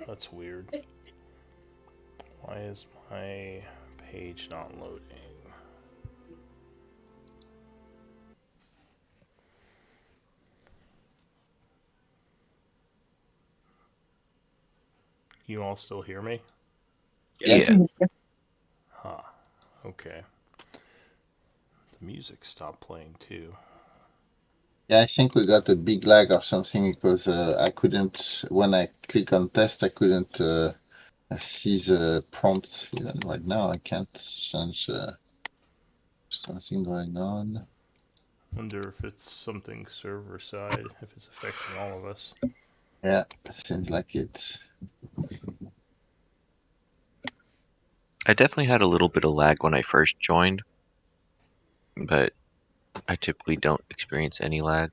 That's weird. Why is my page not loading? You all still hear me? Yeah. Yeah. Huh. Okay. The music stopped playing too. Yeah, I think we got a big lag or something because I couldn't, when I click on test, I couldn't see the prompt. Even right now, I can't change something going on. Wonder if it's something server side, if it's affecting all of us. Yeah, seems like it. I definitely had a little bit of lag when I first joined, but I typically don't experience any lag.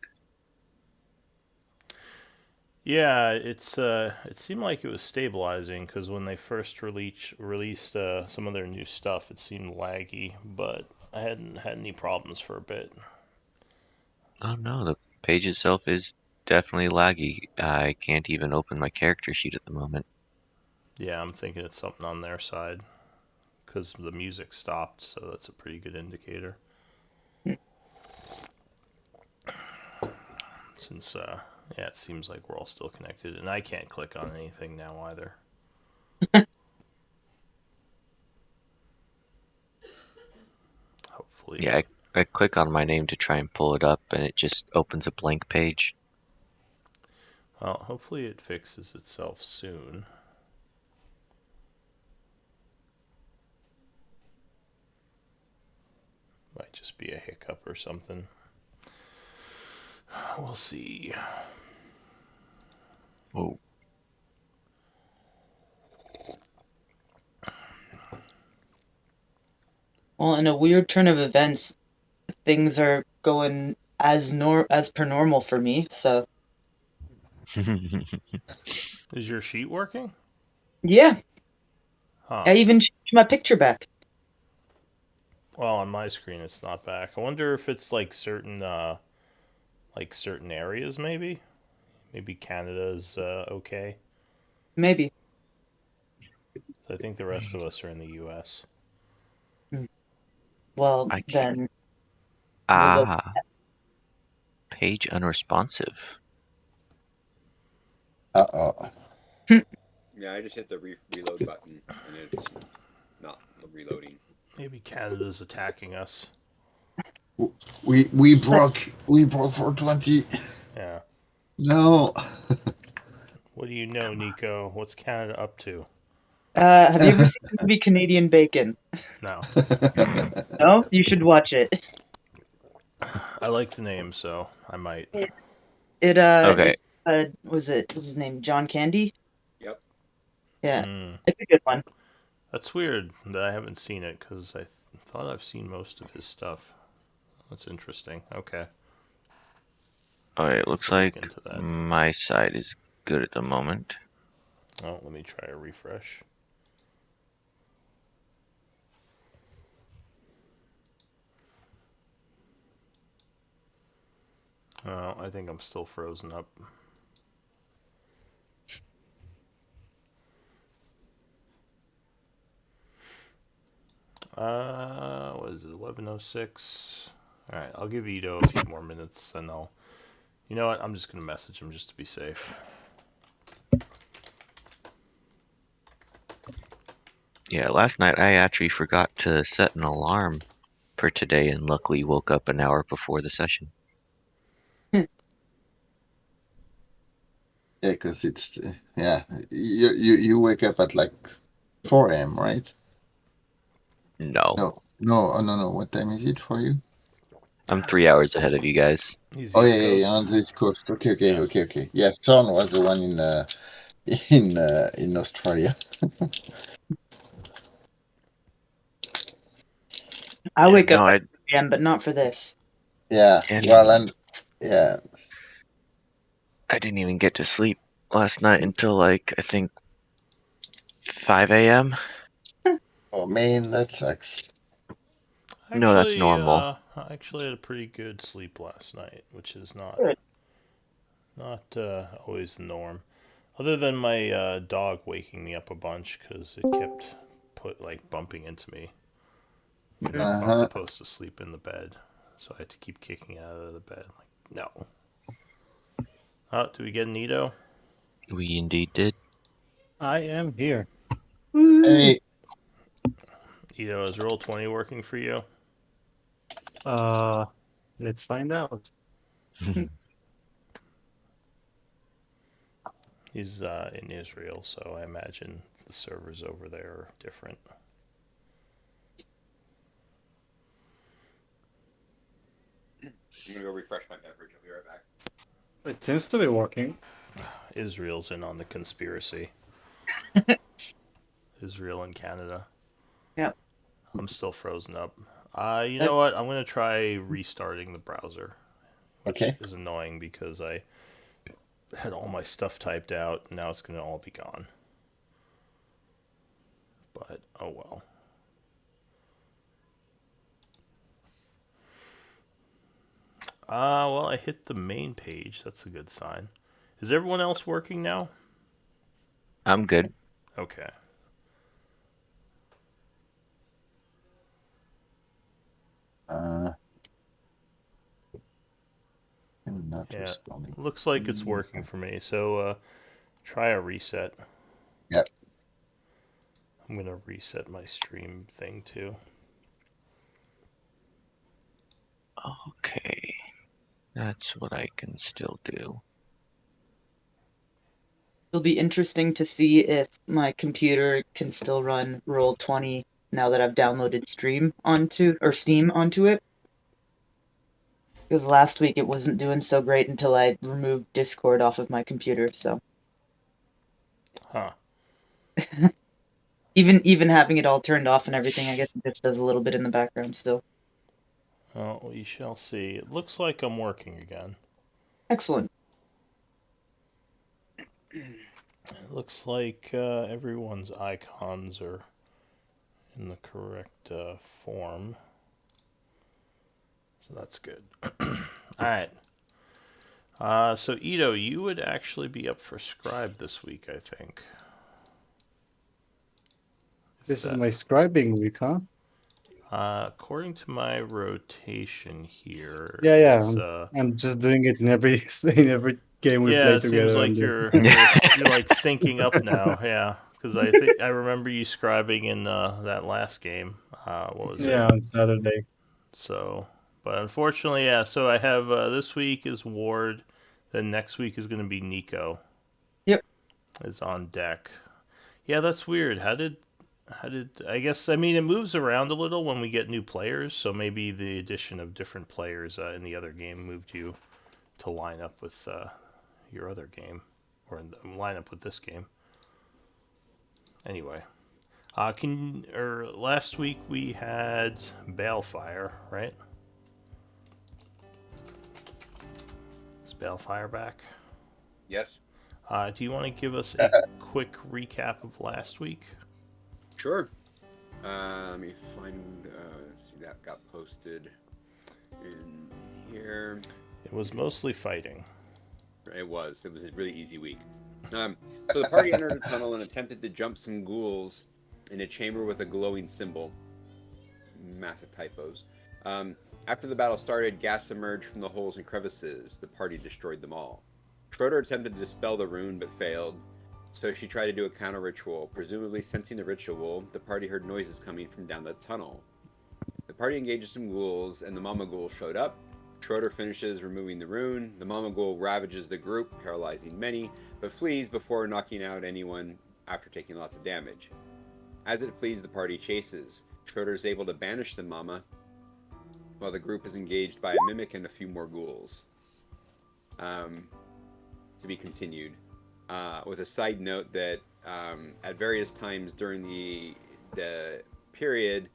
Yeah, it seemed like it was stabilizing because when they first released some of their new stuff, it seemed laggy, but I hadn't had any problems for a bit. Oh no, the page itself is definitely laggy. I can't even open my character sheet at the moment. Yeah, I'm thinking it's something on their side because the music stopped, so that's a pretty good indicator. Since yeah, it seems like we're all still connected, and I can't click on anything now either. Hopefully, Yeah, I click on my name to try and pull it up, and it just opens a blank page. well, hopefully it fixes itself soon. Might just be a hiccup or something. We'll see. Oh, Well, in a weird turn of events, things are going as per normal for me. So Is your sheet working? yeah, Huh. I even changed my picture back. Well, on my screen it's not back. I wonder if it's like certain areas maybe. Maybe Canada's okay. Maybe. I think the rest of us are in the U.S. Hmm. Well, I can't. then we'll go. Ah, page unresponsive. Uh-oh. Yeah, I just hit the reload button and it's not reloading. Maybe Canada's attacking us. We broke 420. Yeah. No. What do you know, Nico? What's Canada up to? Have you ever seen the movie Canadian Bacon? No. No, you should watch it. I like the name, so I might. Okay, It what's his name? John Candy? Yep. Yeah, Hmm. it's a good one. That's weird that I haven't seen it because thought I've seen most of his stuff. That's interesting. Okay. alright, Have looks to look like into that. my side is good at the moment. Oh, let me try a refresh. Oh, I think I'm still frozen up. What is it? 11:06. All right, I'll give Ito a few more minutes, and I'll. You know what? I'm just gonna message him just to be safe. Yeah, last night I actually forgot to set an alarm for today and luckily woke up an hour before the session. Yeah, because it's yeah. You wake up at like 4 a.m., right? No, No, no, oh, no, no. What time is it for you? I'm 3 hours ahead of you guys. He's Oh yeah, East yeah, yeah, Coast. on this coast. Okay, okay, Yeah. okay, okay. Yeah, Son was the one in Australia. I Yeah, wake up no, at I 3 a.m., but not for this. Yeah, well, and and yeah. I didn't even get to sleep last night until like I think 5 a.m. Oh man, that sucks. No, that's normal. I actually had a pretty good sleep last night, which is Good. not always the norm. Other than my dog waking me up a bunch because it kept bumping into me. It's not Uh-huh. supposed to sleep in the bed, so I had to keep kicking it out of the bed. Like, no. Oh, do we get Nito? We indeed did. I am here. Woo! Hey, Nito, is Roll20 working for you? Uh, let's find out. He's in Israel, so I imagine the servers over there are different. I'm gonna go refresh my beverage. I'll be right back. It seems to be working. Israel's in on the conspiracy. Israel and Canada. Yep. I'm still frozen up. You That, know what? I'm going to try restarting the browser, which okay. is annoying because I had all my stuff typed out, and now it's going to all be gone. But, oh well. Well, I hit the main page. That's a good sign. Is everyone else working now? I'm good. Okay. I'm not Yeah. responding. Looks like it's working for me. So, try a reset. Yep. I'm going to reset my stream thing too. Okay. That's what I can still do. it'll be interesting to see if my computer can still run Roll20 now that I've downloaded Steam onto it. Because last week it wasn't doing so great until I removed Discord off of my computer. So Huh. even having it all turned off and everything, I guess it just does a little bit in the background still. Well, we shall see. It looks like I'm working again. Excellent. It looks like everyone's icons are in the correct form. So that's good. Alright. So, Ito, you would actually be up for Scribe this week, I think. This is my scribing week, huh? According to my rotation here, Yeah. it's I'm just doing it in every in every game we yeah, play it seems together. I'm like doing. you're like syncing up now. Yeah, because I think I remember you scribing in that last game. What was it? Yeah, on Saturday. So, but unfortunately, yeah. So I have this week is Ward, then next week is going to be Nico. Yep. Is on deck. Yeah, that's weird. How did I guess I mean it moves around a little when we get new players, so maybe the addition of different players in the other game moved you to line up with your other game, or line up with this game. Anyway, last week we had Balefire, right? Is Balefire back? Yes. Do you want to give us a quick recap of last week? Sure. Let me find. See, that got posted in here. It was mostly fighting. It was. It was a really easy week. So the party entered a tunnel and attempted to jump some ghouls in a chamber with a glowing symbol. Massive typos. After the battle started, gas emerged from the holes and crevices. The party destroyed them all. Schroeder attempted to dispel the rune but failed, so she tried to do a counter ritual. Presumably sensing the ritual, the party heard noises coming from down the tunnel. The party engages some ghouls, and the Mama Ghoul showed up. Schroeder finishes removing the rune. The Mama Ghoul ravages the group, paralyzing many, but flees before knocking out anyone after taking lots of damage. As it flees, the party chases. Schroeder is able to banish the Mama, while the group is engaged by a mimic and a few more ghouls. To be continued. With a side note that at various times during the period,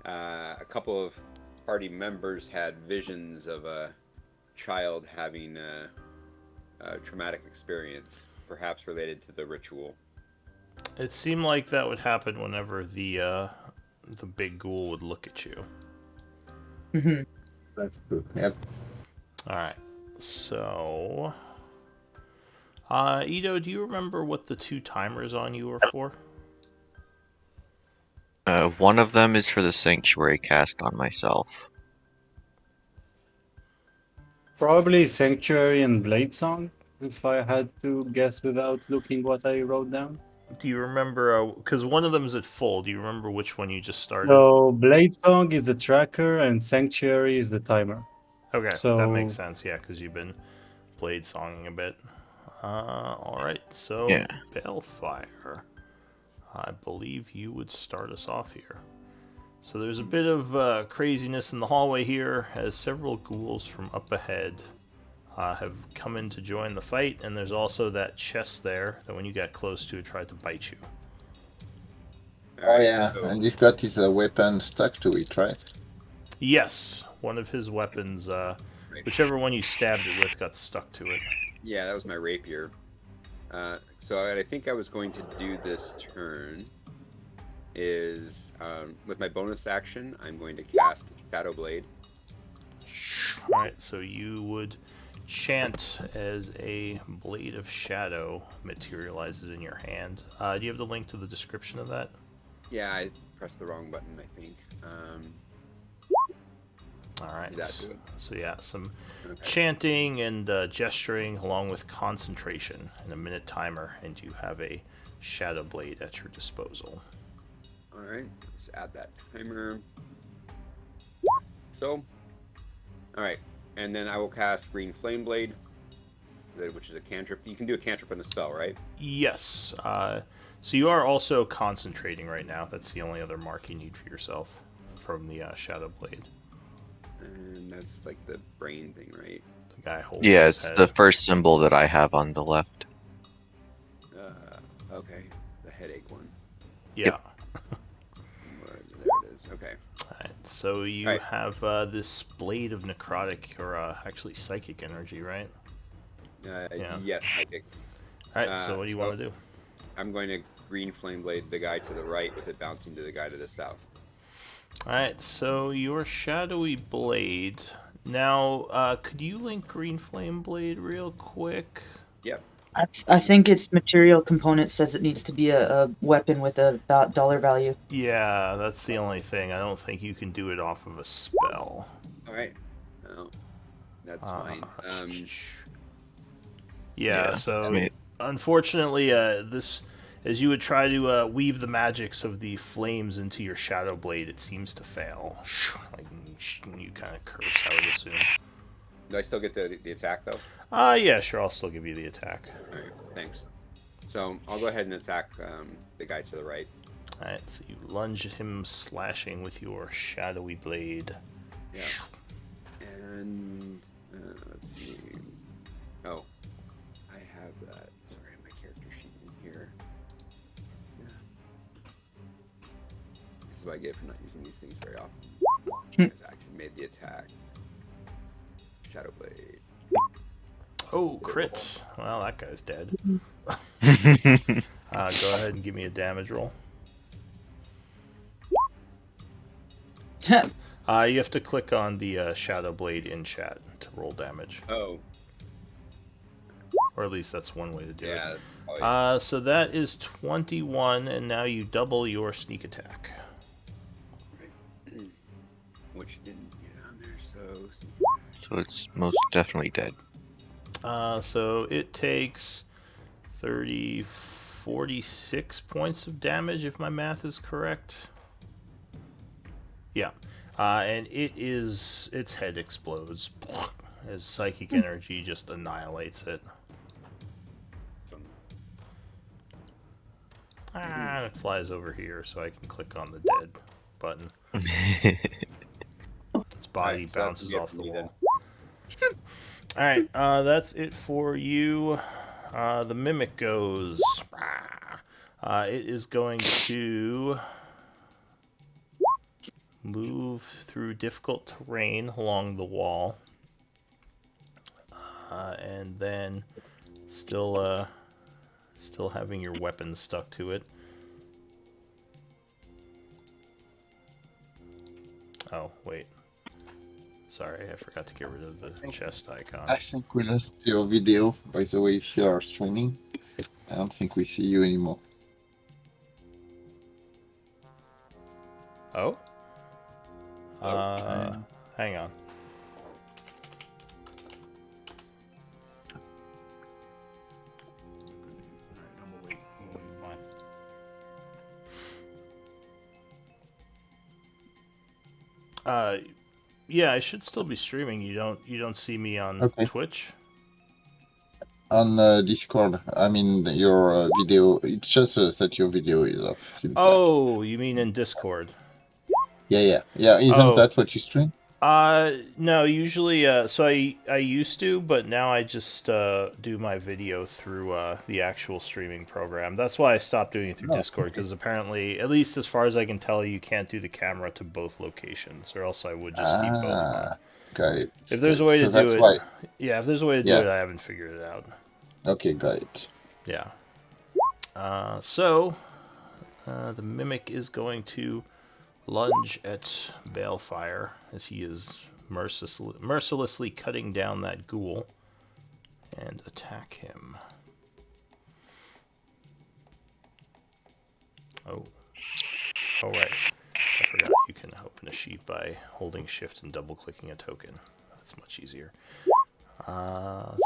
a couple of party members had visions of a child having a traumatic experience, perhaps related to the ritual. It seemed like that would happen whenever the big ghoul would look at you. That's good. Yep. All right, so Ito, do you remember what the 2 timers on you are for? One of them is for the sanctuary cast on myself. Probably Sanctuary and Blade Song, if I had to guess without looking what I wrote down. Do you remember, because one of them is at full, do you remember which one you just started? So Blade Song is the tracker and Sanctuary is the timer. Okay, that makes So sense, yeah, because you've been blade songing a bit. Alright, so Yeah. Balefire, I believe you would start us off here. So there's a bit of craziness in the hallway here as several ghouls from up ahead have come in to join the fight, and there's also that chest there that when you got close to it tried to bite you. Oh yeah, so and he's got his weapon stuck to it, right? Yes, one of his weapons, whichever one you stabbed it with, got stuck to it. yeah, that was my rapier. So what I think I was going to do this turn is with my bonus action, I'm going to cast Shadow Blade. Alright, so you would chant as a blade of shadow materializes in your hand. Do you have the link to the description of that? Yeah, I pressed the wrong button, I think. Alright, Did that do it? so yeah, some Okay. chanting and gesturing along with concentration and a minute timer, and you have a shadow blade at your disposal. All right, let's add that timer. So, all right, and then I will cast Green Flame Blade, which is a cantrip. You can do a cantrip on the spell, right? Yes, so you are also concentrating right now. That's the only other mark you need for yourself from the shadow blade. And that's like the brain thing, right? The guy holding Yeah, his it's head. the first symbol that I have on the left. Okay, the headache one. Yeah. There it is. Okay. Alright, so you Alright. have this blade of necrotic, or actually psychic energy, right? Yeah. Yes, I think. Alright, so what do you So want to do? I'm going to Green Flame Blade the guy to the right with it bouncing to the guy to the south. Alright, so your shadowy blade. Now, could you link Green Flame Blade real quick? Yep. I think its material component says it needs to be a weapon with a dollar value. Yeah, that's the only thing. I don't think you can do it off of a spell. All right. Oh, that's fine. Yeah, I so mean, unfortunately, this as you would try to weave the magics of the flames into your shadow blade, it seems to fail. Like you kind of curse, I would assume. Do I still get the attack though? Yeah, sure. I'll still give you the attack. All right. Thanks. So I'll go ahead and attack the guy to the right. All right, so you lunge at him, slashing with your shadowy blade. Yeah. And let's see. Oh, I have that. Sorry, my character sheet in here. Yeah. This is what I get for not using these things very often. I actually made the attack. Shadow Blade. Oh, crit. Well, that guy's dead. Go ahead and give me a damage roll. You have to click on the Shadow Blade in chat to roll damage. Oh, Or at least that's one way to do yeah. it. That's probably, So that is 21, and now you double your sneak attack. which didn't get on there. So so it's most definitely dead. So it takes 46 points of damage, if my math is correct. Yeah. And its head explodes as psychic energy just annihilates it. It flies over here, so I can click on the dead button. Its body Alright, so that's bounces good off for the me wall. Alright, that's it for you. The mimic goes. It is going to move through difficult terrain along the wall. And then still having your weapon stuck to it. Oh, wait. Sorry, I forgot to get rid of the chest icon. I think we lost your video, by the way, if you are streaming. I don't think we see you anymore. Oh? Okay. Hang on. Yeah, I should still be streaming. You don't see me on Okay. Twitch? On Discord, I mean your video. It just says that your video is off. Seems like. Oh, you mean in Discord? Yeah. Isn't Oh. that what you stream? No, usually, so I used to, but now I just do my video through the actual streaming program. That's why I stopped doing it through Oh, Discord, because apparently, at least as far as I can tell, you can't do the camera to both locations, or else I would just keep both on. Got it. If there's a way to So do that's it, why. yeah, if there's a way to do Yeah. it, I haven't figured it out. Okay, got it. Yeah. So, the Mimic is going to lunge at Balefire as he is mercilessly cutting down that ghoul and attack him. Oh, right. I forgot you can open a sheet by holding shift and double clicking a token. That's much easier. No,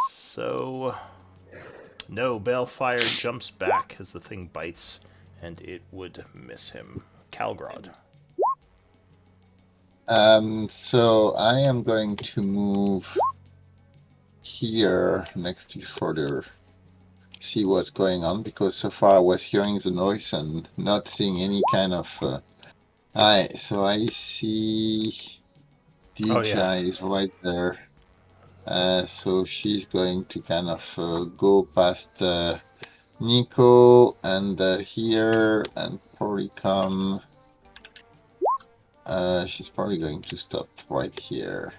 Balefire jumps back as the thing bites, and it would miss him. Calgrod. So I am going to move here next to Schroeder, see what's going on, because so far I was hearing the noise and not seeing any kind of. So I see DJ Oh, yeah. is right there. So she's going to kind of go past Nico and here and probably come. She's probably going to stop right here.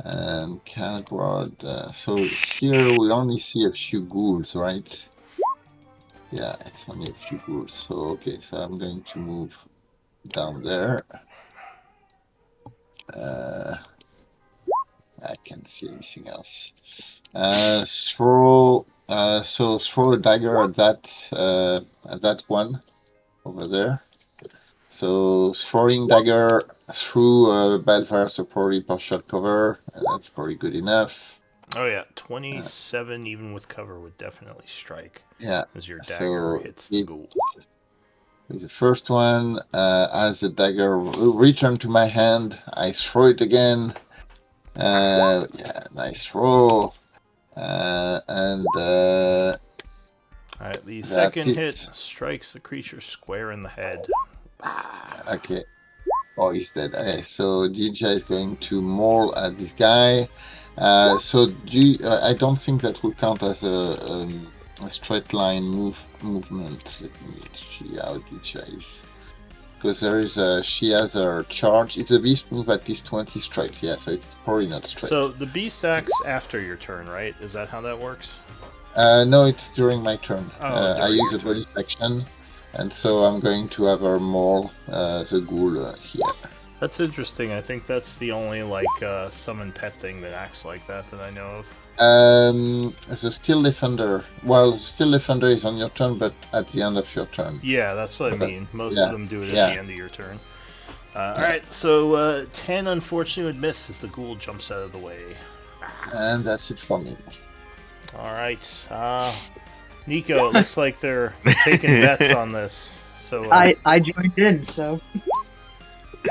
And Calgrod. So here we only see a few ghouls, right? Yeah, it's only a few ghouls. So okay, so I'm going to move down there. I can't see anything else. Throw a dagger at that one over there. So throwing dagger through Balefire, so probably partial cover, and that's probably good enough. Oh yeah, 27 even with cover would definitely strike. Yeah. As your dagger So hits the ghoul. the first one, as the dagger return to my hand, I throw it again. Yeah, nice throw. Alright, the second hit strikes the creature square in the head. Okay. Oh, he's dead. Okay, so DJ is going to maul at this guy. So I don't think that will count as a straight line movement. Let me see how DJ is. Because she has her charge. It's a beast move at least 20 straight. Yeah, so it's probably not straight. So the beast acts after your turn, right? Is that how that works? No, it's during my turn. I use a your bonus action, and so I'm going to have her maul the ghoul here. That's interesting. I think that's the only summon pet thing that acts like that I know of. The Steel Defender. Well, Steel Defender is on your turn, but at the end of your turn. Yeah, that's what I mean. Most of them do it at the end of your turn. Alright, so 10 unfortunately would miss as the ghoul jumps out of the way. And that's it for me. Alright, Nico, it looks like they're taking bets on this. So I joined in, so.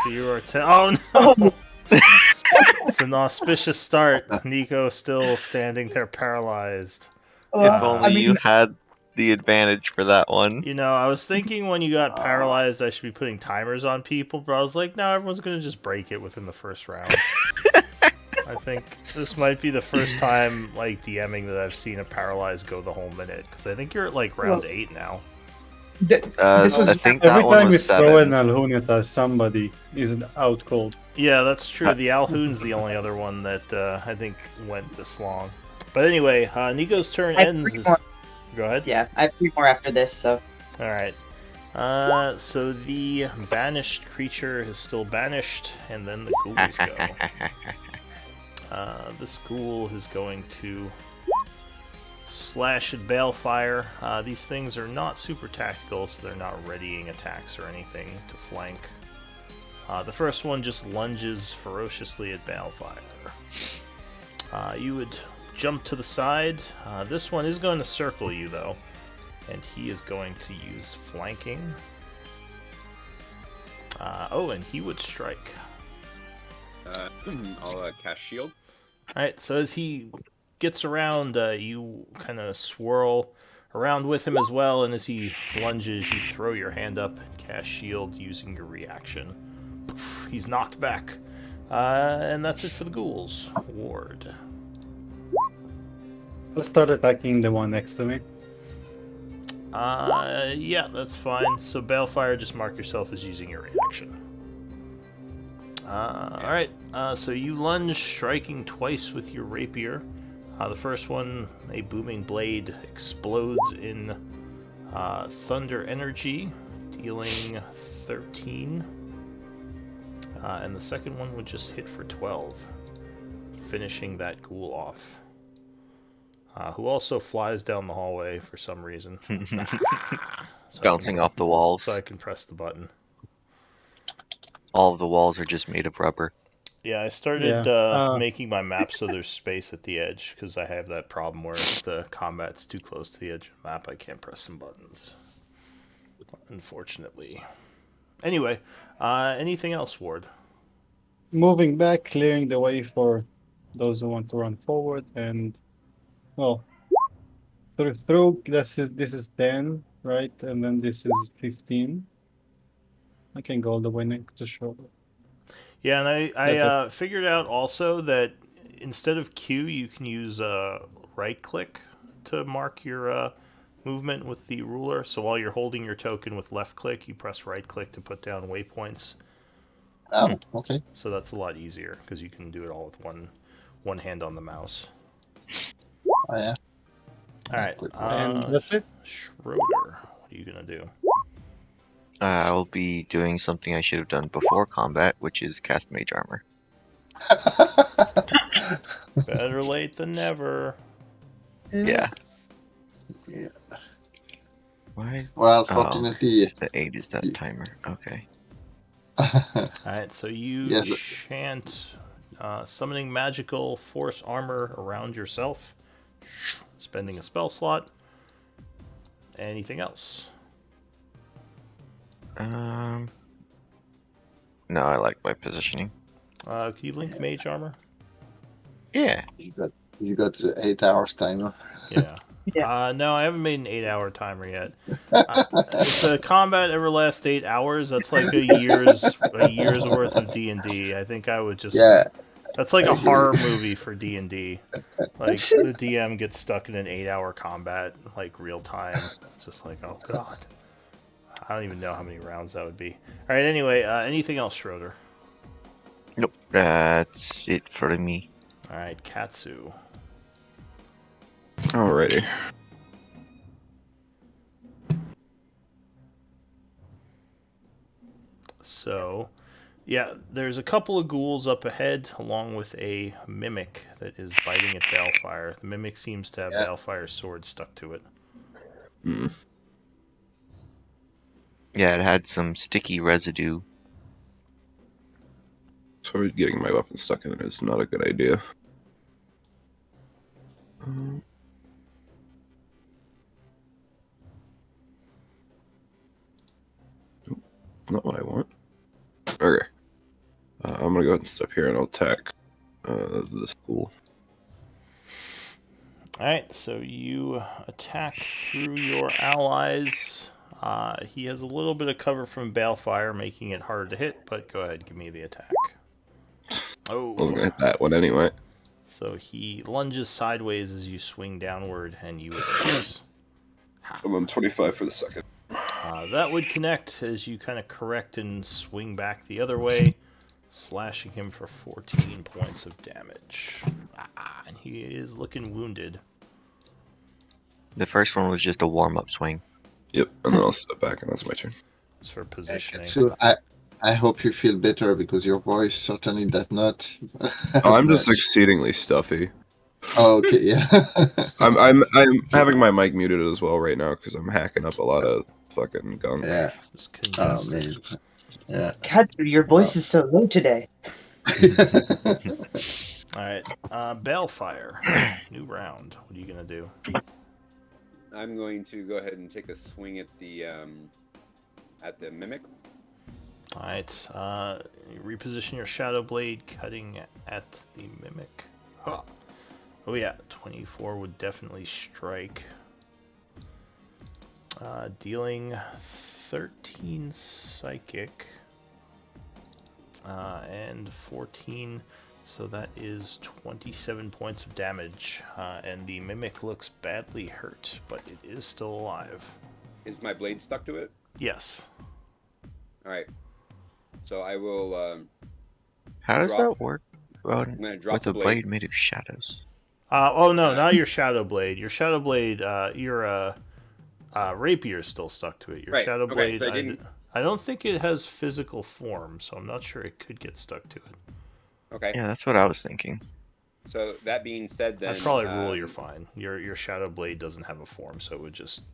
So you are 10. Oh no! It's an auspicious start. Nico still standing there paralyzed. If only you had the advantage for that one. You know, I was thinking when you got paralyzed, I should be putting timers on people, but I was like, no, everyone's going to just break it within the first round. I think this might be the first time, DMing that I've seen a paralyzed go the whole minute, because I think you're at, round 8 now. This was I think Every that one time you was throw an 7. Alhunita, somebody is out cold. Yeah, that's true. The Alhoon's the only other one that I think went this long. But anyway, Nico's turn ends. Go ahead. Yeah, I have 3 more after this, so. Alright. So the banished creature is still banished, and then the ghouls go. This ghoul is going to slash at Balefire. These things are not super tactical, so they're not readying attacks or anything to flank. The first one just lunges ferociously at Balefire. You would jump to the side. This one is going to circle you, though, and he is going to use flanking. And he would strike. I'll cast shield. Alright, so as he gets around, you kind of swirl around with him as well, and as he lunges, you throw your hand up and cast shield using your reaction. Poof, he's knocked back. And that's it for the ghouls. Ward. I'll start attacking the one next to me. Yeah, that's fine. So Balefire, just mark yourself as using your reaction. Alright, so you lunge, striking twice with your rapier. The first one, a booming blade, explodes in thunder energy, dealing 13. And the second one would just hit for 12, finishing that ghoul off. Who also flies down the hallway for some reason. Bouncing off the walls. So I can press the button. All of the walls are just made of rubber. Yeah, I started Yeah. making my map so there's space at the edge, because I have that problem where if the combat's too close to the edge of the map, I can't press some buttons. Unfortunately. Anyway, anything else, Ward? Moving back, clearing the way for those who want to run forward, and well, through this is 10, right? And then this is 15. I can go all the way next to shoulder. Yeah, and That's I figured out also that instead of Q, you can use right click to mark your movement with the ruler. So while you're holding your token with left click, you press right click to put down waypoints. Oh, okay. So that's a lot easier because you can do it all with one hand on the mouse. Oh, yeah. All right, And that's it. Schroeder, what are you gonna do? I'll be doing something I should have done before combat, which is cast Mage Armor. Better late than never. Yeah. Yeah. Why? Well, fortunately, The 8 is that timer. Okay. Alright, so you Yes. chant summoning magical force armor around yourself, spending a spell slot. Anything else? No, I like my positioning. Can you link mage armor? Yeah. you got the 8 hours timer. Yeah. Yeah. No, I haven't made an 8-hour timer yet. If a combat ever lasts 8 hours, that's like a year's worth of D&D. I think I would just. Yeah. That's like I a agree. horror movie for D&D. Like the DM gets stuck in an 8-hour combat, like real time. It's just like, oh god. I don't even know how many rounds that would be. All right. Anyway, anything else, Schroeder? Nope. That's it for me. All right, Katsu. Alrighty. So, yeah, there's a couple of ghouls up ahead, along with a mimic that is biting at Balefire. The mimic seems to have Balefire's sword stuck to it. Hmm. Yeah, it had some sticky residue. So getting my weapon stuck in it is not a good idea. Nope, not what I want. Okay. I'm gonna go ahead and step here and I'll attack this ghoul. Alright, so you attack through your allies. He has a little bit of cover from Balefire, making it harder to hit, but go ahead, give me the attack. I wasn't Oh, gonna hit that one anyway. so he lunges sideways as you swing downward, and you miss. I'm on 25 for the second. That would connect as you kind of correct and swing back the other way, slashing him for 14 points of damage. And he is looking wounded. The first one was just a warm-up swing. Yep, and then I'll step back, and that's my turn. It's for positioning. So I hope you feel better because your voice certainly does not. Oh, I'm much. just exceedingly stuffy. Oh, okay, yeah. I'm having my mic muted as well right now because I'm hacking up a lot of fucking gunk. Yeah. Just Oh congested. man. Yeah. Katsu, your voice is so low today. Alright. Balefire. New round. What are you going to do? I'm going to go ahead and take a swing at the mimic. Alright. You reposition your Shadow Blade, cutting at the Mimic. Huh. Oh yeah, 24 would definitely strike. Dealing 13 psychic and 14, so that is 27 points of damage. And the Mimic looks badly hurt, but it is still alive. Is my blade stuck to it? Yes. All right. So I will. How does Drop. that work? Well, I'm gonna drop with the a blade. blade made of shadows. Oh no, not your Shadow Blade. Your Shadow Blade, your rapier is still stuck to it. Your Right, Shadow okay, Blade, so I didn't- I don't think it has physical form, so I'm not sure it could get stuck to it. Okay. Yeah, that's what I was thinking. So that being said, then I'd probably rule you're fine. Your Shadow Blade doesn't have a form, so it would just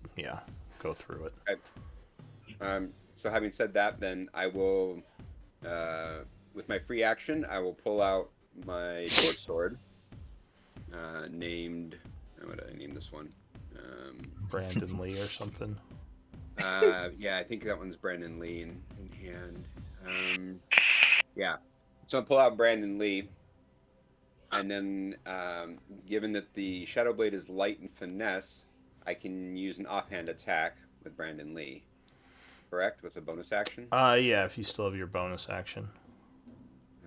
go through it. Okay. So having said that, then I will, with my free action, I will pull out my short sword, named. What did I name this one? Brandon Lee or something. Yeah, I think that one's Brandon Lee in hand. Yeah. So I'll pull out Brandon Lee, and then given that the Shadow Blade is light and finesse, I can use an offhand attack with Brandon Lee. Correct? With a bonus action? Yeah, if you still have your bonus action.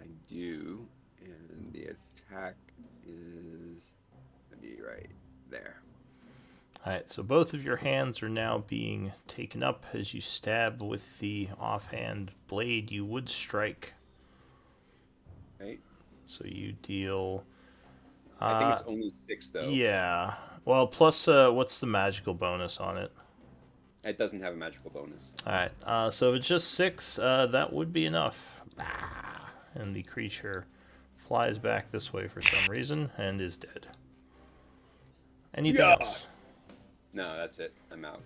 I do. And the attack is gonna be right there. Alright, so both of your hands are now being taken up as you stab with the offhand blade. You would strike. Right? So you deal. I think it's only 6 though. Yeah. Well, plus what's the magical bonus on it? It doesn't have a magical bonus. Alright, so if it's just 6, that would be enough. And the creature flies back this way for some reason and is dead. Anything else? No, that's it. I'm out.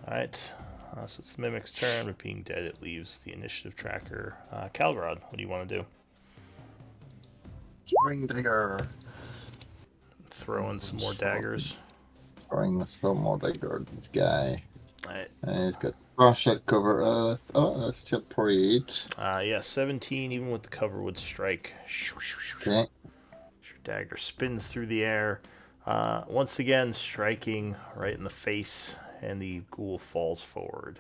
Alright, so it's the Mimic's turn. With being dead, it leaves the initiative tracker. Calgrod, what do you want to do? Ring dagger. Throw in some more daggers. Throwing some more dagger at this guy. Alright. And he's got partial cover. That's still 48. Yeah, 17, even with the cover, would strike. Okay. Your dagger spins through the air. Once again, striking right in the face, and the ghoul falls forward.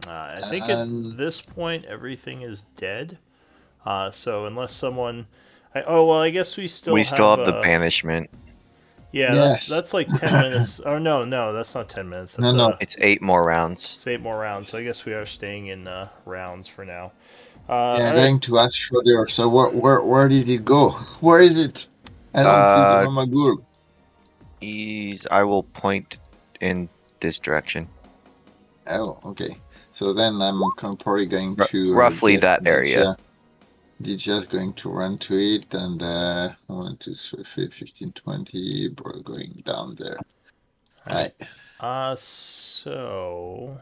I think at this point, everything is dead. So unless someone... I guess we still have the banishment. Yeah, Yes. that's like 10 minutes. Oh, no, that's not 10 minutes. That's, No. It's 8 more rounds. It's 8 more rounds, so I guess we are staying in rounds for now. Yeah, going to ask Schroeder. So where did he go? Where is it? I don't see the Mama Ghoul. I will point in this direction. Oh, okay. So then I'm probably going to roughly that area. Dija's going to run to it, and 1, 2, 3, 15, 20. We're going down there. All right. So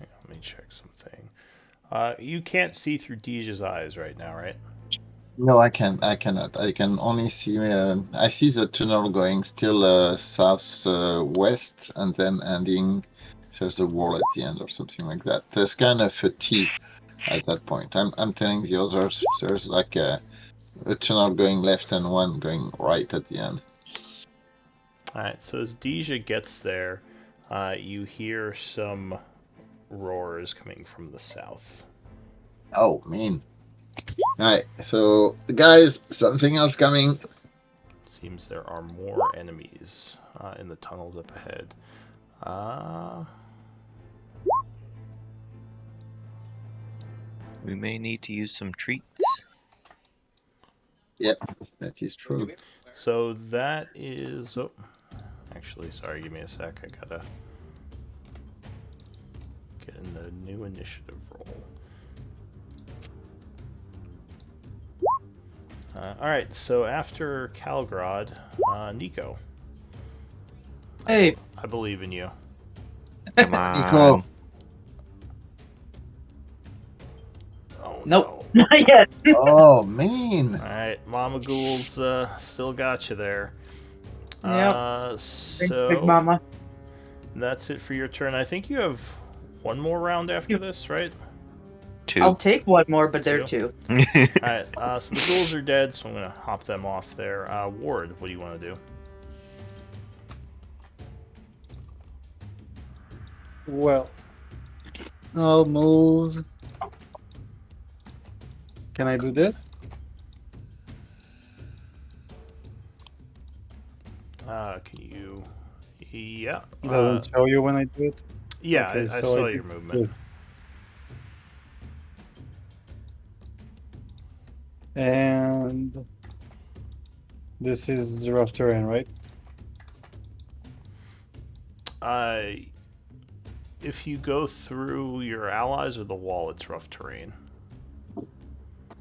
let me check something. You can't see through Dija's eyes right now, right? No, I can't. I cannot. I can only see. I see the tunnel going still southwest, and then ending. There's a wall at the end or something like that. There's kind of a T at that point. I'm telling the others there's like a tunnel going left and one going right at the end. Alright, so as Dija gets there, you hear some roars coming from the south. Oh, man. Alright, so guys, something else coming. Seems there are more enemies in the tunnels up ahead. We may need to use some treats. Yep, that is true. So that is... Oh, actually. Sorry, give me a sec. I gotta get in the new initiative roll. Alright, so after Calgrod, Nico. Hey, I believe in you. Come Nico. on. Oh nope, no. not yet. Oh man. Alright, Mama Ghouls still got you there. Yep. Thanks, Big So Mama. that's it for your turn. I think you have one more round after this, right? I'll 2. take one more, but there are Two? two. Alright, so the ghouls are dead, so I'm gonna hop them off there. Ward, what do you want to do? Well, I'll move. Can I do this? Can you... Yeah. It doesn't show you when I do it. Yeah, Okay, I so I saw did your movement. this. And this is rough terrain, right? If you go through your allies or the wall, it's rough terrain.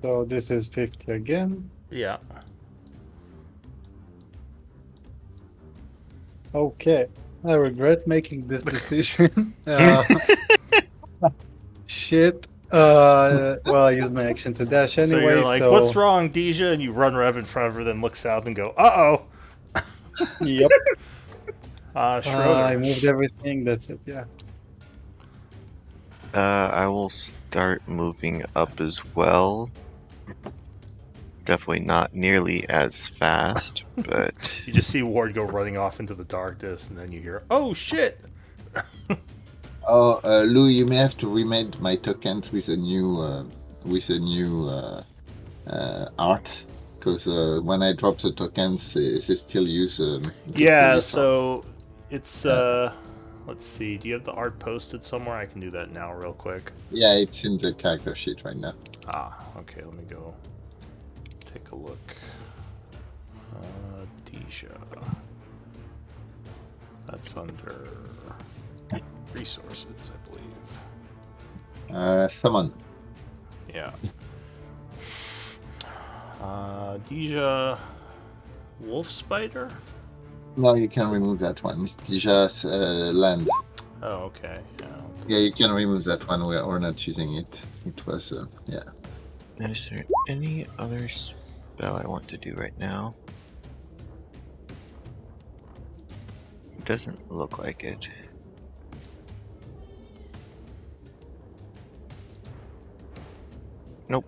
So this is 50 again. Yeah. Okay. I regret making this decision. Shit. Well, I used my action to dash So you're anyway, like, what's so wrong, Deja? And you run Rev in front of her, then look south and go, uh-oh. yep. I Schroeder. moved everything. That's it. Yeah. I will start moving up as well. Definitely not nearly as fast, but You just see Ward go running off into the darkness, and then you hear, oh, shit! Oh, Lou, you may have to remake my tokens with a new art, because when I drop the tokens, they still use the Yeah, previous art. so it's, let's see, do you have the art posted somewhere? I can do that now real quick. Yeah, it's in the character sheet right now. Okay, let me go take a look. Deja. That's under resources, I believe. Summon. Yeah. Deja Wolf Spider? No, you can remove that one. It's Dija's land. Oh, okay. Yeah. Yeah, you can remove that one. We're not using it. It was, yeah. is there any other spell I want to do right now? It doesn't look like it. Nope.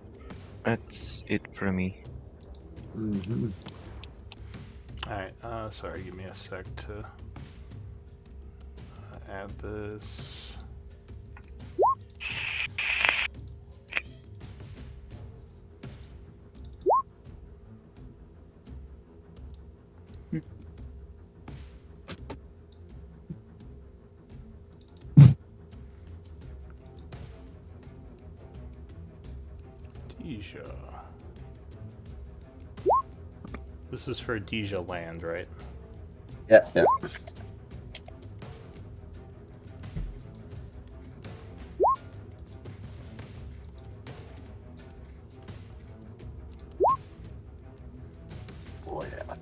That's it for me. Mm-hmm. Alright, sorry, give me a sec to add this. Deja. This is for Deja land, right? Yeah, yeah. Oh, yeah.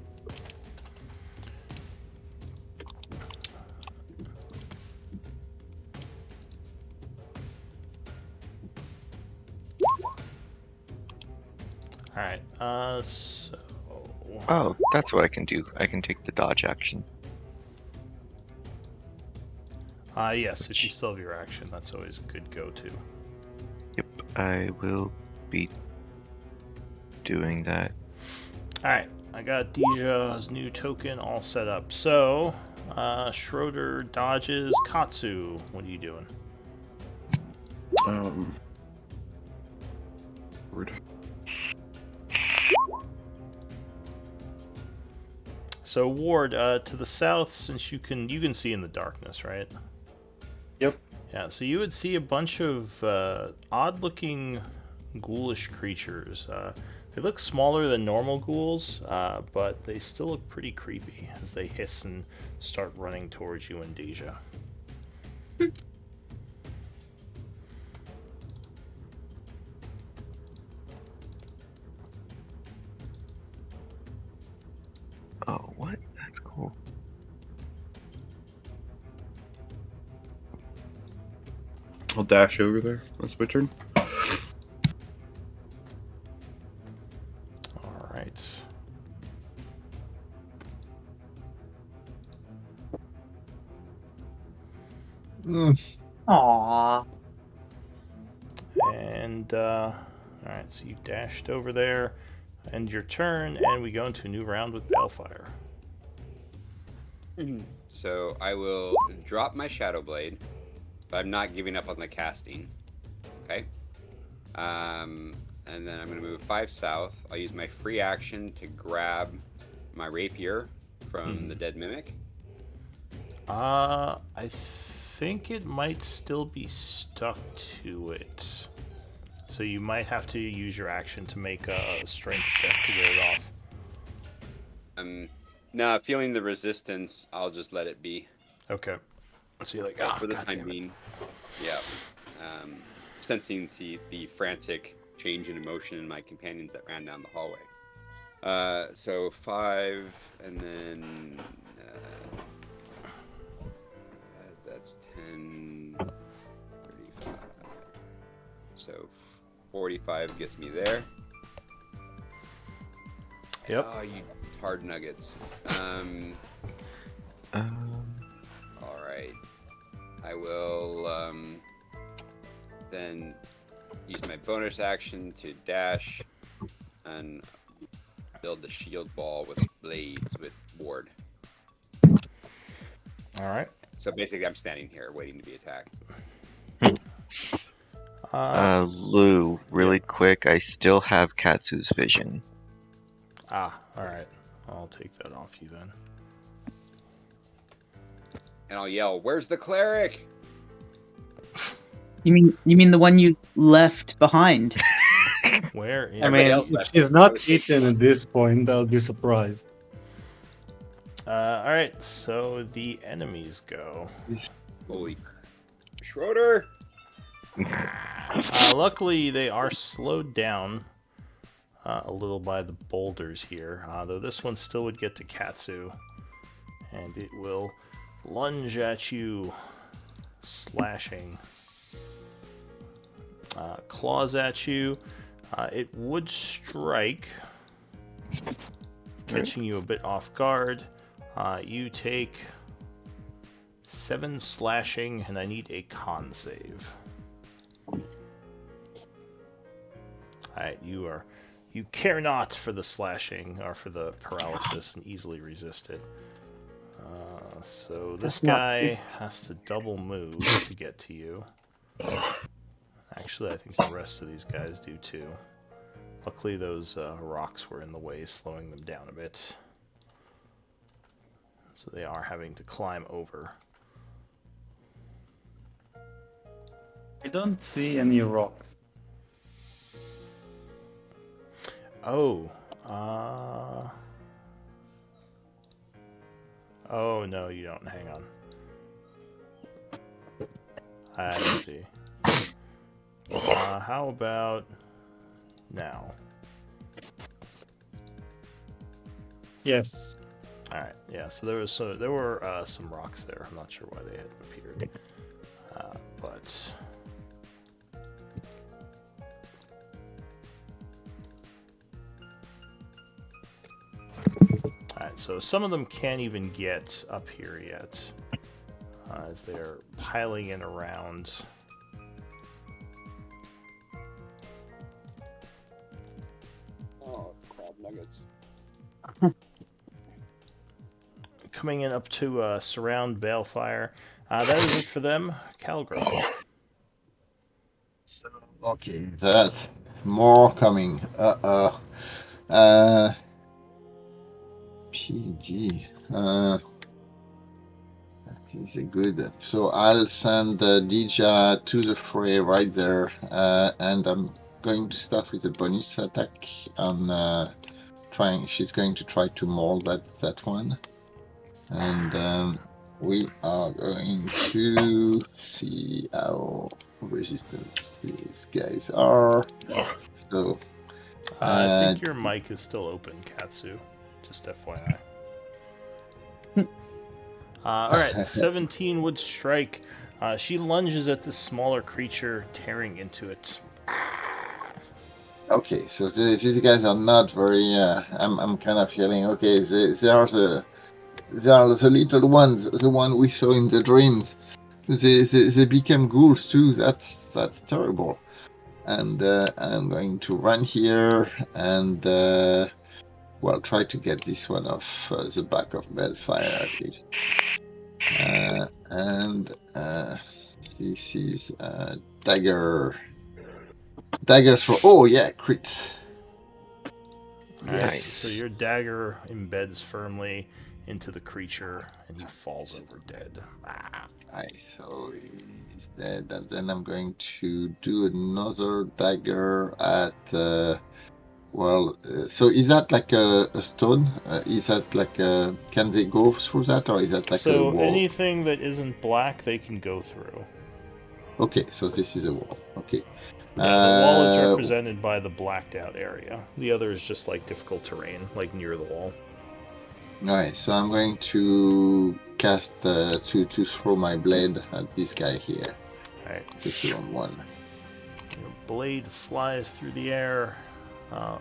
Alright, so... Oh, that's what I can do. I can take the dodge action. Yes, if you still have your action, that's always a good go-to. Yep, I will be doing that. Alright, I got Deja's new token all set up. So, Schroeder dodges Katsu. What are you doing? Word. So Ward, to the south, since you can see in the darkness, right? Yep. Yeah, so you would see a bunch of odd-looking ghoulish creatures. They look smaller than normal ghouls, but they still look pretty creepy as they hiss and start running towards you and Deja. Oh, what? That's cool. I'll dash over there. That's my turn. All right. Mm. Aww. And, all right, so you dashed over there. End your turn, and we go into a new round with Balefire. So I will drop my Shadow Blade, but I'm not giving up on the casting. Okay. And then I'm going to move 5 south. I'll use my free action to grab my rapier from the dead mimic. I think it might still be stuck to it. So you might have to use your action to make a strength check to get it off. No, feeling the resistance, I'll just let it be. Okay. So you're like, So ah, for the God time damn it. being. Yeah. Sensing the frantic change in emotion in my companions that ran down the hallway. So 5, and then that's 10, 35. So 45 gets me there. Yep. Oh, you hard nuggets. All right. I will then use my bonus action to dash and build the shield ball with blades with ward. All right. So basically, I'm standing here waiting to be attacked. Lou, really quick, I still have Katsu's vision. All right. I'll take that off you then. And I'll yell, "Where's the cleric?" You mean the one you left behind? Where in I Everybody mean, else if left. she's not eaten at this point, I'll be surprised. all right, so the enemies go. Holy Schroeder! Luckily, they are slowed down a little by the boulders here, though this one still would get to Katsu, and it will lunge at you, slashing. Claws at you. It would strike, catching you a bit off guard. You take 7 slashing, and I need a con save. Alright, you care not for the slashing or for the paralysis and easily resist it. So this That's not guy good. has to double move to get to you. Actually, I think the rest of these guys do too. Luckily, those rocks were in the way, slowing them down a bit. So they are having to climb over. I don't see any rock. Oh, oh no, you don't. Hang on. I see. How about now? Yes. All right. Yeah. So there were some rocks there. I'm not sure why they had appeared, but. Alright, so some of them can't even get up here yet, as they're piling in around. Oh, crab nuggets. Coming in up to surround Balefire. That is it for them. Calgro. So, okay, that's more coming. PG. That is a good. So I'll send Dija to the fray right there, and I'm going to start with a bonus attack on trying. She's going to try to maul that one, and we are going to see how resistant these guys are. So I think your mic is still open, Katsu. Just FYI. Alright, 17 would strike. She lunges at this smaller creature, tearing into it. okay, so these guys are not very. I'm kind of feeling okay. They are the little ones, the one we saw in the dreams. They became ghouls too. That's terrible. And I'm going to run here and well, try to get this one off the back of Bellfire at least. And this is dagger. Daggers for yeah, crit. Alright, Yes. so your dagger embeds firmly into the creature, and he falls over dead. So he's dead, and then I'm going to do another dagger at. So is that like a stone? Is that like a? Can they go through that, or is that like a So wall? anything that isn't black, they can go through. Okay, so this is a wall. Okay. Yeah, the wall is represented by the blacked out area. The other is just like difficult terrain, like near the wall. Alright, so I'm going to cast to throw my blade at this guy here. Alright. The second one. Your blade flies through the air.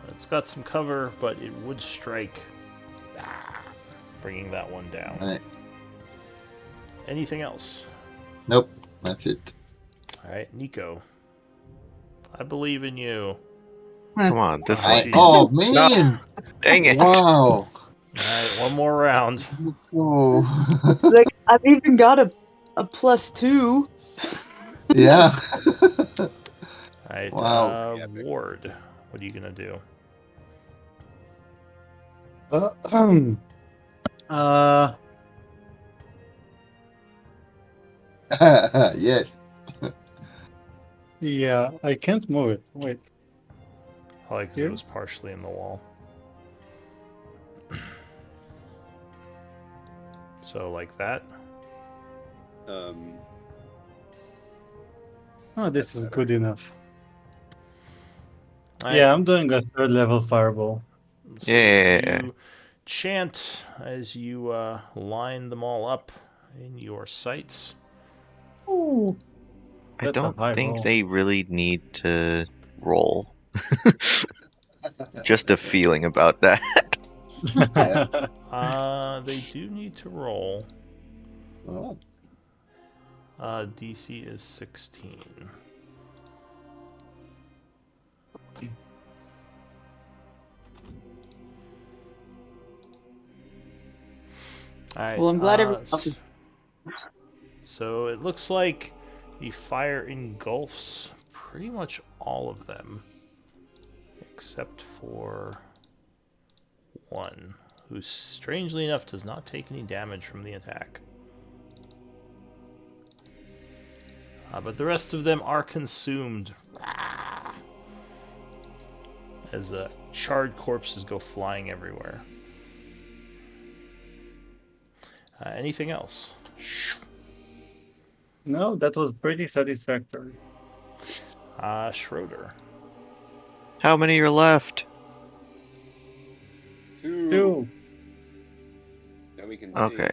It's got some cover, but it would strike, bringing that one down. Alright. Anything else? Nope, that's it. Alright, Nico. I believe in you. Come on, this Ah, one. Oh man! Dang it! Wow! Alright, one more round. Oh. Like, I've even got a +2. Yeah. Alright, Wow. Ward. What are you gonna do? Yes. Yeah, I can't move it. Wait. Probably because it was partially in the wall. So, like that? Oh, this is good enough. Alright, Yeah, I'm doing a 3rd level fireball. so Yeah. you chant as you line them all up in your sights. Ooh. I That's a don't high think roll. they really need to roll. Just a feeling about that. They do need to roll. Oh. DC is 16. Alright, Well, I'm glad everyone else is. So it looks like the fire engulfs pretty much all of them, except for one, who strangely enough does not take any damage from the attack. But the rest of them are consumed as charred corpses go flying everywhere. Anything else? No, that was pretty satisfactory. Schroeder. How many are left? 2. Now we can see. Okay.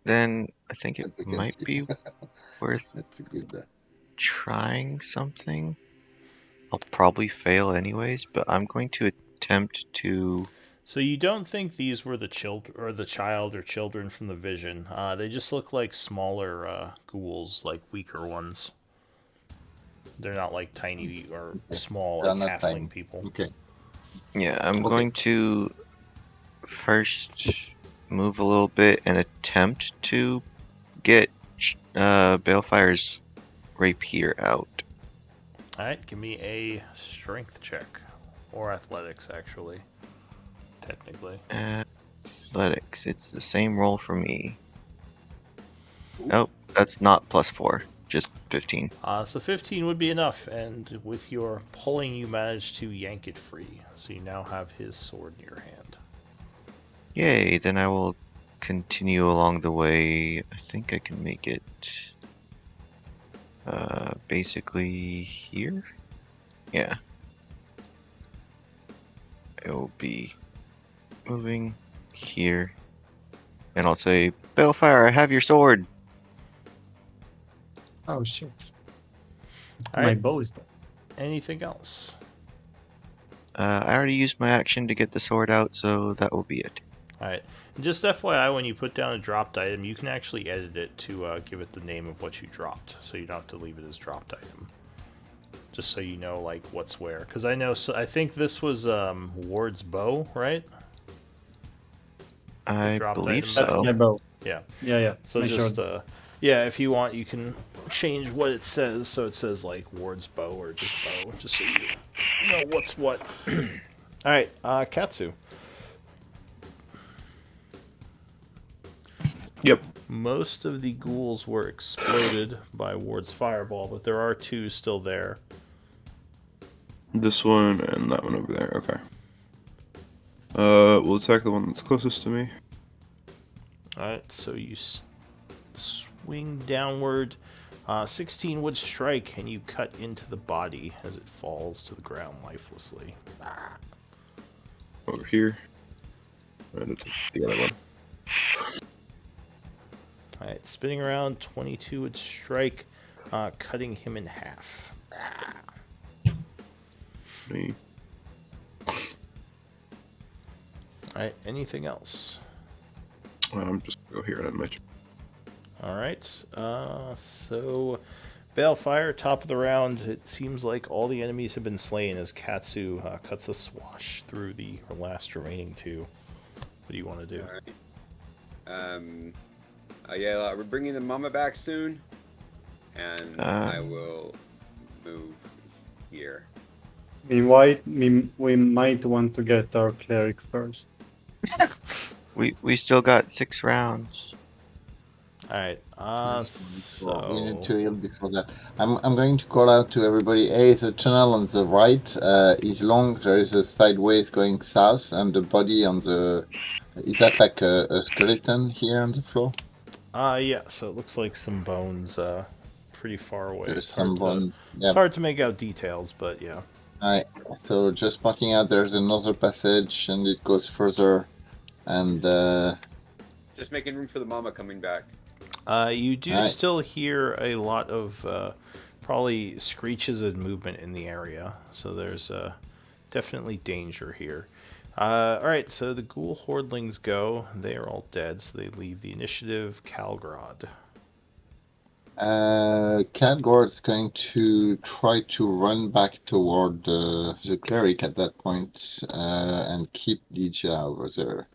Then I think it That we can might see. be worth That's a good. trying something. I'll probably fail anyways, but I'm going to attempt to. So you don't think these were the child or children from the vision? They just look like smaller ghouls, like weaker ones. They're not like tiny or small They're like not halfling tiny. people. Okay. Yeah, I'm Okay. going to first move a little bit and attempt to get Balefire's rapier out. Alright, give me a strength check. Or athletics, actually. Technically. Athletics. It's the same roll for me. Nope, that's not +4. just 15. So 15 would be enough, and with your pulling, you manage to yank it free. So you now have his sword in your hand. Yay, then I will continue along the way. I think I can make it basically here. Yeah. It will be moving here. And I'll say, Balefire, I have your sword. Oh shit! All My right. bow is dead. Anything else? I already used my action to get the sword out, so that will be it. All right. And just FYI, when you put down a dropped item, you can actually edit it to give it the name of what you dropped, so you don't have to leave it as dropped item. Just so you know, like what's where. Because I know, so I think this was Ward's bow, right? I dropped believe item. That's so. my bow. Yeah. Yeah. So my just sword. yeah, if you want, you can change what it says. So it says like Ward's bow or just bow, just so you know what's what. All right, Katsu. Yep. Most of the ghouls were exploded by Ward's fireball, but there are two still there. This one and that one over there. Okay. We'll attack the one that's closest to me. Alright, so you swing downward. 16 would strike, and you cut into the body as it falls to the ground lifelessly. Over here. And the other one. Alright, spinning around, 22 would strike, cutting him in half. Me. Alright, anything else? I'm just gonna go here and end my turn. Alright, so Balefire, top of the round. It seems like all the enemies have been slain as Katsu cuts a swash through the last remaining two. What do you want to do? All right. Yeah, we're bringing the mama back soon, and I will move here. Meanwhile, we might want to get our cleric first. We still got 6 rounds. Alright, We need so... to heal before that. I'm going to call out to everybody. Hey, the tunnel on the right is long. There is a sideways going south, and the body on the. Is that like a skeleton here on the floor? Yeah, so it looks like some bones pretty far away. There's It's hard some to bone. it's Yeah. hard to make out details, but yeah. Alright. So just pointing out there's another passage, and it goes further, and Just making room for the mama coming back. You do Alright. still hear a lot of probably screeches and movement in the area, so there's definitely danger here. Alright, so the ghoul hordlings go. They are all dead, so they leave the initiative. Calgrod. Cadgord's going to try to run back toward the cleric at that point and keep Dija over there.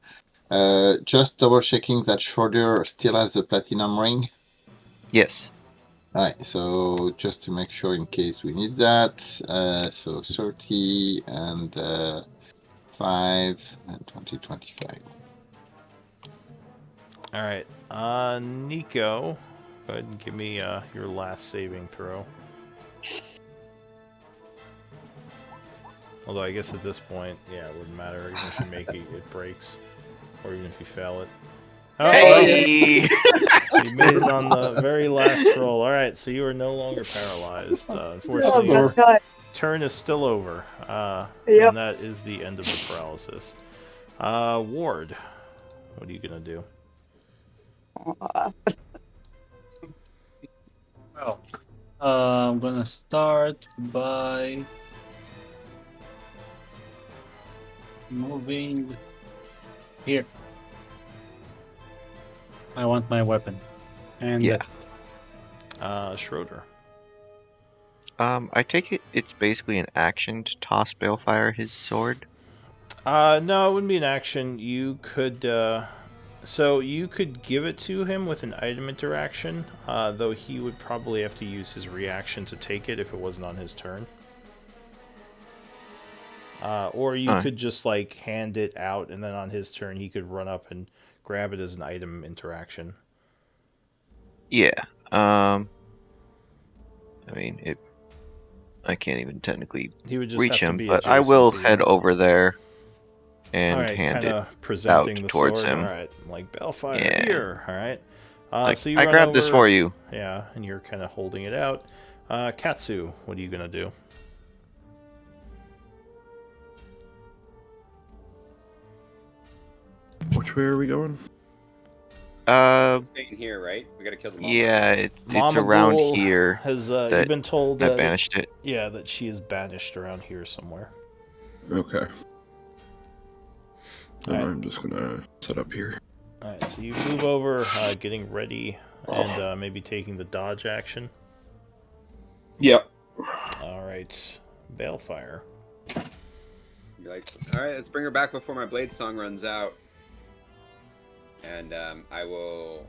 Just double checking that Schroeder still has the platinum ring. Yes. Right, so just to make sure in case we need that. So 30 and 5 and 20, 25. Alright, Nico, go ahead and give me your last saving throw. Although I guess at this point, yeah, it wouldn't matter. Even if you make it, it breaks. Or even if you fail it. Oh, Hey! well, you made it on the very last roll. Alright, so you are no longer paralyzed. Unfortunately, your turn is still over. And that is the end of the paralysis. Ward, what are you going to do? Well, I'm gonna start by moving here. I want my weapon, and Yeah. that's it. Schroeder. I take it's basically an action to toss Balefire his sword. No, it wouldn't be an action. You could, so you could give it to him with an item interaction, though he would probably have to use his reaction to take it if it wasn't on his turn. Or you could just, like, hand it out, and then on his turn he could run up and grab it as an item interaction. Yeah. I mean, I can't even technically He would just reach have to him, be but I adjacent will to you. head over there All and right, hand kind it of presenting the towards sword. him. All right, like Balefire Yeah. here. All right. Like, So you I run grabbed over. this for you. Yeah, and you're kind of holding it out. Katsu, what are you gonna do? Which way are we going? Staying here, right? We gotta kill the mama. Yeah, it's Mama around Ghoul here has you've that been told I that banished it. yeah, that she is banished around here somewhere. Okay. Then Alright. I'm just gonna set up here. Alright, so you move over, getting ready, and maybe taking the dodge action. Yep. Alright, Balefire. Be like, all right, let's bring her back before my blade song runs out. And I will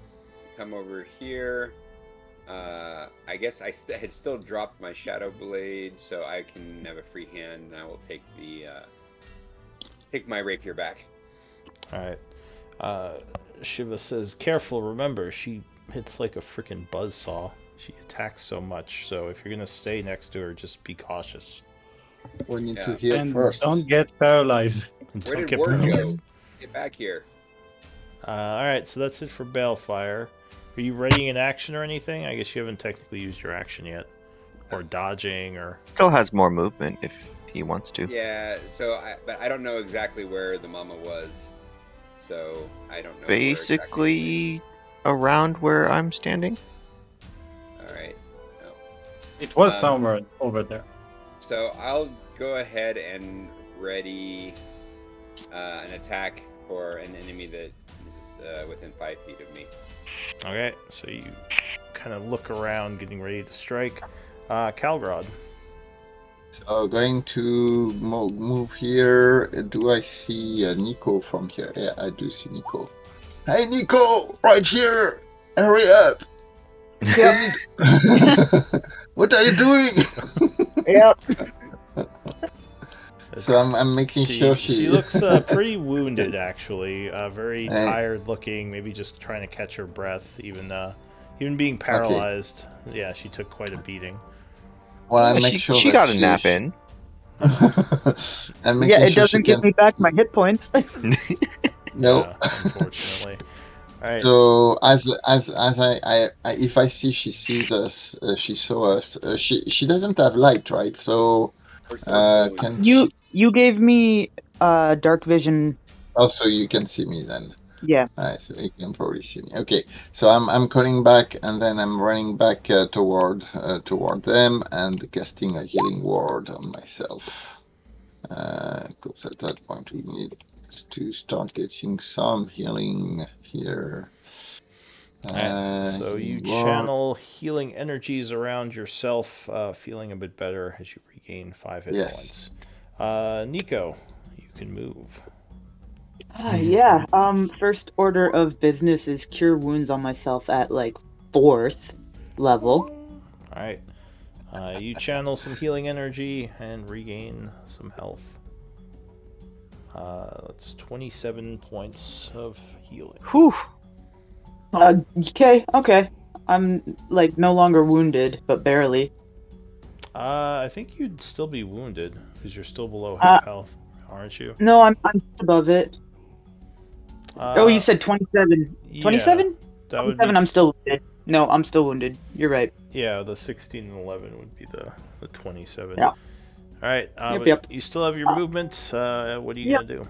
come over here. I guess I had still dropped my shadow blade, so I can have a free hand, and I will take my rapier back. Alright. Shiva says, careful, remember, she hits like a freaking buzzsaw. She attacks so much, so if you're gonna stay next to her, just be cautious. We need Yeah. to heal And first. don't get paralyzed. And Where don't did get Ward go? paralyzed. Get back here. Alright, so that's it for Balefire. Are you readying an action or anything? I guess you haven't technically used your action yet. Or dodging, or... Still has more movement if he wants to. Yeah. But I don't know exactly where the mama was, so I don't know. Basically, around where I'm standing. All right. No. It was somewhere over there. So I'll go ahead and ready an attack for an enemy that is within 5 feet of me. Okay, so you kind of look around, getting ready to strike. Calgrod. So going to move here. Do I see Nico from here? Yeah, I do see Nico. Hey, Nico! Right here! Hurry up! Yep. What are you doing? Yep. So I'm making sure She looks pretty wounded, actually. Very tired looking, maybe just trying to catch her breath, even being paralyzed. Okay. Yeah, she took quite a beating. Well, I make sure she that got a nap in. I'm Yeah, making it sure doesn't give me back my hit points. No, yeah, unfortunately. All right. So as I if I see she sees us, she saw us. She doesn't have light, right? So can she? You gave me dark vision. Also, you can see me then. Yeah. Alright, so you can probably see me. Okay, so I'm calling back, and then I'm running back toward them and casting a healing ward on myself. Because at that point we need to start getting some healing here. So you channel healing energies around yourself, feeling a bit better as you regain 5 hit points. Nico, you can move. Yeah. First order of business is cure wounds on myself at like 4th level. All right. You channel some healing energy and regain some health. That's 27 points of healing. Whew. Okay. I'm like no longer wounded, but barely. I think you'd still be wounded because you're still below half health, aren't you? No, I'm just above it. You said 27. 27? That would 27, be... I'm still wounded. No, I'm still wounded. You're right. Yeah, the 16 and 11 would be the 27. Yeah. All right. Yep. You still have your movement. What are you going to do?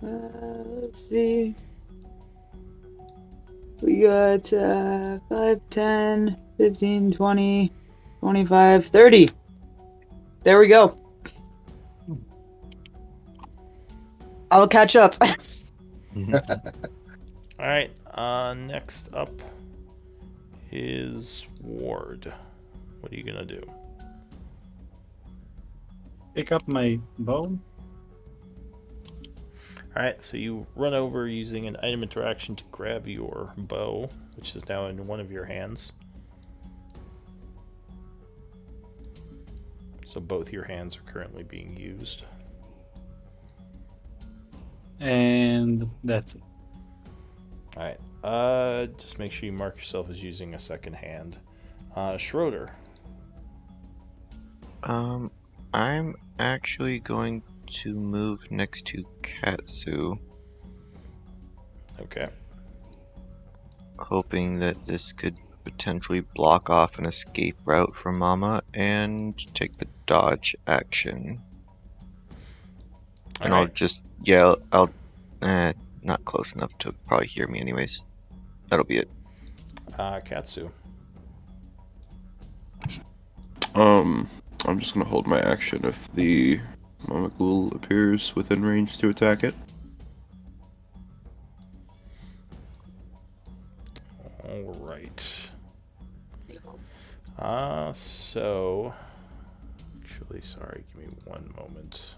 Let's see. We got 5, 10, 15, 20, 25, 30. There we go. I'll catch up. All right. Next up is Ward. What are you going to do? Pick up my bow. Alright, so you run over using an item interaction to grab your bow, which is now in one of your hands. So both your hands are currently being used. And that's it. Alright. Just make sure you mark yourself as using a second hand. Schroeder. I'm actually going to move next to Katsu, Okay. hoping that this could potentially block off an escape route for Mama and take the dodge action. And I'll Alright. just yell. I'll not close enough to probably hear me anyways. That'll be it. Katsu. I'm just gonna hold my action if the Mama Ghoul appears within range to attack it. Alright. So... Actually, sorry, give me one moment.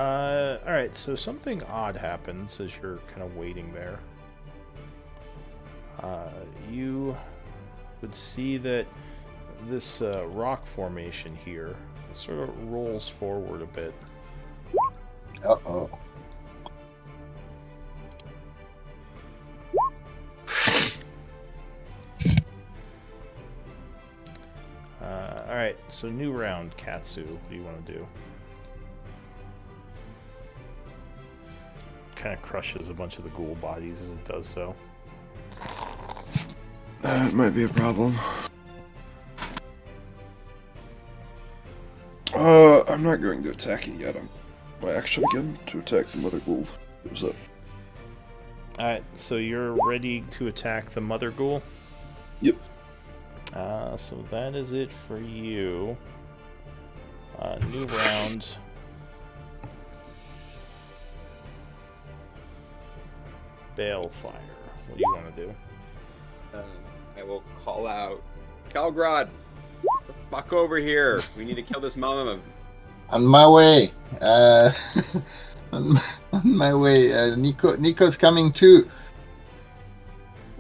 Alright, so something odd happens as you're kind of waiting there. You would see that this rock formation here sort of rolls forward a bit. Uh-oh. Alright, so new round, Katsu. What do you want to do? Kind of crushes a bunch of the ghoul bodies as it does so. That might be a problem. I'm not going to attack it yet. I'm my action again to attack the Mother Ghoul. What's up? Alright, so you're ready to attack the Mother Ghoul? Yep. So that is it for you. New round. Balefire. What do you want to do? I will call out, Calgrod, the fuck over here. We need to kill this mama. On my way. On my way. Nico's coming too.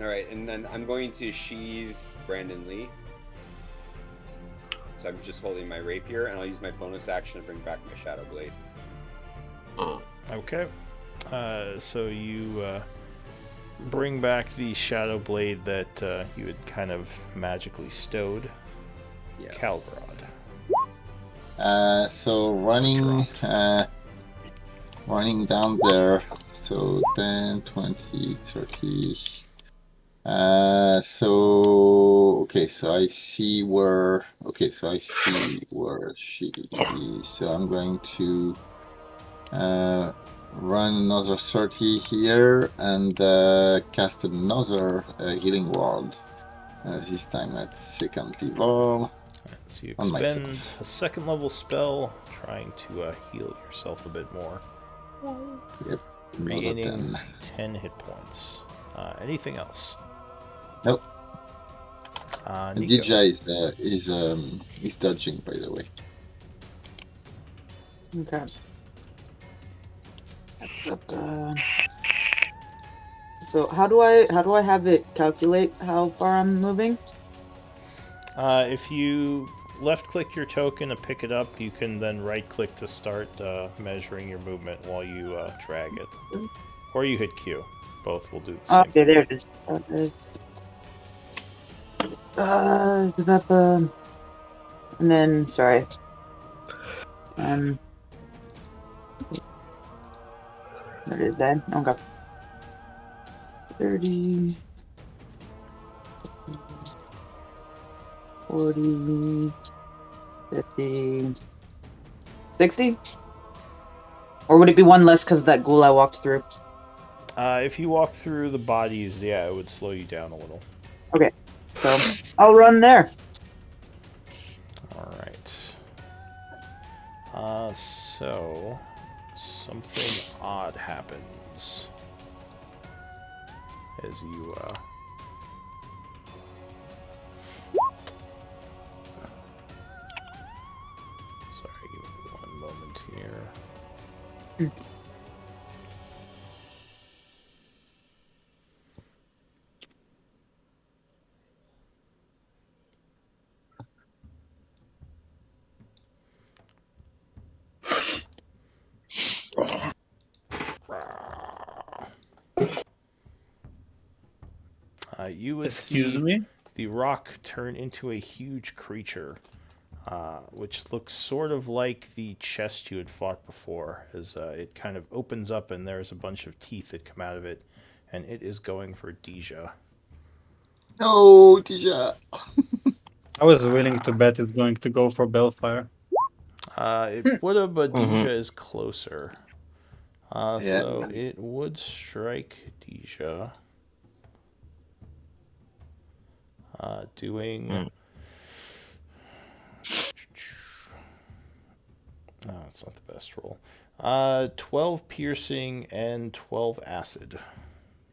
All right, and then I'm going to sheathe Brandon Lee. So I'm just holding my rapier, and I'll use my bonus action to bring back my Shadow Blade. Okay. So you bring back the Shadow Blade that you had kind of magically stowed. Yeah. Calgrod. So running down there. So 10, 20, 30. Okay, so I see where she is. So I'm going to run another 30 here and cast another healing ward. This time at second level. So you On expend myself. a second level spell, trying to heal yourself a bit more. Yep. Another Regaining 10. 10 hit points. Anything else? Nope. Nico. DJ is dodging, by the way. Okay. So how do I have it calculate how far I'm moving? If you left-click your token to pick it up, you can then right-click to start measuring your movement while you drag it. Or you hit Q. Both will do the same Okay, thing. there it is. Okay. And then sorry. What is that? Okay. 30, 40, 50, 60? Or would it be one less because of that ghoul I walked through? If you walk through the bodies, yeah, it would slow you down a little. Okay, so I'll run there. Alright. So something odd happens as you here. You would Excuse see me? the rock turn into a huge creature, which looks sort of like the chest you had fought before, as it kind of opens up and there's a bunch of teeth that come out of it, and it is going for Deja. No, Tija. I was willing to bet it's going to go for Bellfire. It would have, but Mhm. Deja is closer. Yeah. So it would strike Deja. Doing. Mm. No, that's not the best roll. 12 piercing and 12 acid.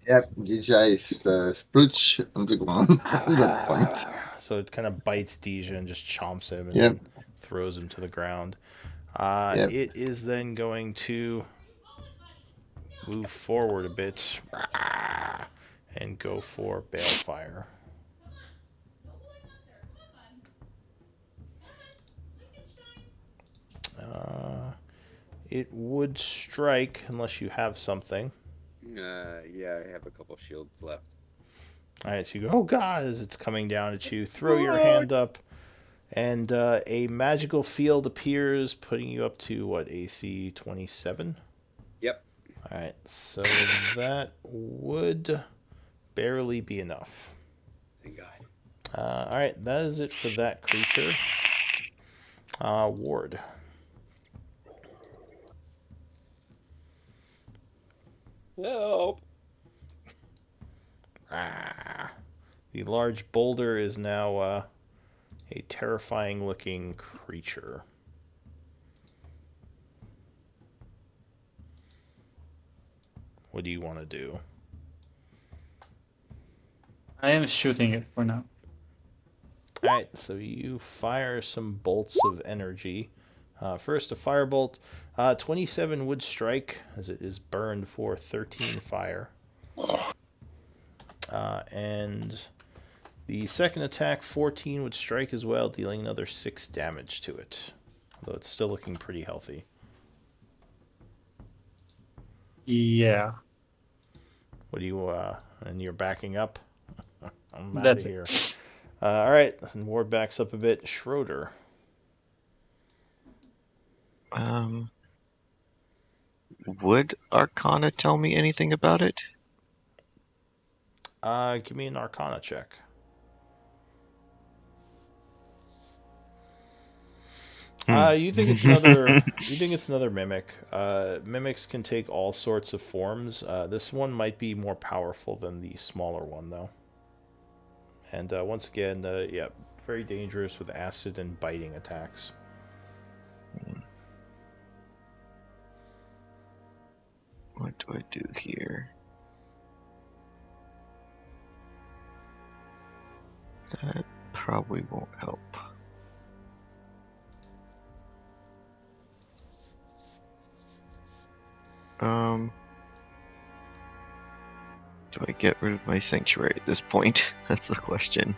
Yep. Tija is splooch on the ground at that point. So it kind of bites Deja and just chomps him and Yep. then throws him to the ground. Yep. It is then going to move forward a bit and go for Balefire. It would strike unless you have something. Yeah, I have a couple shields left. All right, so you go, oh god, as it's coming down at you. Throw your hand up, and a magical field appears, putting you up to, what, AC 27? Yep. All right, so that would barely be enough. Thank God. All right, that is it for that creature. Ward. Help! The large boulder is now a terrifying looking creature. What do you want to do? I am shooting it for now. Alright, so you fire some bolts of energy. First, a firebolt. 27 would strike, as it is burned for 13 fire. And the second attack, 14 would strike as well, dealing another 6 damage to it. Although it's still looking pretty healthy. Yeah. What do you, and you're backing up? I'm out of That's it. here. Alright, and Ward backs up a bit. Schroeder. Would Arcana tell me anything about it? Give me an Arcana check. You think it's another? You think it's another mimic? Mimics can take all sorts of forms. This one might be more powerful than the smaller one, though. And once again, yeah, very dangerous with acid and biting attacks. What do I do here? That probably won't help. Do I get rid of my sanctuary at this point? That's the question.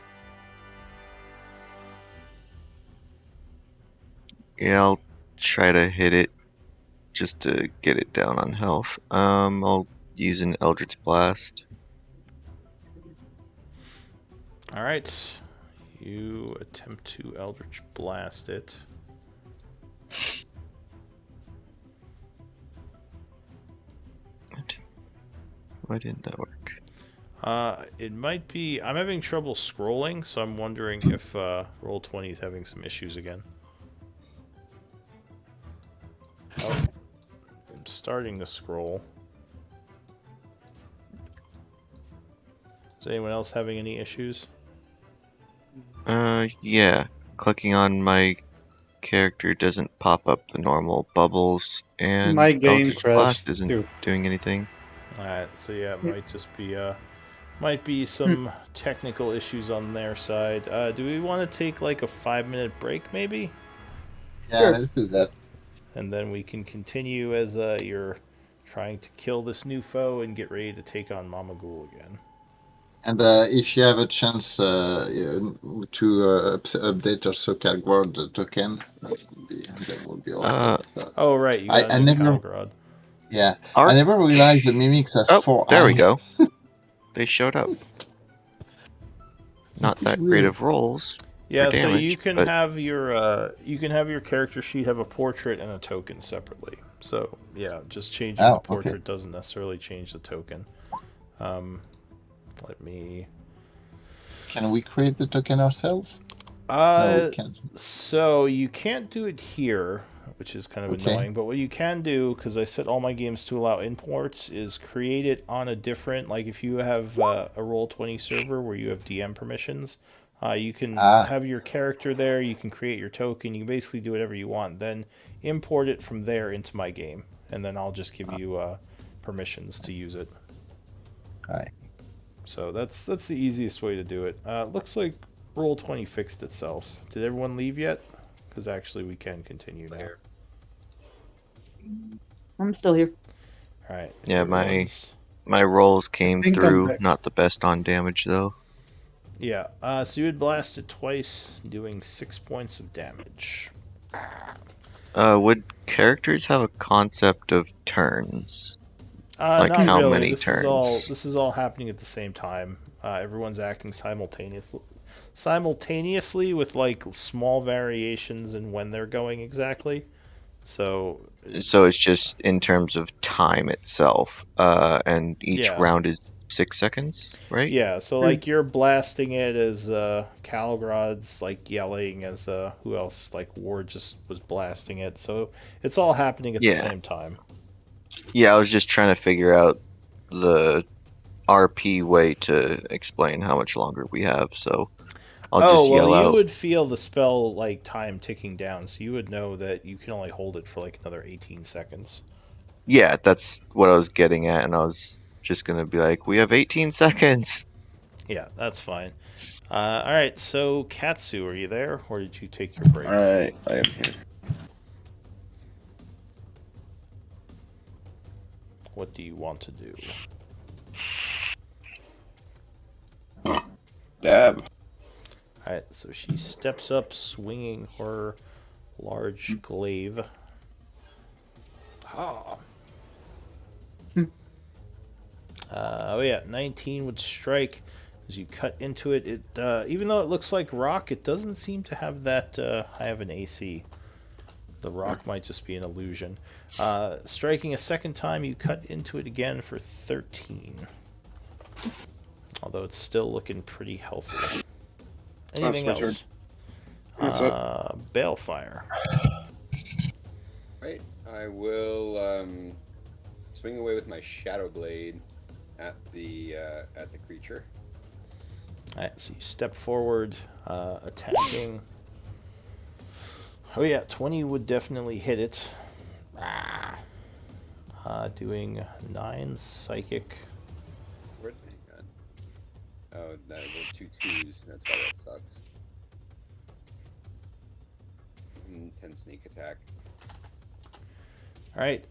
Yeah, I'll try to hit it just to get it down on health. I'll use an Eldritch Blast. All right, you attempt to Eldritch Blast it. Why didn't that work? It might be. I'm having trouble scrolling, so I'm wondering if Roll20 is having some issues again. Oh, I'm starting to scroll. Is anyone else having any issues? Yeah. Clicking on my character doesn't pop up the normal bubbles, and My game Eldritch crashed Blast isn't too. doing anything. Alright, so yeah, it might just be some technical issues on their side. Do we want to take like a 5-minute break, maybe? Yeah, Sure. let's do that. and then we can continue as you're trying to kill this new foe and get ready to take on Mama Ghoul again. And if you have a chance to update our SoCal World token, that would be awesome. So, Oh, right, you got a I new never, Calgrod. yeah, Our I never realized the mimics has Oh, 4 there we eyes. go. They showed up. Not It's that great weird. of rolls for Yeah, so you damage, can but have your character sheet have a portrait and a token separately. So yeah, just changing the Oh, okay. portrait doesn't necessarily change the token. Let me. Can we create the token ourselves? No, we can't. So you can't do it here, which is kind of Okay. annoying. But what you can do, because I set all my games to allow imports, is create it on a different. Like if you have a Roll20 server where you have DM permissions, you can have your character there. You can create your token. You can basically do whatever you want. Then import it from there into my game, and then I'll just give you permissions to use it. Right. So that's the easiest way to do it. Looks like Roll20 fixed itself. Did everyone leave yet? Because actually we can continue now. I'm still here. All right. yeah, everyone's- my rolls came think I'm through. back. Not the best on damage though. Yeah. So you would blast it twice, doing 6 points of damage. Would characters have a concept of turns? Like Not how really. many This turns? This is all happening at the same time. Everyone's acting simultaneously with like small variations in when they're going exactly. So So it's just in terms of time itself. And each yeah. round is 6 seconds, right? Yeah, so like you're blasting it as Calgrod's like yelling as who else, like Ward just was blasting it. So it's all happening at the Yeah. same time. Yeah, I was just trying to figure out the RP way to explain how much longer we have, so I'll just well, yell you out. would feel the spell like time ticking down, so you would know that you can only hold it for like another 18 seconds. Yeah, that's what I was getting at, and I was just gonna be like, we have 18 seconds. Yeah, that's fine. All right, so Katsu, are you there, or did you take your break? I am here. What do you want to do? Dab. All right, so she steps up, swinging her large glaive. Ah. Oh yeah, 19 would strike as you cut into it. It even though it looks like rock, it doesn't seem to have that high of an AC. The rock might just be an illusion. Striking a second time, you cut into it again for 13. Although it's still looking pretty healthy. Anything my turn. else? That's it. Balefire. Right. I will swing away with my Shadow Blade at the creature. Alright, so you step forward, attacking. Oh yeah, 20 would definitely hit it. Doing 9 psychic. Where'd they gone? Oh, that was 2 2s. That's why that sucks. 10 sneak attack. Alright,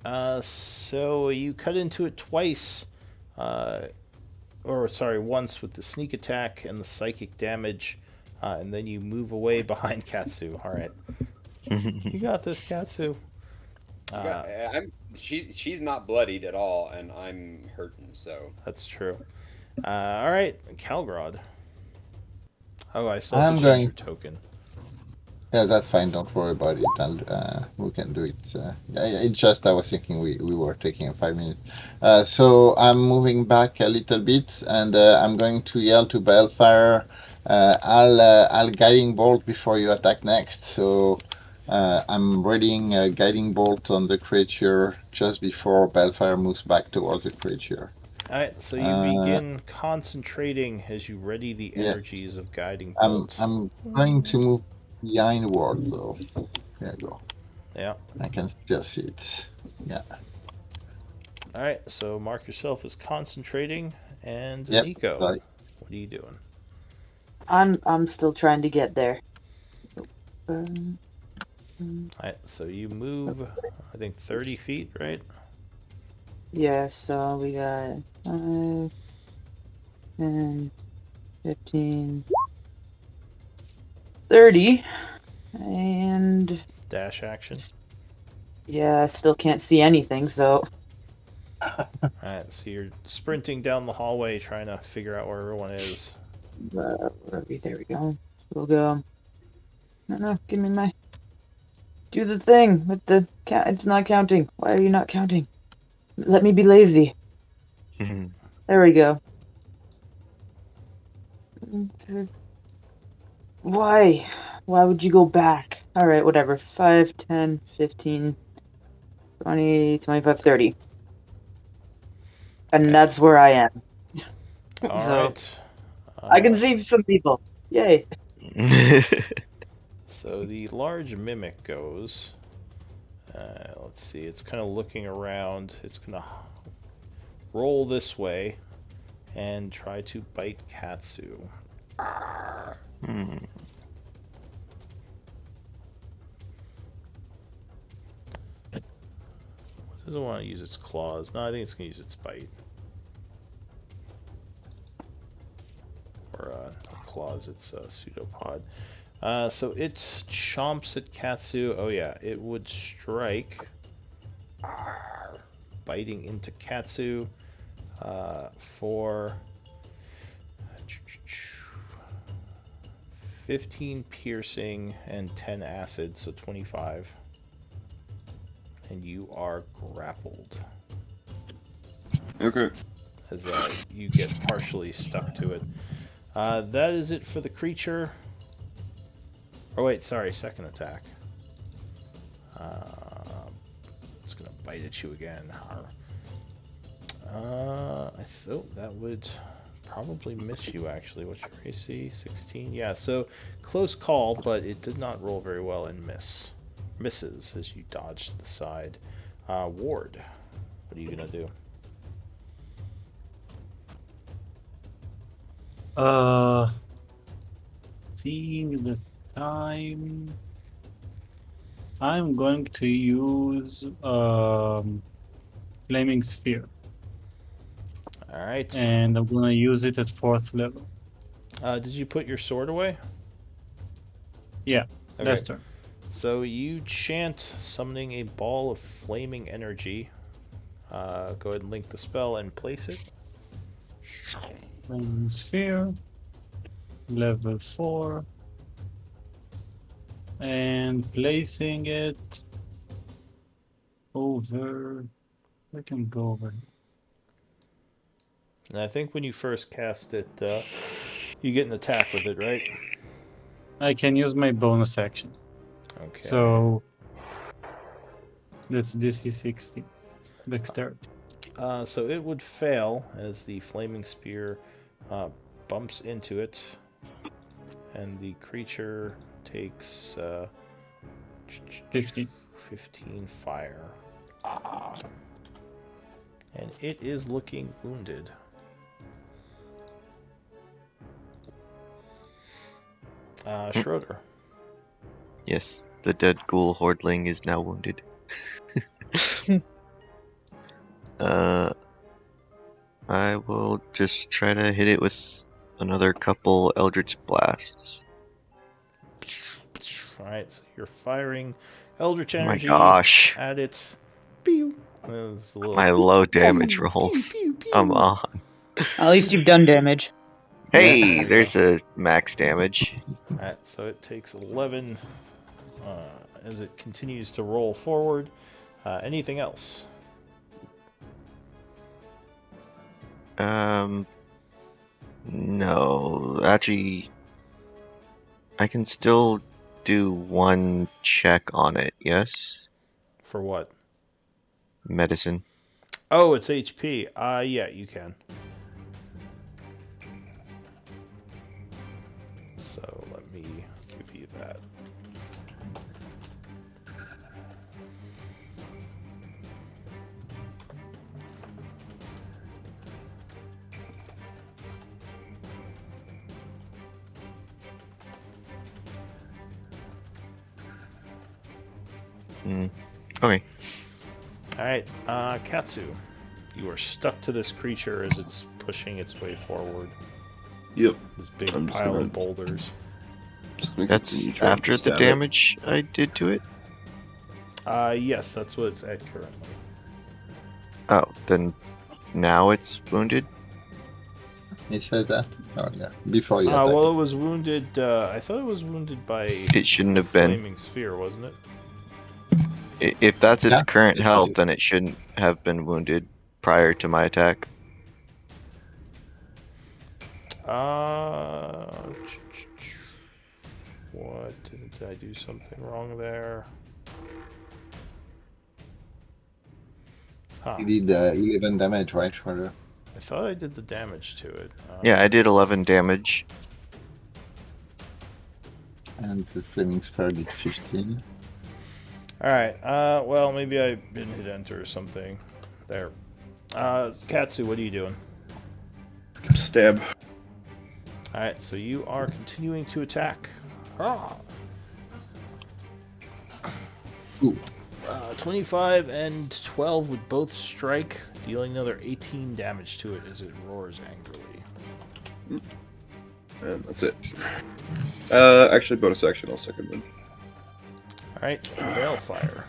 so you cut into it twice. Once with the sneak attack and the psychic damage. And then you move away behind Katsu. Alright. You got this, Katsu. She's not bloodied at all, and I'm hurting. So That's true. Alright, Calgrod. Oh, I still I'm have to change going. your token. Yeah, that's fine. Don't worry about it. We can do it. It's just I was thinking we were taking 5 minutes. So I'm moving back a little bit, and I'm going to yell to Balefire. I'll guiding bolt before you attack next. So I'm readying a guiding bolt on the creature just before Balefire moves back towards the creature. Alright, so you begin concentrating as you ready the Yeah. energies of Guiding I'm Bolt. going to move behind Ward though. There you go. Yeah. I can still see it. Yeah. Alright, so mark yourself as concentrating. And Yep, Nico, got it. what are you doing? I'm still trying to get there. Alright, so you move, I think 30 feet, right? Yeah, so we got 5, 10, 15, 30, and Dash action. yeah, I still can't see anything, so Alright, so you're sprinting down the hallway trying to figure out where everyone is. where are we? There we go. We'll go. No, give me my. Do the thing with the count. It's not counting. Why are you not counting? Let me be lazy. There we go. Why? Why would you go back? Alright, whatever. 5, 10, 15, 20, 25, 30. And Okay. that's where I am. So, Alright. I can see some people. Yay. So the large mimic goes. Let's see, it's kind of looking around. It's going to roll this way and try to bite Katsu. Hmm. It doesn't want to use its claws. No, I think it's going to use its bite. Or claws, it's a pseudopod. So it chomps at Katsu. Oh yeah, it would strike. Biting into Katsu for 15 piercing and 10 acid, so 25. And you are grappled. Okay. As you get partially stuck to it. That is it for the creature. Oh wait, sorry, second attack. It's gonna bite at you again. I thought that would probably miss you actually. What's your AC? 16? Yeah, so close call, but it did not roll very well and misses as you dodge to the side. Ward, what are you gonna do? Seeing the time, I'm going to use flaming sphere, Alright. and I'm gonna use it at 4th level. Did you put your sword away? Yeah, Okay. last turn. So you chant, summoning a ball of flaming energy. Go ahead and link the spell and place it. Flaming sphere, level 4, and placing it over. I can go over. And I think when you first cast it, you get an attack with it, right? I can use my bonus action. Okay. So that's DC 60 dexterity. So it would fail as the flaming spear bumps into it, and the creature takes 15. 15 fire. And it is looking wounded. Schroeder. Yes, the dead ghoul hordling is now wounded. I will just try to hit it with another couple Eldritch Blasts. Alright, so you're firing Eldritch Oh my Energy gosh, at it. Pew! There's a little my low damage pew, rolls. pew, pew. Come on. At least you've done damage. Hey, Yeah. there's a max damage. Alright, so it takes 11 as it continues to roll forward. Anything else? No. Actually, I can still do one check on it, yes? For what? Medicine. Oh, it's HP. Yeah, you can. So let me give you that. Okay. Alright, Katsu. You are stuck to this creature as it's pushing its way forward. Yep. This big I'm just pile gonna- of boulders. Just gonna That's continue trying to after the stab it. damage I did to it? Yes, that's what it's at currently. Oh, then now it's wounded? He said that? Oh, yeah. Before you attack. Well, it was wounded. I thought it was wounded by It shouldn't a have been. flaming sphere, wasn't it? If that's its Yeah. current health, then it shouldn't have been wounded prior to my attack. What? Did I do something wrong there? Huh. You did 11 damage, right, Shredder? I thought I did the damage to it. Yeah, I did 11 damage. And the Flaming Sphere did 15. Alright, well, maybe I didn't hit enter or something. There. Katsu, what are you doing? Stab. Alright, so you are continuing to attack. Ah! Ooh. 25 and 12 would both strike, dealing another 18 damage to it as it roars angrily. And that's it. Actually, bonus action, I'll second one. Alright, Balefire.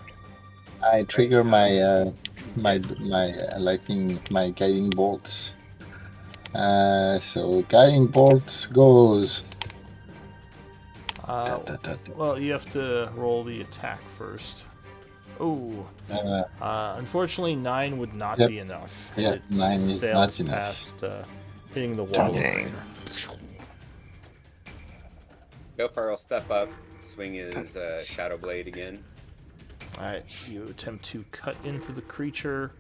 I trigger my lightning, my guiding bolts. So guiding bolts goes. Well, you have to roll the attack first. Oh, unfortunately, 9 would not Yep. be enough. Yeah, It 9 is not sails enough. past, hitting the wall over Dang. there. Balefire will step up, swing his Shadow Blade again. Alright, you attempt to cut into the creature,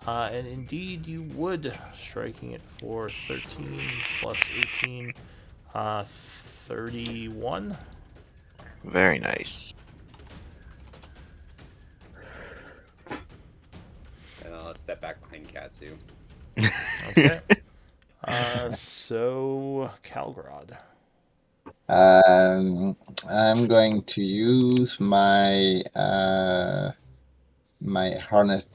and indeed you would, striking it for 13 plus 18, 31. Very nice. And I'll step back behind Katsu. Okay. So, Calgrod. I'm going to use my my harness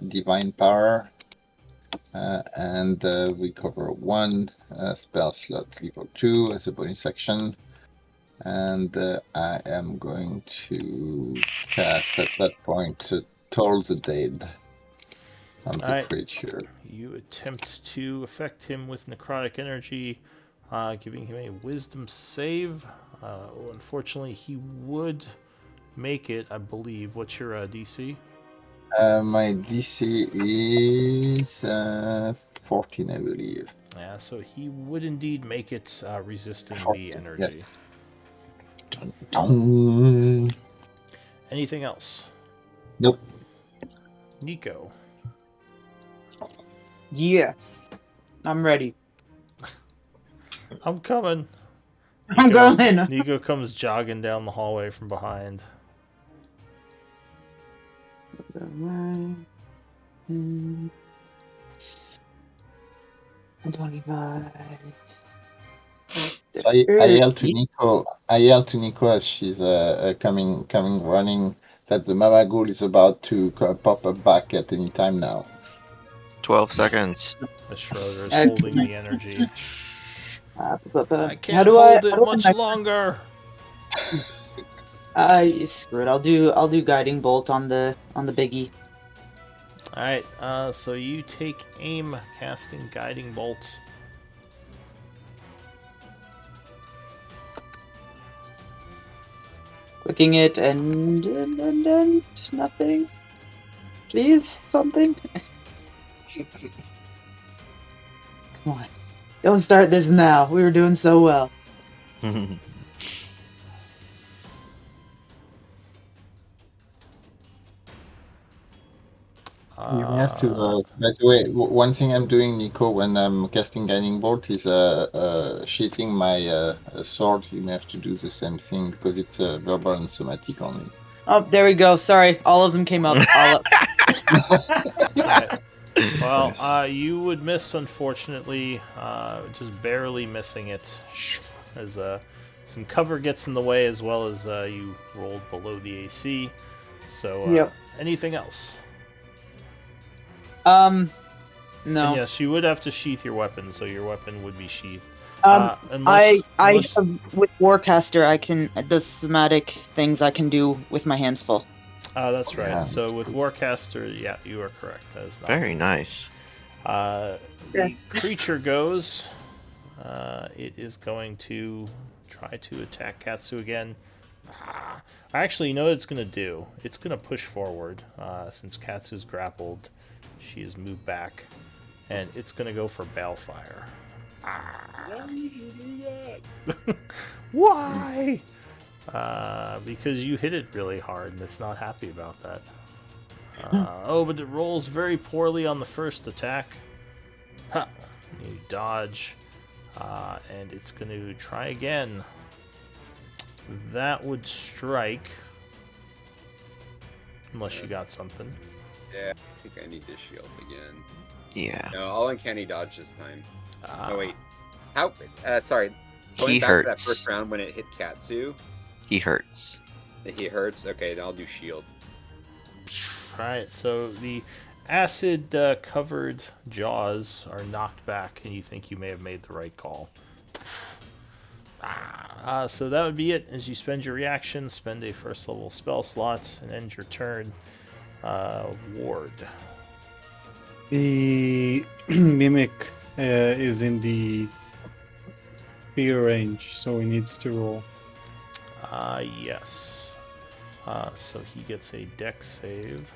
divine power and recover 1 spell slot level 2 as a bonus action, and I am going to cast at that point Toll the Dead on the Alright. creature. You attempt to affect him with necrotic energy, giving him a wisdom save. Unfortunately, he would make it, I believe. What's your DC? My DC is 14, I believe. Yeah, so he would indeed make it, resisting the 14, energy. yes. Dun, dun. Anything else? Nope. Nico. Yes. I'm ready. I'm coming. I'm going. Nico comes jogging down the hallway from behind. 25. So I yell to Nico. I yell to Nico as she's coming running that the Mamagul is about to pop up back at any time now. 12 seconds. The Schroeder is holding the energy. I How can't do hold it how do much longer. Screw it. I'll do guiding bolt on the biggie. Alright, so you take aim, casting Guiding Bolt. Clicking it and nothing. Please, something. Come on. Don't start this now. We were doing so well. You may have to. By the way, one thing I'm doing, Nico, when I'm casting Guiding Bolt is sheathing my sword. You may have to do the same thing because it's verbal and somatic only. Oh, there we go. Sorry, all of them came up. All up. Alright. Well, Nice. you would miss, unfortunately, just barely missing it, as some cover gets in the way, as well as you rolled below the AC. So, Yep. anything else? No. And yes, you would have to sheath your weapon, so your weapon would be sheathed. I Unless with Warcaster, I can the somatic things I can do with my hands full. that's right. Yeah, So that's with cool. Warcaster, yeah, you are correct. That is not Very meaningful. nice. The creature goes. It is going to try to attack Katsu again. Actually, you know what it's going to do? It's going to push forward. Since Katsu's grappled, she has moved back. And it's going to go for Balefire. Why did you do that? Why? Because you hit it really hard and it's not happy about that. But it rolls very poorly on the first attack. Ha! You dodge. And it's going to try again. That would strike. Unless you got something. Yeah, I think I need to shield again. Yeah. No, I'll uncanny dodge this time. Ah, Oh wait, how? Sorry. Going He back to that hurts. first round when it hit Katsu, He hurts. he hurts. Okay, then I'll do shield. Alright, so the acid covered jaws are knocked back, and you think you may have made the right call. So that would be it. As you spend your reaction, spend a first level spell slot, and end your turn. Ward. The mimic is in the fear range, so he needs to roll. Yes. So he gets a dex save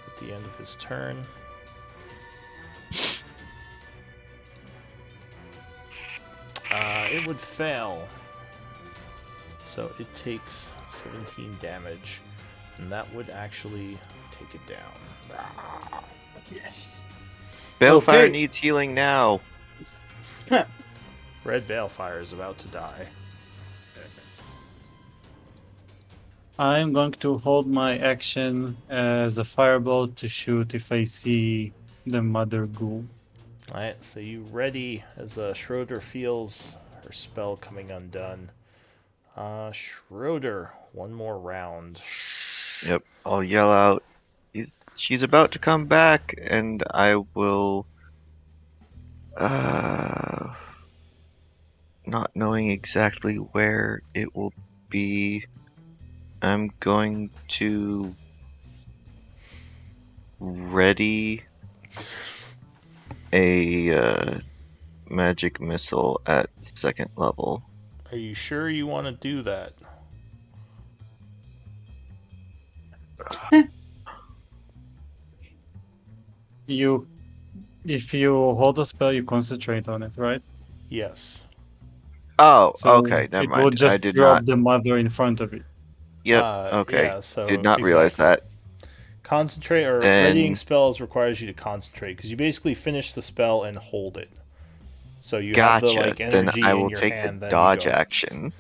at the end of his turn. It would fail. So it takes 17 damage, and that would actually take it down. Yes. Balefire Okay. needs healing now. Red Balefire is about to die. I'm going to hold my action as a firebolt to shoot if I see the mother ghoul. Alright, so you ready as Schroeder feels her spell coming undone. Schroeder, one more round. Yep. I'll yell out. She's about to come back, and I will. Not knowing exactly where it will be, I'm going to ready a magic missile at second level. Are you sure you want to do that? If you hold a spell, you concentrate on it, right? Yes. Oh, So okay, never it will mind. I just did drop not. the mother in front of it. Yep. Okay. Yeah, so Did not realize exactly. that. Concentrate or Then- readying spells requires you to concentrate because you basically finish the spell and hold it. So you have the Gotcha. Then energy I in will your take hand. the Then dodge you go. action,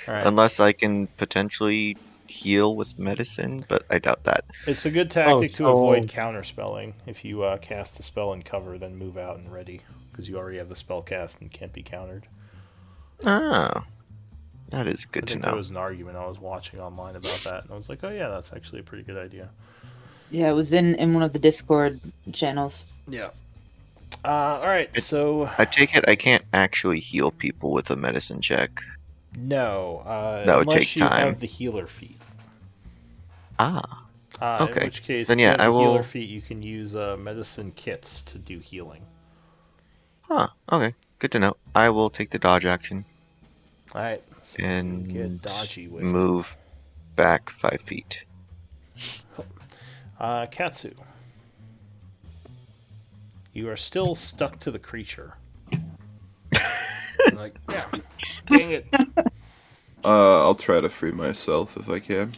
Alright. unless I can potentially heal with medicine, but I doubt that. It's a good tactic to avoid so counterspelling. If you cast a spell and cover, then move out and ready because you already have the spell cast and can't be countered. Oh, that is I good to think there know. was an argument I was watching online about that, and I was like, oh yeah, that's actually a pretty good idea. Yeah, it was in one of the Discord channels. Yeah. All right. So I take it I can't actually heal people with a medicine check. no, That would unless take you time. have the healer feat. Ah, In okay. which case, Then if you yeah, have I the healer will. feat, you can use medicine kits to do healing. Huh. Okay. Good to know. I will take the dodge action All right. So you and get dodgy with move back 5 feet. it. Katsu, you are still stuck to the creature. Like, yeah, dang it. I'll try to free myself if I can.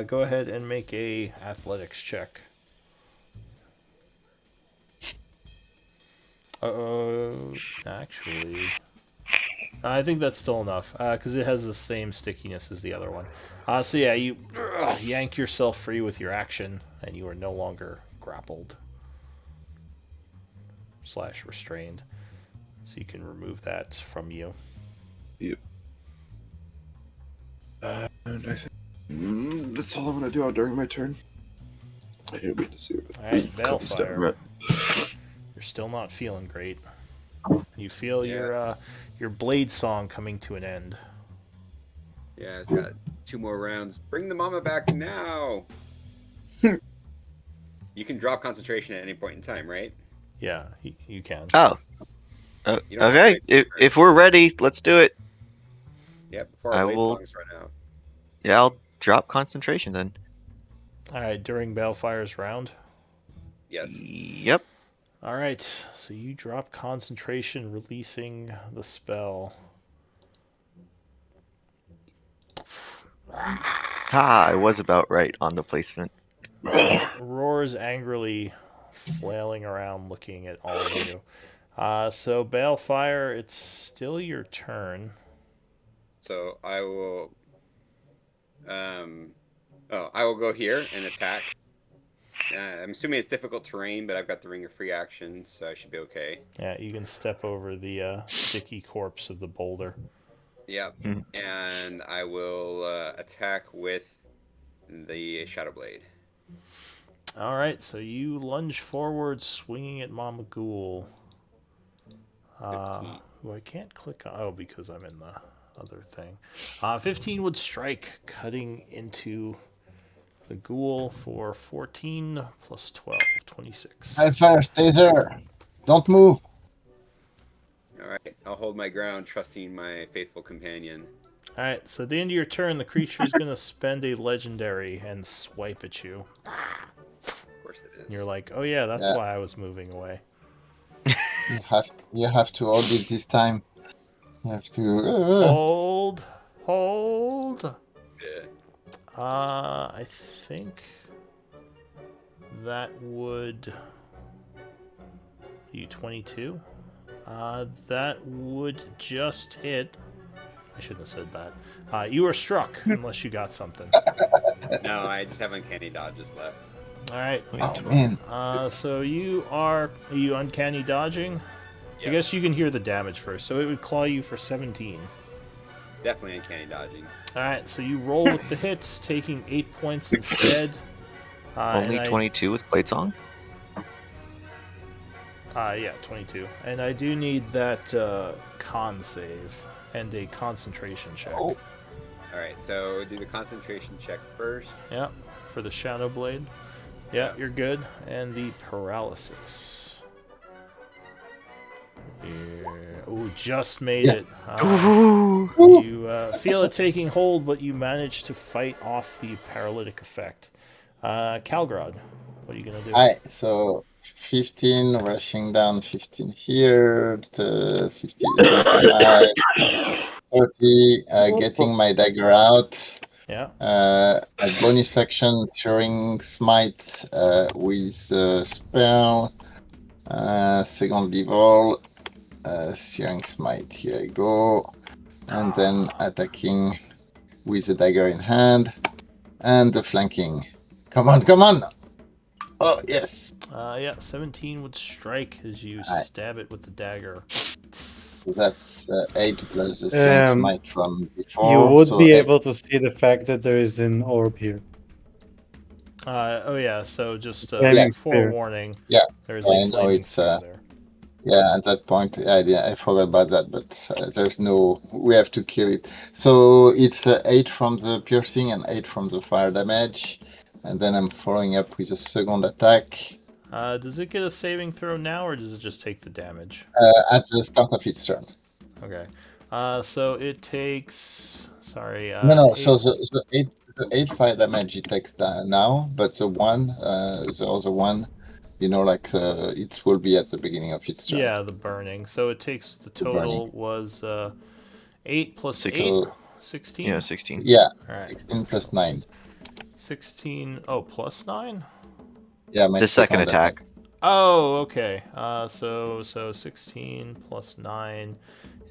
Go ahead and make a athletics check. Actually, I think that's still enough because it has the same stickiness as the other one. So yeah, you yank yourself free with your action, and you are no longer grappled / restrained. So you can remove that from you. Yep. And I think That's all I'm gonna do during my turn. I didn't mean to see it. Alright, Couple step Balefire. You're still not feeling great. You feel your blade song coming to an end. Yeah, it's got 2 more rounds. Bring the mama back now. You can drop concentration at any point in time, right? Yeah, you can. Oh. You don't have to Okay. wait for your turn. If we're ready, let's do it. Yep, before our I blade will. songs run out. Yeah, I'll drop concentration then. Alright, during Balefire's round. Yes. Yep. Alright, so you drop concentration, releasing the spell. I was about right on the placement. Roars angrily, flailing around, looking at all of you. So Balefire, it's still your turn. So I will. I will go here and attack. I'm assuming it's difficult terrain, but I've got the Ring of Free Action, so I should be okay. Yeah, you can step over the sticky corpse of the boulder. Yep. Hmm. And I will attack with the Shadow Blade. All right, so you lunge forward, swinging at Mama Ghoul. 15. Who I can't click on. Oh, because I'm in the other thing. 15 would strike, cutting into the ghoul for 14 plus 12, 26. Balefire, stay there. Don't move. All right. I'll hold my ground, trusting my faithful companion. All right, so at the end of your turn, the creature is going to spend a legendary and swipe at you. Of course it is. And you're like, oh yeah, that's Yeah. why I was moving away. You have to hold it this time. You have to. Hold. Yeah. I think that would be 22. That would just hit. I shouldn't have said that. You are struck unless you got something. No, I just have uncanny dodges left. All right. Oh man. So are you uncanny dodging? Yep. I guess you can hear the damage first. So it would claw you for 17. Definitely uncanny dodging. All right. So you roll with the hits, taking 8 points instead. Only 22 with Blade Song? Yeah, 22. And I do need that con save and a concentration check. Oh. All right, so do the concentration check first. Yeah, for the Shadow Blade. Yeah, you're good. And the paralysis. Yeah. Oh, just made it. You feel it taking hold, but you manage to fight off the paralytic effect. Calgrod, what are you going to do? Alright, so 15 rushing down, 15 here, the 50, 25, 30, getting my dagger out. Yeah. A bonus action, Searing Smite with spell. Second level, Searing Smite, here I go. And then attacking with a dagger in hand. And the flanking. Come on! Oh, yes! Yeah, 17 would strike as you Alright. stab it with the dagger. So that's 8 plus the Searing Smite from before. You would so be 8. able to see the fact that there is an orb here. Oh yeah, so just Flaming spear. forewarning. Yeah, There's I a know flaming it's, spear there. Yeah, at that point, I forgot about that, but there's no. We have to kill it. So it's 8 from the piercing and 8 from the fire damage. And then I'm following up with a second attack Does it get a saving throw now, or does it just take the damage? at the start of its turn. Okay. So it takes. Sorry. No, 8. so the 8 fire damage it takes now, but the other one, it will be at the beginning of its turn. Yeah, the burning. So it takes the total was 8 plus 8, So, 16. Yeah, 16. yeah, All right. 16 plus 9. 16. Oh, plus 9. Yeah, my The second attack. Oh, okay. So 16 plus 9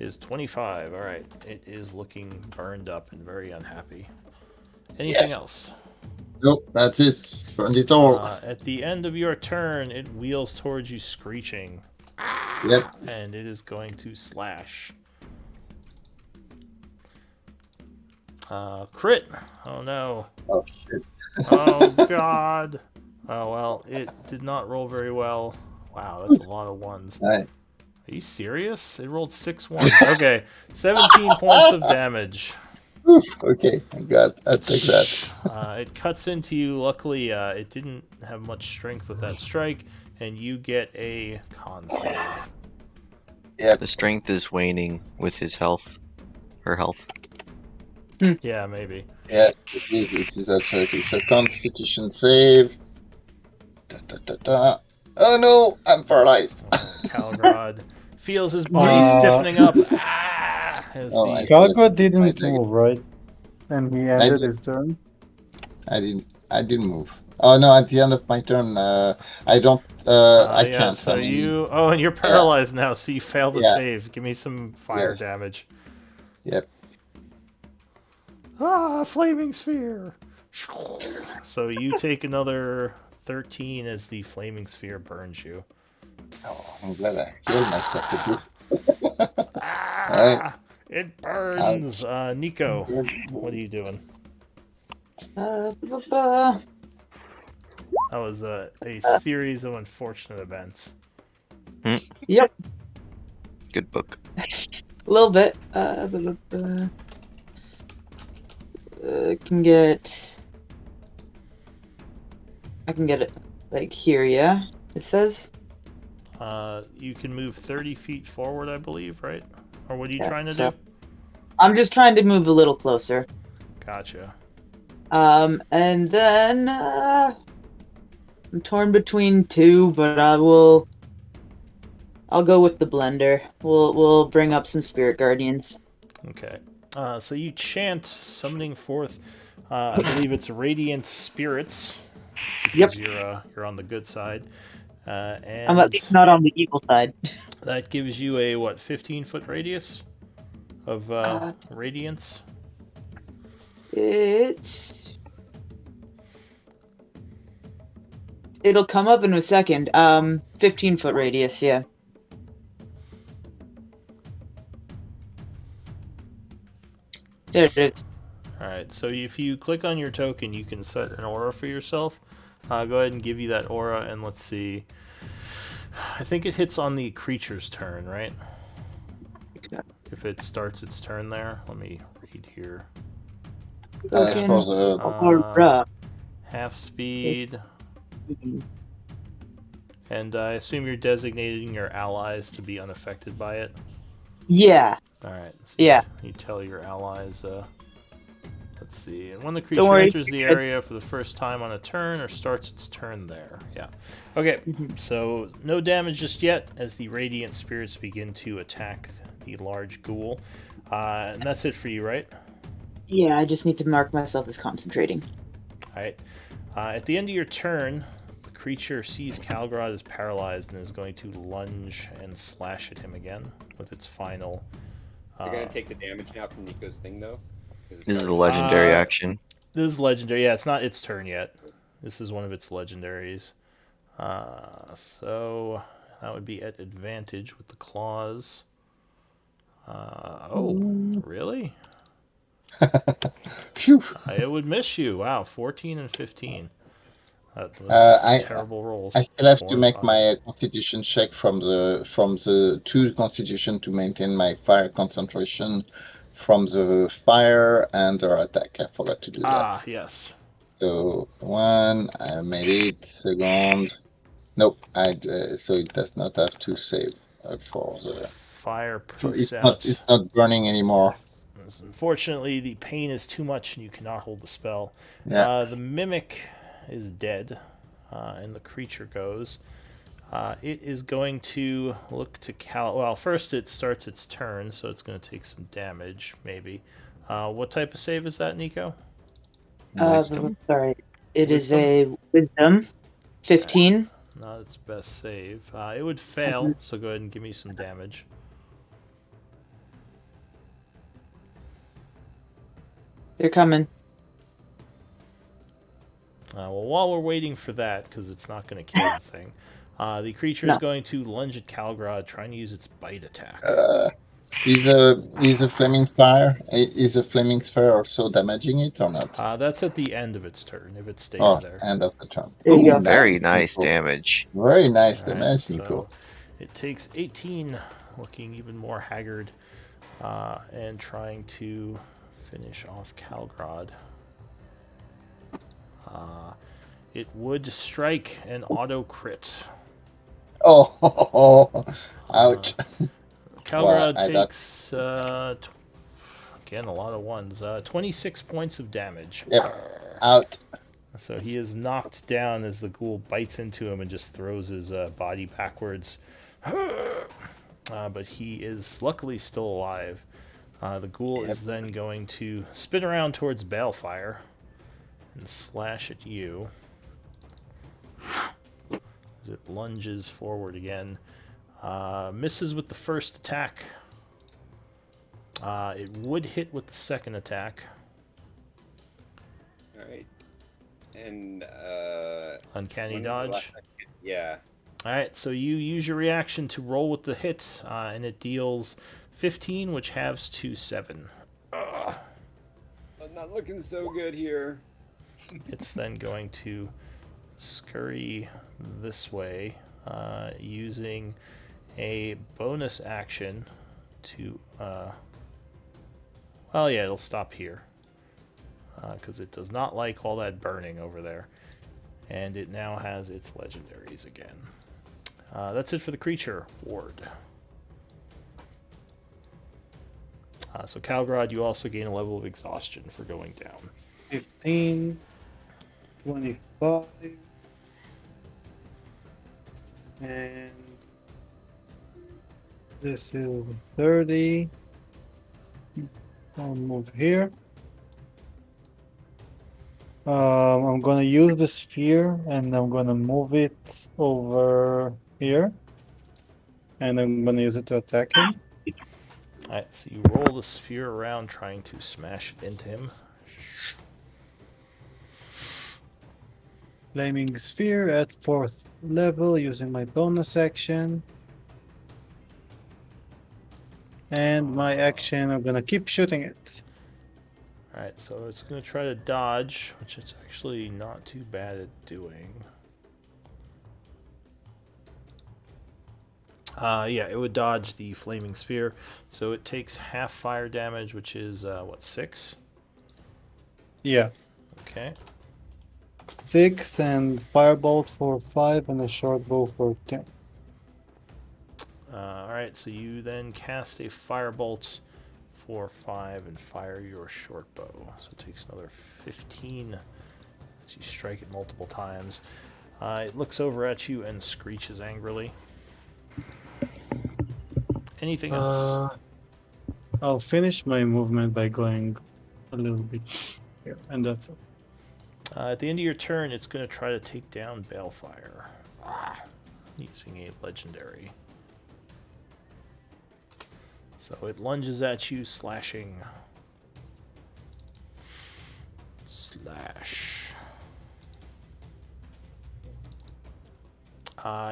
is 25. All right. It is looking burned up and very unhappy. Anything Yes. else? Nope, that's it. Burned it all. At the end of your turn, it wheels towards you screeching. Yep. And it is going to slash. Crit. Oh no. Oh shit. Oh god. Oh well, it did not roll very well. Wow, that's a lot of ones. Right. Are you serious? It rolled 6 ones. Okay, 17 points of damage. Okay, I'll take that. It cuts into you. Luckily, it didn't have much strength with that strike, and you get a con save. Yep. The strength is waning with his health. Her health. Yeah, maybe. Yeah, it is absolutely. So Constitution save. Da, da, da, da. Oh no, I'm paralyzed. Calgrod feels his body Uh, stiffening up. Ah! As Oh, I the still have to Calgro use my didn't dagger. move, right? And he I ended did. his turn. I didn't move. Oh no, at the end of my turn, I don't. I yeah. can't. So I mean, you. Oh, and you're yeah, paralyzed now. So you fail the yeah, save. Give me some fire yes, damage. yep. Ah, flaming sphere. So you take another 13 as the flaming sphere burns you. Oh, I'm glad I healed myself a bit. Alright, Ah, it burns. ouch. Nico, what are you doing? Ba-ba-ba. That was a series of unfortunate events. Yep, Good book. a little bit. Ba-ba-ba. Can get. I can get it like here. Yeah, it says. You can move 30 feet forward, I believe, right? Or what are you Yeah. trying to So do? I'm just trying to move a little closer. Gotcha. And then I'm torn between two, but I'll go with the blender. We'll bring up some spirit guardians. Okay. So you chant, summoning forth, I believe it's radiant spirits, Yep. because you're on the good side. I'm And not on the evil side. that gives you a, what, 15-foot radius of Uh, radiance? It'll come up in a second. 15-foot radius, yeah. There it is. Alright, so if you click on your token, you can set an aura for yourself. Go ahead and give you that aura, and let's see. I think it hits on the creature's turn, right? If it starts its turn there. Let me read here. Token For the aura. Half speed. And I assume you're designating your allies to be unaffected by it. Yeah. Alright, so Yeah. you tell your allies, let's see. And when the Don't creature worry, enters the you're good. area for the first time on a turn or starts its turn there. Yeah. Okay, Mhm. so no damage just yet as the radiant spirits begin to attack the large ghoul. And that's it for you, right? Yeah, I just need to mark myself as concentrating. Alright. At the end of your turn, the creature sees Calgrod is paralyzed and is going to lunge and slash at him again with its final. They're gonna take the damage now from Nico's thing though. 'Cause it's This is the starting- legendary action. This is legendary. Yeah, it's not its turn yet. This is one of its legendaries. So that would be at advantage with the claws. Really? Phew. It would miss you. Wow, 14 and 15. That was terrible rolls. I still have 4 to and make 5. my constitution check from the 2 constitution to maintain my fire concentration from the fire and their attack. I forgot to do that. Yes. So 1, I made it. Second, nope. So it does not have to save for the. Fire For, poofs out. it's not burning anymore. Unfortunately, the pain is too much and you cannot hold the spell. Yeah. The mimic is dead, and the creature goes. It is going to look to Well, first it starts its turn, so it's going to take some damage, maybe. What type of save is that, Nico? Wisdom? Sorry. It is Wisdom? a wisdom. 15. Not its best save. It would fail, so go ahead and give me some damage. They're coming. Well, while we're waiting for that, because it's not going to kill the thing, the creature is No. going to lunge at Calgrod, trying to use its bite attack. Is a flaming fire? Is a flaming sphere also damaging it or not? That's at the end of its turn if it stays Oh, there. end of the turn. There you Ooh, go. Very nice, nice Nico. damage. Very nice All right, damage, so Nico. it takes 18, looking even more haggard, and trying to finish off Calgrod. It would strike an auto crit. Oh, ouch. Well, Calgrod I got, takes, again, a lot of ones, 26 points of damage. yep, out. So he is knocked down as the ghoul bites into him and just throws his body backwards. But he is luckily still alive. The ghoul Yep. is then going to spin around towards Balefire and slash at you as it lunges forward again. Misses with the first attack. It would hit with the second attack. All right. And Uncanny when was the last dodge. time you- Yeah. Alright, so you use your reaction to roll with the hit, and it deals 15, which halves to 7. I'm not looking so good here. It's then going to scurry this way, using a bonus action to. Well, yeah, it'll stop here. Because it does not like all that burning over there. And it now has its legendaries again. That's it for the creature, Ward. So, Calgrod, you also gain a level of exhaustion for going down. 15, 25, and this is 30. I'll move here. I'm gonna use the sphere and I'm gonna move it over here. And I'm gonna use it to attack him. Alright, so you roll the sphere around trying to smash it into him. Flaming sphere at 4th level using my bonus action. And my action, I'm gonna keep shooting it. Alright, so it's going to try to dodge, which it's actually not too bad at doing. Yeah, it would dodge the flaming sphere. So it takes half fire damage, which is, what, 6? Yeah, Okay. 6 and firebolt for 5 and a short bow for 10. Alright, so you then cast a firebolt for 5 and fire your short bow. So it takes another 15 as you strike it multiple times. It looks over at you and screeches angrily. Anything else? I'll finish my movement by going a little bit here, and that's it. At the end of your turn, it's going to try to take down Balefire using a legendary. So it lunges at you, slashing. Slash.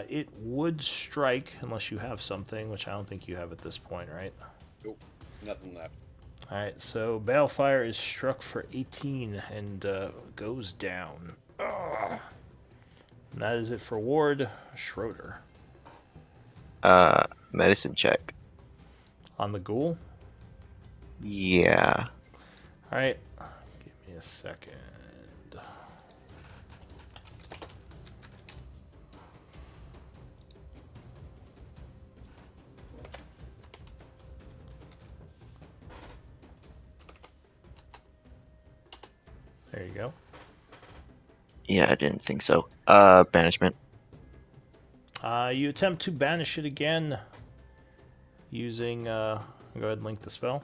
It would strike unless you have something, which I don't think you have at this point, right? Nope. Nothing left. Alright, so Balefire is struck for 18 and goes down. Ugh. And that is it for Ward. Schroeder. Medicine check. On the ghoul. Yeah. Alright, give me a second. There you go. Yeah, I didn't think so. Banishment. You attempt to banish it again using. Go ahead and link the spell.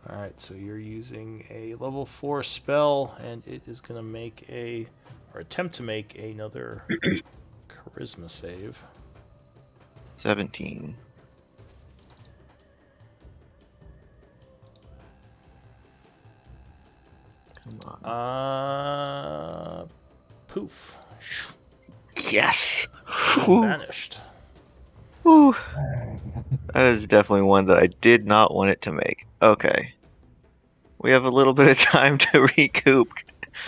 Alright, so you're using a level 4 spell, and it is going to make a. Or attempt to make another charisma save. 17. Come on. Poof. Yes. It's Whew. banished. Whew. That is definitely one that I did not want it to make. Okay. We have a little bit of time to recoup.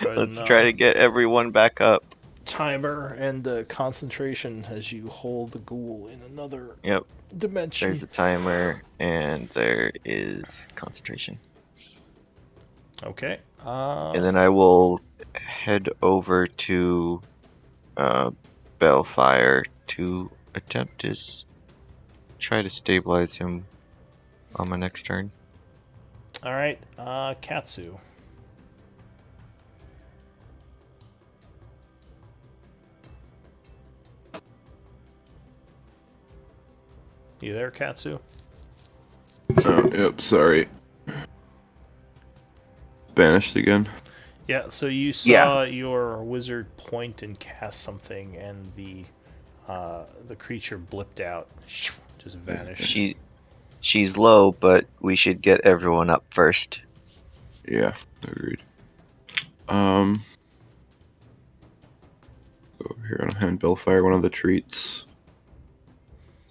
Go ahead Let's and, try to get everyone back up. timer and concentration as you hold the ghoul in another Yep. dimension. There's the timer, and there is concentration. Okay. And then I will head over to Bellfire to attempt to try to stabilize him on my next turn. All right. Katsu. You there, Katsu? Oh, yep, sorry. Banished again. Yeah, so you saw your wizard point and cast something, and the creature blipped out, just vanished. She's low, but we should get everyone up first. Yeah, agreed. Over here on hand Bellfire, one of the treats.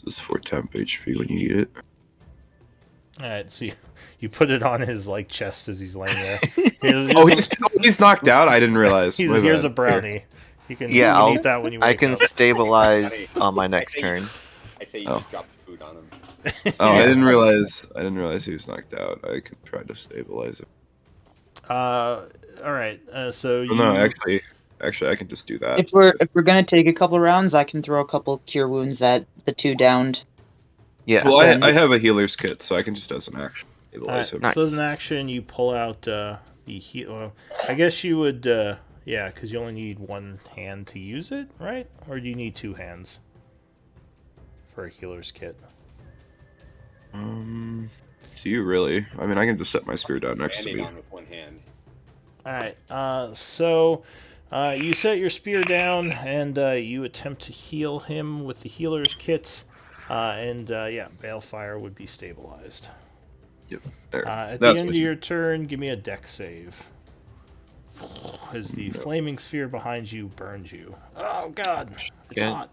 This is for temp HP when you eat it. All right, so you put it on his like chest as he's laying there. He's knocked out. I didn't realize. Here's a brownie. You can eat that when you wake I can up. stabilize on my next turn. I say you just drop the food on him. Oh, I didn't realize. I didn't realize he was knocked out. I could try to stabilize him. All right. So you. Oh, no, actually, I can just do that. If we're gonna take a couple rounds, I can throw a couple cure wounds at the two downed. Yeah. Well, I have a healer's kit, so I can just as an action stabilize him. So as an action, you pull out the heal. Well, I guess you would. Yeah, because you only need one hand to use it, right? Or do you need two hands for a healer's kit? Do you really? I mean, I can just set my spear down next to me. On with one hand. All right. So you set your spear down and you attempt to heal him with the healer's kit, and Balefire would be stabilized. Yep. There. At the end of your turn, give me a dex save. As the flaming sphere behind you burns you. Oh God, it's hot.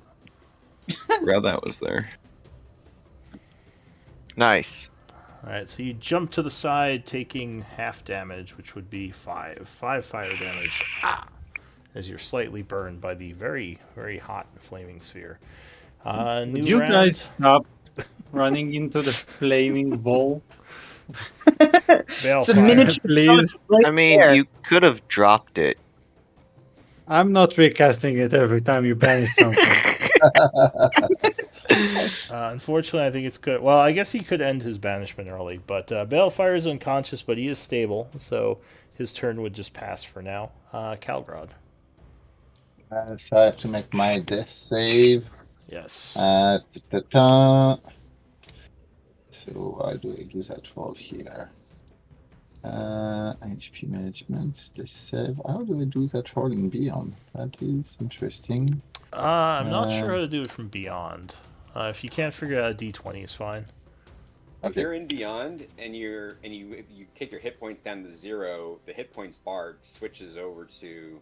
Glad that was there. Nice. Alright, so you jump to the side, taking half damage, which would be 5 fire damage. As you're slightly burned by the very, very hot flaming sphere. Would you guys stop running into the flaming ball? It's a miniature Please. right I mean, there. you could have dropped it. I'm not recasting it every time you banish something. Unfortunately, I think it's good. Well, I guess he could end his banishment early, but Balefire is unconscious, but he is stable, so his turn would just pass for now. Calgrod. So I have to make my death save. Yes. So how do I do that for here? HP management, death save. How do I do that for in Beyond? That is interesting. I'm not sure how to do it from Beyond. If you can't figure out a D20 is fine. If you're in Beyond and you take your hit points down to 0, the hit points bar switches over to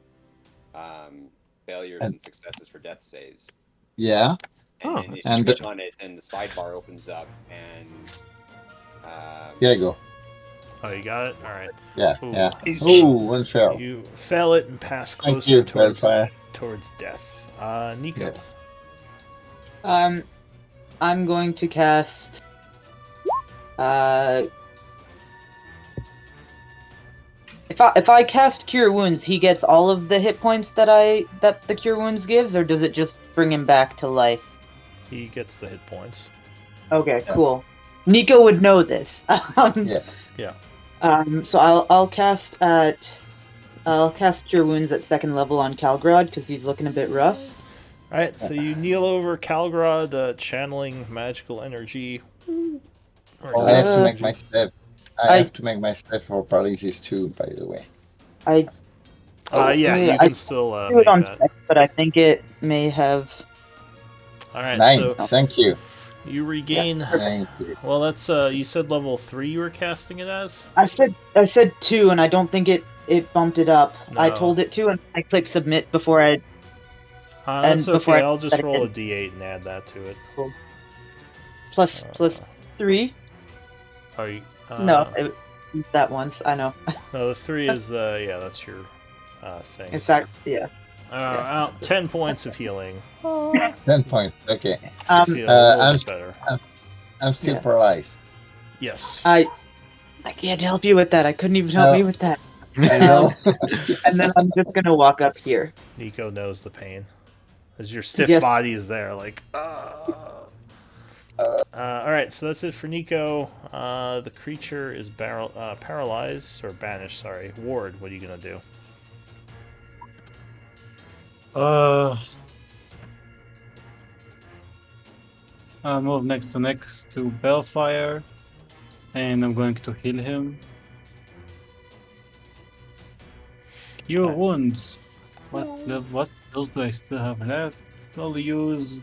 failures and successes for death saves. Yeah. And then if you click on it, then the sidebar opens up and. Here you go. Oh, you got it? Alright. Yeah, Ooh. yeah. Oh, one fail. You fail it and pass Thank closer you, towards death. Nico. Yes. I'm going to cast. If I cast Cure Wounds, he gets all of the hit points that the Cure Wounds gives, or does it just bring him back to life? He gets the hit points. Okay, cool. Nico would know this. Yeah. So I'll cast Cure Wounds at second level on Calgrod because he's looking a bit rough. Alright, so you kneel over Calgrod, channeling magical energy. I have to make my step. I have to make my step for paralysis too, by the way. You can still do make it on that. spec, but I think it may have. Alright, Nice, so thank you. you regain. Thank you. Well, that's you said level 3 you were casting it as? I said 2, and I don't think it bumped it up. No. I told it to, and I clicked submit before I. That's And before okay. I I'll that just roll a again, d8 and add that to it. plus 3. Are you? No, that once I know. No, the 3 is yeah, that's your thing. It's that yeah. 10 points of healing. 10 points. Okay. You feel a little I'm bit better. I'm, I'm still Yeah. paralyzed. Yes. I can't help you with that. I couldn't even help No, me with that. you know. And then I'm just gonna walk up here. Nico knows the pain. As your stiff Yes. body is there, like. Alright, so that's it for Nico. The creature is paralyzed, or banished, sorry. Ward, what are you going to do? I'll move next to Bellfire, and I'm going to heal him. Cure Alright. wounds. What skills do I still have left? I'll use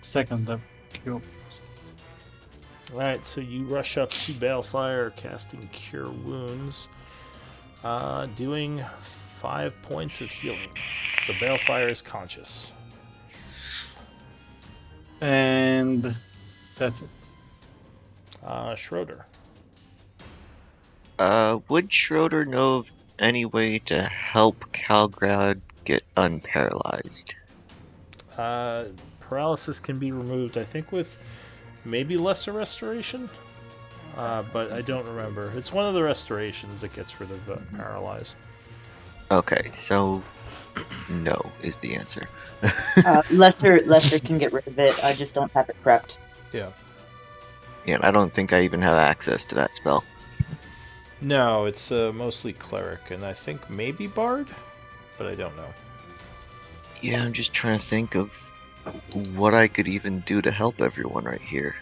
second level cure. Alright, so you rush up to Balefire, casting Cure Wounds, doing 5 points of healing. So Balefire is conscious. And that's it. Schroeder. Would Schroeder know of any way to help Calgrad get unparalyzed? Paralysis can be removed, I think, with maybe lesser restoration, but I don't remember. It's one of the restorations that gets rid of paralyze. Okay, so no is the answer. Lesser can get rid of it. I just don't have it prepped. Yeah. Yeah, I don't think I even have access to that spell. No, it's mostly cleric, and I think maybe bard, but I don't know. Yeah, I'm just trying to think of what I could even do to help everyone right here.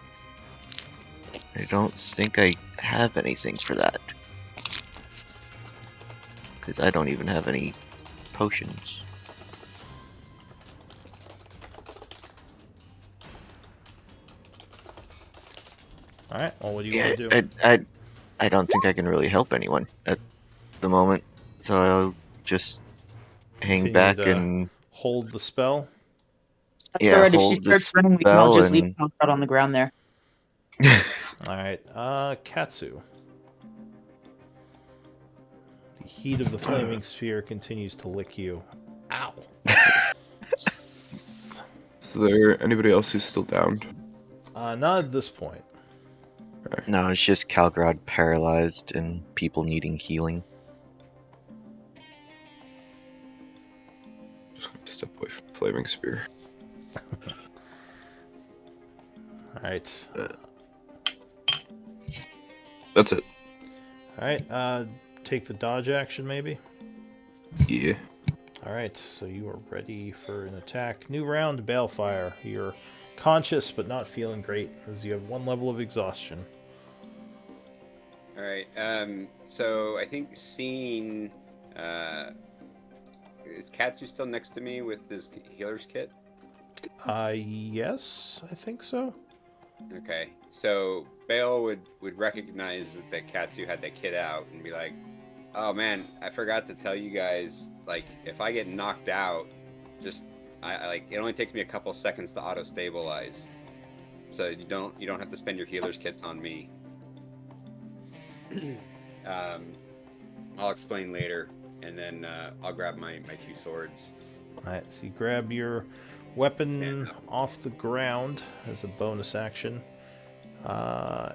I don't think I have anything for that. Because I don't even have any potions. Alright, well, what do you Yeah, want to do? I don't think I can really help anyone at the moment. So I'll just hang Continue back to and hold the spell. That's alright. If she hold the starts running, we can all spell just leave and out on the ground there. Alright, Katsu. The heat of the flaming sphere continues to lick you. Ow! Is there anybody else who's still downed? Not at this point. no, it's just Calgrad paralyzed and people needing healing. Just gonna step away from the flaming spear. Alright. That's it. Alright, take the dodge action, maybe? Yeah. Alright, so you are ready for an attack. New round, Balefire. You're conscious but not feeling great, as you have 1 level of exhaustion. All right. So I think seeing is Katsu still next to me with his healer's kit? Yes, I think so. Okay. So Bale would recognize that Katsu had that kit out and be like, "Oh man, I forgot to tell you guys. Like, if I get knocked out, just I like it only takes me a couple seconds to auto stabilize. So you don't have to spend your healer's kits on me." I'll explain later, and then I'll grab my 2 swords. Alright, so you grab your weapon off the ground as a bonus action.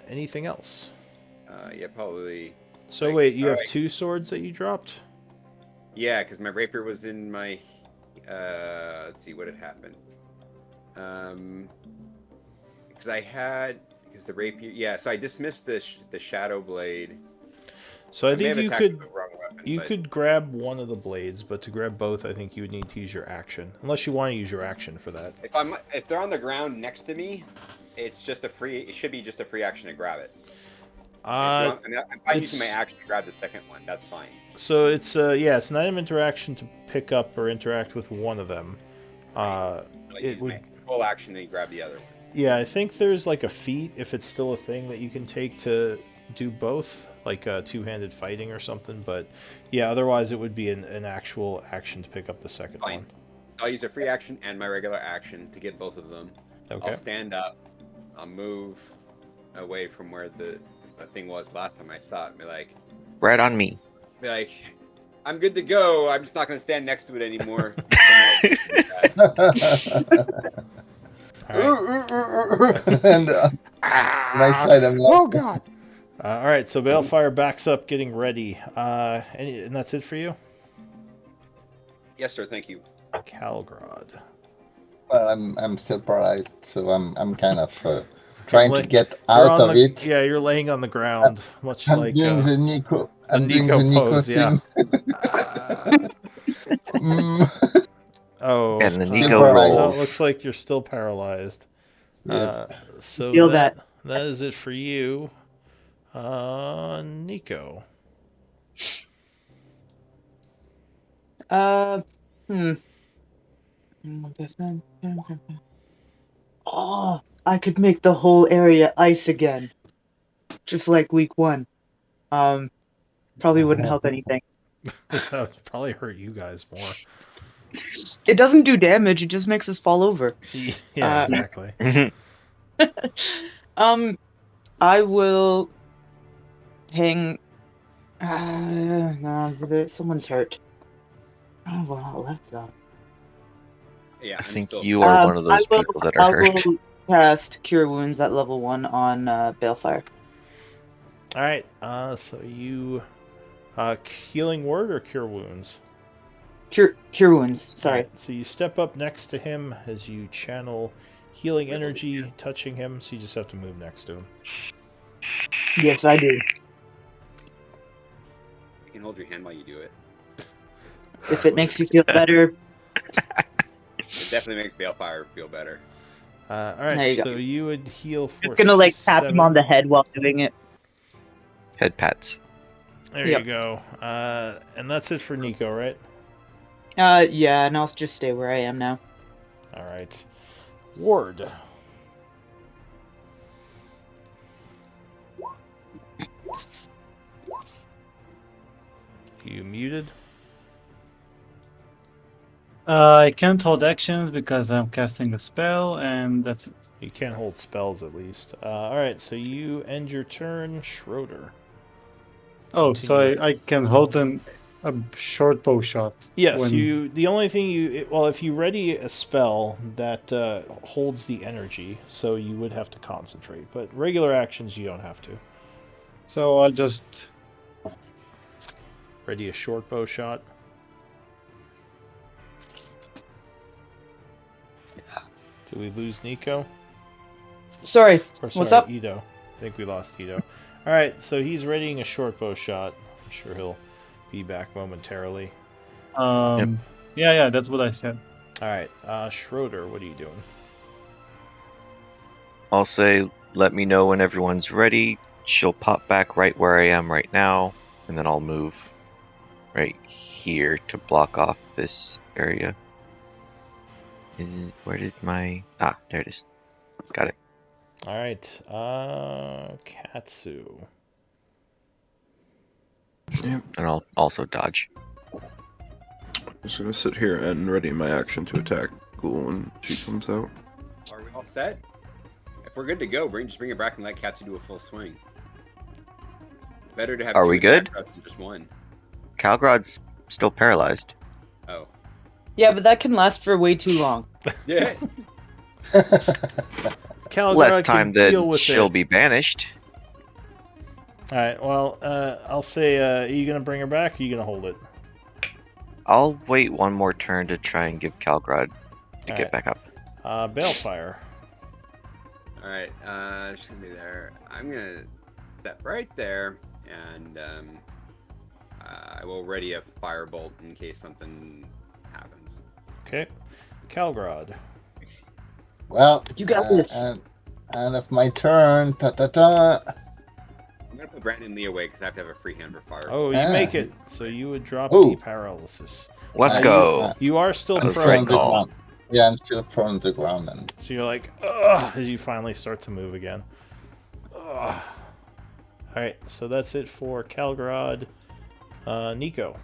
Anything else? Yeah, probably. So like, wait, you have alright. 2 swords that you dropped? Yeah, because my rapier was in my. Let's see what had happened. Because the rapier. Yeah, so I dismissed the shadow blade. So I may think have you attacked could with the wrong weapon, you but- could grab one of the blades, but to grab both, I think you would need to use your action, unless you want to use your action for that. If they're on the ground next to me, it's just a free. It should be just a free action to grab it. If I'm using my action to grab the second one, that's fine. So it's it's an item interaction to pick up or interact with one of them. It would full action to grab the other one. Yeah, I think there's like a feat, if it's still a thing, that you can take to do both, like two-handed fighting or something. But yeah, otherwise it would be an actual action to pick up the second Fine. one. I'll use a free action and my regular action to get both of them. Okay. I'll stand up. I'll move away from where the thing was last time I saw it. Right on me. Be like, I'm good to go. I'm just not going to stand next to it anymore. All right. And my side, I'm Oh like, God. All right. So Balefire backs up, getting ready. And that's it for you, Yes, sir. Thank you. Calgrod. well, I'm still paralyzed, so I'm kind of You're trying to get you're out on of the it. you're laying on the ground, much I'm like doing the Nico. the I'm doing Nico the Nico pose. Yeah. thing. Mm, Oh. And the still Nico paralyzed. No, it rolls. looks like you're still paralyzed. Yep. So Feel that that. that is it for you, Nico. Hmm. Oh, I could make the whole area ice again, just like week 1. Probably wouldn't help anything. That would probably hurt you guys more. It doesn't do damage. It just makes us fall over. Yeah, exactly. I will hang. No, someone's hurt. Oh, well, left though. Yeah, I I'm think still. you are one of those people that are I hurt. will cast Cure Wounds at level 1 on Balefire. All right. So you healing word or cure wounds? Cure Wounds. All Sorry. right. So you step up next to him as you channel healing energy, touching him. So you just have to move next to him. Yes, I do. You can hold your hand while you do it. If it makes you feel better, It definitely makes Balefire feel better. All there right. you go. So you would heal for Just gonna tap him 7. on the head while doing it. Head pats. There Yep. you go. And that's it for Nico, right? Yeah, and I'll just stay where I am now. All right. Ward. You muted? I can't hold actions because I'm casting a spell, and that's it. You can't hold spells at least. All right, so you end your turn, Schroeder. Oh, so Continue. I can hold a short bow shot. Yes, when... you. The only thing if you ready a spell that holds the energy, so you would have to concentrate. But regular actions, you don't have to. So I'll just Ready a short bow shot. Did we lose Nico? Sorry. Or What's sorry, up? Ito. I think we lost Ito. All right, so he's readying a short bow shot. I'm sure he'll be back momentarily. Yeah, that's what I said. All right, Schroeder, what are you doing? I'll say, let me know when everyone's ready. She'll pop back right where I am right now, and then I'll move right here to block off this area. Where did my... Ah, there it is. Got it. All right, Katsu. Yep. And I'll also dodge. I'm just gonna sit here and ready my action to attack Ghoul when she comes out. Are we all set? If we're good to go, just bring it back and let Katsu do a full swing. Better to have Are two we attack good? routes than just one. Calgrod's still paralyzed. Oh. Yeah, but that can last for way too long. Yeah. Calgrad Less can time deal than with she'll it. be banished. All right, well, I'll say, are you gonna bring her back? Or are you gonna hold it? I'll wait one more turn to try and give Calgrod to get back up. Balefire. Alright, she's gonna be there. I'm gonna step right there, and I will ready a firebolt in case something happens. Okay, Calgrad. Well, You got this. and of my turn. Ta ta ta. I'm gonna put Brandon Lee away because I have to have a free hand for fire. Oh, you make it. So you would drop Ooh. the paralysis. Let's I- go. You are still That was I'm right on prone. the call. ground. Yeah, I'm still prone on the ground, and So you're like, ugh, as you finally start to move again. Ugh. All right, so that's it for Calgrad. Nico.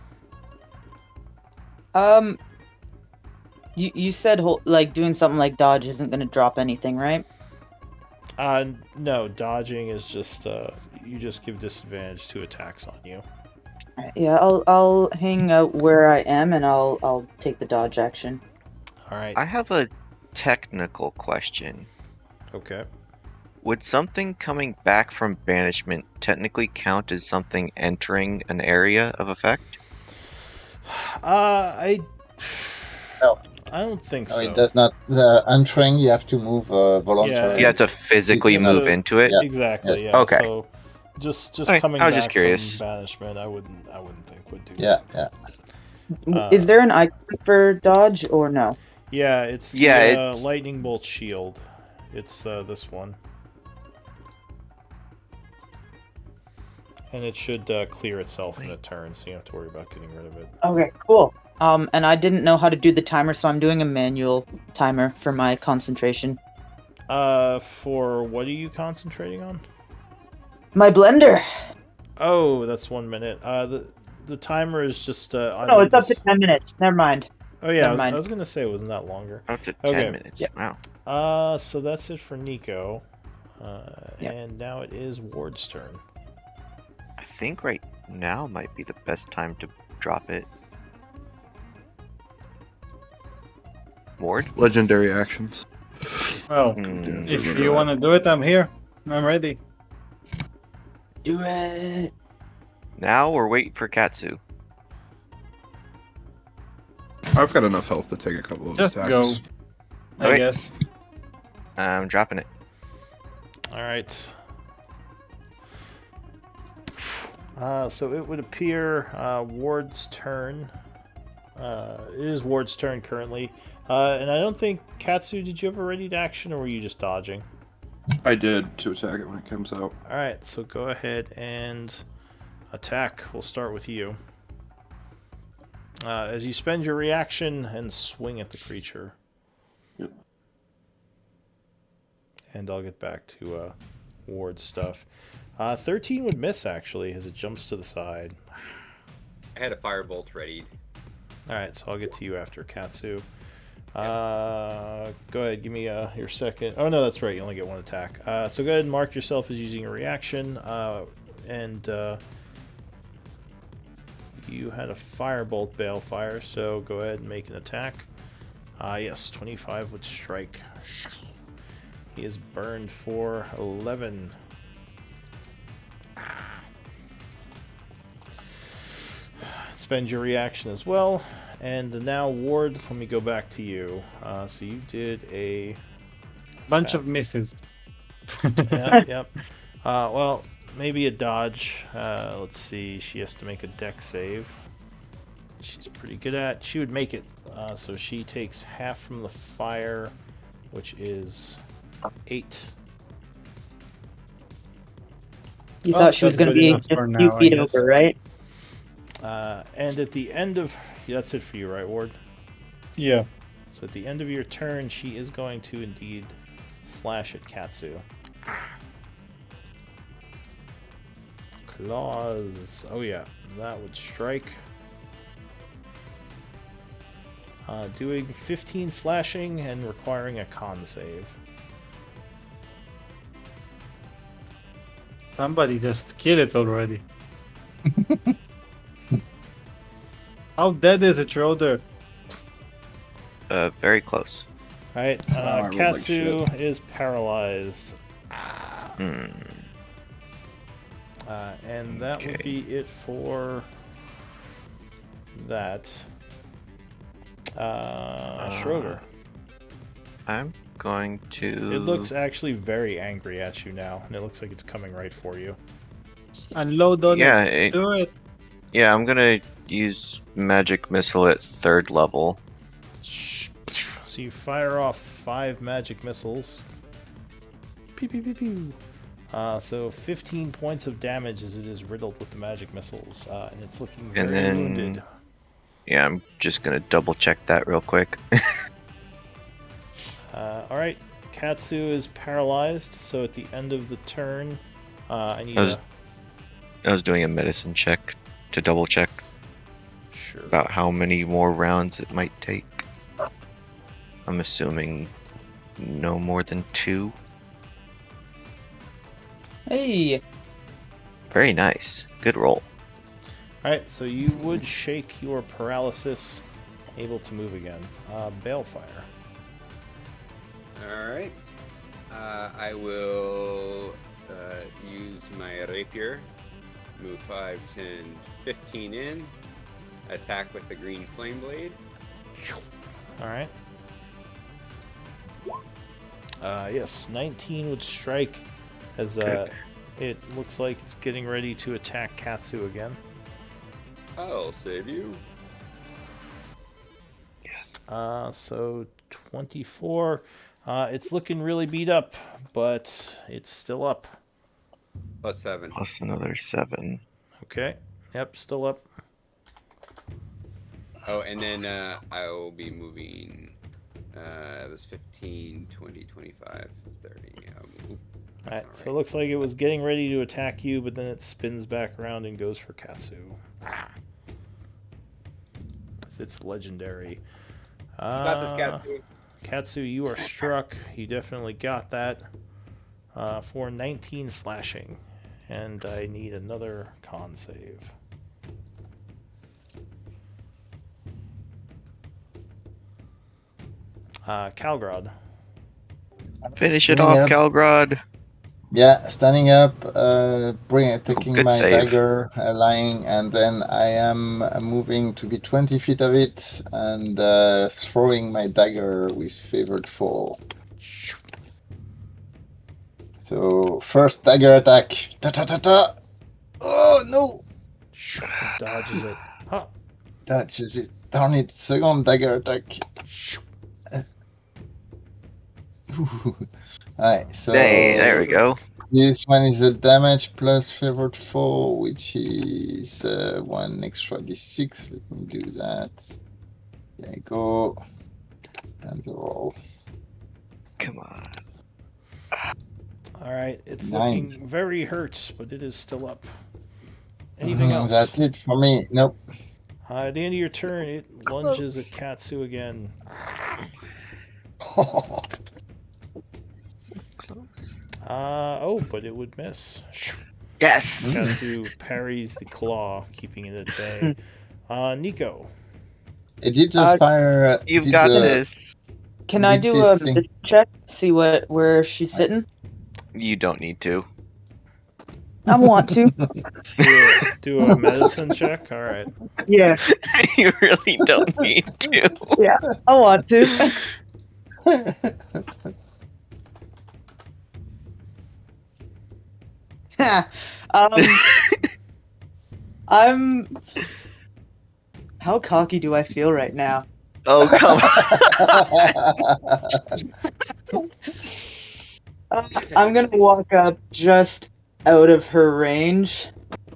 You said like doing something like dodge isn't going to drop anything, right? No, dodging is just you just give disadvantage to attacks on you. Alright, yeah, I'll hang out where I am and I'll take the dodge action. All right. I have a technical question. Okay. Would something coming back from banishment technically count as something entering an area of effect? I No. I don't think No, so. it does not. The entering, you have to move voluntarily. You have to physically have move to- into it? Yeah. Exactly. Yes. Yeah. Okay. So just Okay, coming I was back just curious. from banishment, I wouldn't think would do. Yeah, yeah. Is there an icon for dodge or no? Yeah, it's the Yeah, it's- lightning bolt shield. It's this one, and it should clear itself in a turn, so you don't have to worry about getting rid of it. Okay, cool. And I didn't know how to do the timer, so I'm doing a manual timer for my concentration. For what are you concentrating on? My blender. Oh, that's 1 minute. The timer is just No, it's up to 10 minutes. Never mind. Oh yeah, Never I mind. was gonna say it wasn't that longer. Up to 10 Okay. minutes. Yep. Wow. So that's it for Nico. Yep. And now it is Ward's turn. I think right now might be the best time to drop it. Ward? Legendary actions. Well, Hmm. if you want to do it, I'm here. I'm ready. Do it. Now or wait for Katsu? I've got enough health to take a couple of Just attacks. go. I Okay. guess. I'm dropping it. All right. So it would appear Ward's turn. It is Ward's turn currently. And I don't think, Katsu, did you have a ready to action, or were you just dodging? I did to attack it when it comes out. Alright, so go ahead and attack. We'll start with you. As you spend your reaction and swing at the creature. Yep. And I'll get back to Ward's stuff. 13 would miss, actually, as it jumps to the side. I had a firebolt ready. Alright, so I'll get to you after Katsu. Go ahead, give me your second. Oh, no, that's right, you only get one attack. So go ahead and mark yourself as using a reaction. And you had a firebolt balefire, so go ahead and make an attack. Yes, 25 would strike. He is burned for 11. Spend your reaction as well. And now, Ward, let me go back to you. So you did a Bunch attack. of misses. Yep. Well, maybe a dodge. Let's see. She has to make a dex save. She's pretty good at. She would make it. So she takes half from the fire, which is 8. You Well, thought she was that's going to good be enough just for a now, few I feet guess. over, right? And at the end of... That's it for you, right, Ward? Yeah. So at the end of your turn, she is going to indeed slash at Katsu. Claws. Oh yeah, that would strike. Doing 15 slashing and requiring a con save. Somebody just kill it already. How dead is it, Schroeder? Very close. Alright, I rolled like Katsu shit. is paralyzed. Hmm. And that would Okay. be it for that. Schroeder. I'm going to... It looks actually very angry at you now, and it looks like it's coming right for you. Unload on Yeah, it. Do it. yeah, I'm gonna use magic missile at 3rd level. So you fire off 5 magic missiles. Pew pew pew pew. So 15 points of damage as it is riddled with the magic missiles, and it's looking very And then- wounded. Yeah, I'm just gonna double check that real quick. Alright, Katsu is paralyzed, so at the end of the turn, I need I was- a... I was doing a medicine check to double check Sure. about how many more rounds it might take. I'm assuming no more than 2. Hey, Very nice. Good roll. Alright, so you would shake your paralysis, able to move again. Balefire. Alright. I will use my rapier. Move 5, 10, 15 in. Attack with the green flame blade. Alright. Yes, 19 would strike as it looks like it's getting ready to attack Katsu again. I'll save you. Yes. So 24. It's looking really beat up, but it's still up. Plus 7. Plus another 7. Okay. Yep, still up. Oh, and then I will be moving. It was 15, 20, 25, 30. Alright, so it looks like it was getting ready to attack you, but then it spins back around and goes for Katsu. It's legendary. You got this, Katsu. Katsu, you are struck. You definitely got that. For 19 slashing. And I need another con save. Calgrod. Finish it Standing off, up. Calgrod. Yeah, standing up, taking good my save. dagger, lying, and then I am moving to be 20 feet of it and throwing my dagger with favored fall. So, first dagger attack. Ta ta ta ta! Oh no! Dodges it. Huh. Dodges it. Darn it. Second dagger attack. Alright, so Hey, there we go. this one is a damage plus favored fall, which is 1 extra d6. Let me do that. There you go. And the roll. Come on. Alright, it's 9. looking very hurt, but it is still up. Anything else? That's it for me. Nope. At the end of your turn, it lunges at Katsu again. But it would miss. Yes! Katsu parries the claw, keeping it at bay. Nico. It did just fire. You've did got the- this. can I did do this a thing- vision check? See where she's sitting? You don't need to. I want to. Do a medicine check? Alright. Yeah, You really don't need to. I want to. I'm. How cocky do I feel right now? Oh, come on. I'm gonna walk up just out of her range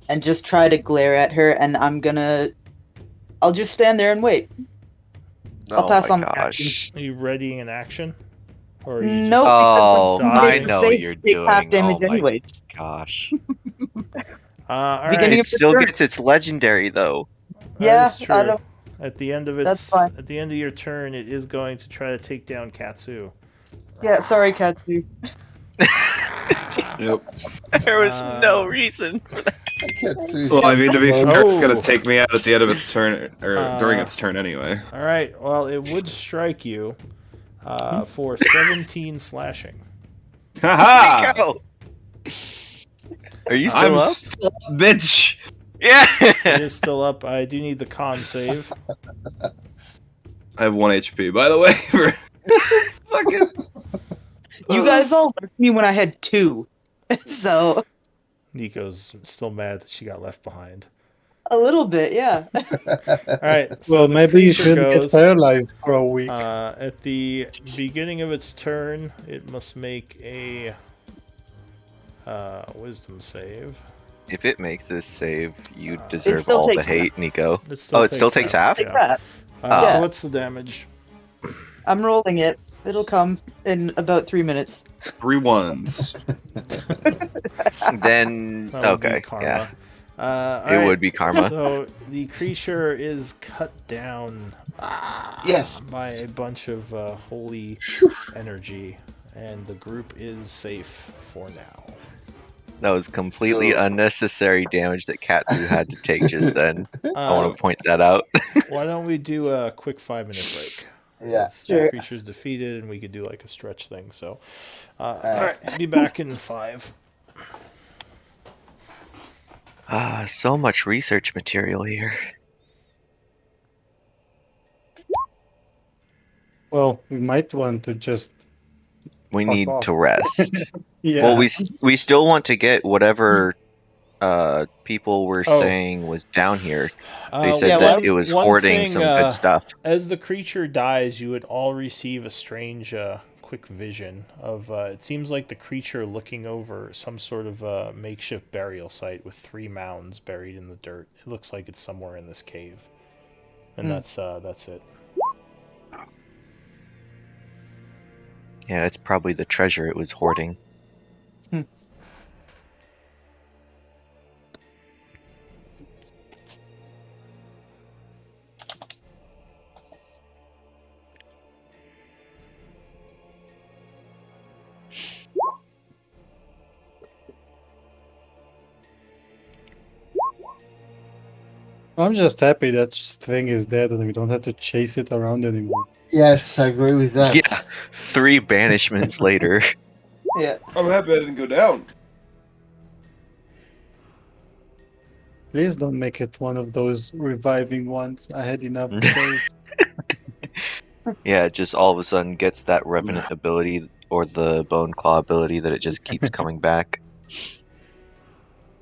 and just try to glare at her, and I'll just stand there and wait. I'll pass Oh on my my action. gosh. Are you readying an action? Or are you Nope. just Oh, I dodging? know Save what you're take half doing. damage Oh my anyways. gosh. Beginning Alright. It of the still turn. gets its legendary though. Yeah, That is true. I don't. At the end of That's fine. at the end of your turn, it is going to try to take down Katsu. Yeah, sorry, Katsu. Yep. There was no reason. Well, I mean, to be fair, it's Oh. gonna take me out at the end of its turn, or during Uh, its turn anyway. Alright, well, it would strike you for 17 slashing. Haha! Go. Are you still I'm up? bitch. Yeah. It is still up. I do need the con save. I have 1 HP, by the way. It's fucking. You guys all left me when I had 2. So, Nico's still mad that she got left behind. a little bit, yeah. Alright, so Well, the maybe you creature should get goes, paralyzed for a week. at the beginning of its turn, it must make a wisdom save. If it makes this save, you deserve still all the takes hate, Nico. It still Oh, it still takes half? Like Yeah. that. So Yeah. what's the damage? I'm rolling it. It'll come in about 3 minutes. 3 1s. Then That would be okay, karma. yeah, All it right, would be karma. So the creature is cut down Yes. By a bunch of holy energy, and the group is safe for now. That was completely So, unnecessary damage that Katsu had to take just then. I want Uh, to point that out. why don't we do a quick 5 minute break? yeah. Because the Sure. creature's defeated, and we could do like a stretch thing. So, all Uh, right, be back in 5. So much research material here. Well, we might want to just We fuck need off. to rest. Well, Yeah. we still want to get whatever people were Oh, saying was down here. They said Yeah, that why it one was one hoarding thing. some good stuff. As the creature dies, you would all receive a strange, quick vision of. It seems like the creature looking over some sort of makeshift burial site with 3 mounds buried in the dirt. It looks like it's somewhere in this cave, and Hmm. that's it. Yeah, it's probably the treasure it was hoarding. I'm just happy that thing is dead and we don't have to chase it around anymore. yes, I agree with that. Yeah, 3 banishments later. Yeah. I'm happy I didn't go down. Please don't make it one of those reviving ones. I had enough of those. Yeah, it just all of a sudden gets that revenant ability or the bone claw ability that it just keeps coming back.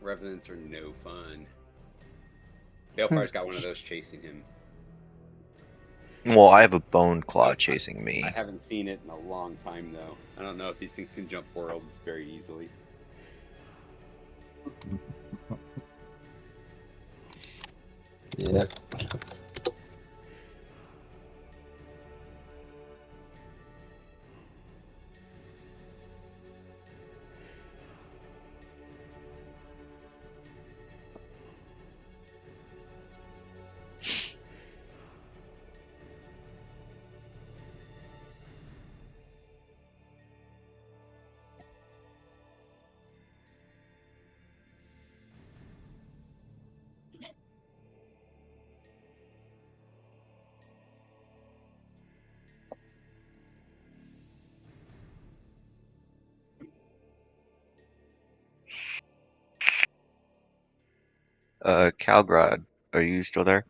Revenants are no fun. Balefire's got one of those chasing him. Well, I have a bone claw I- chasing I me. haven't seen it in a long time though. I don't know if these things can jump worlds very easily. Yeah. Calgrad, are you still there?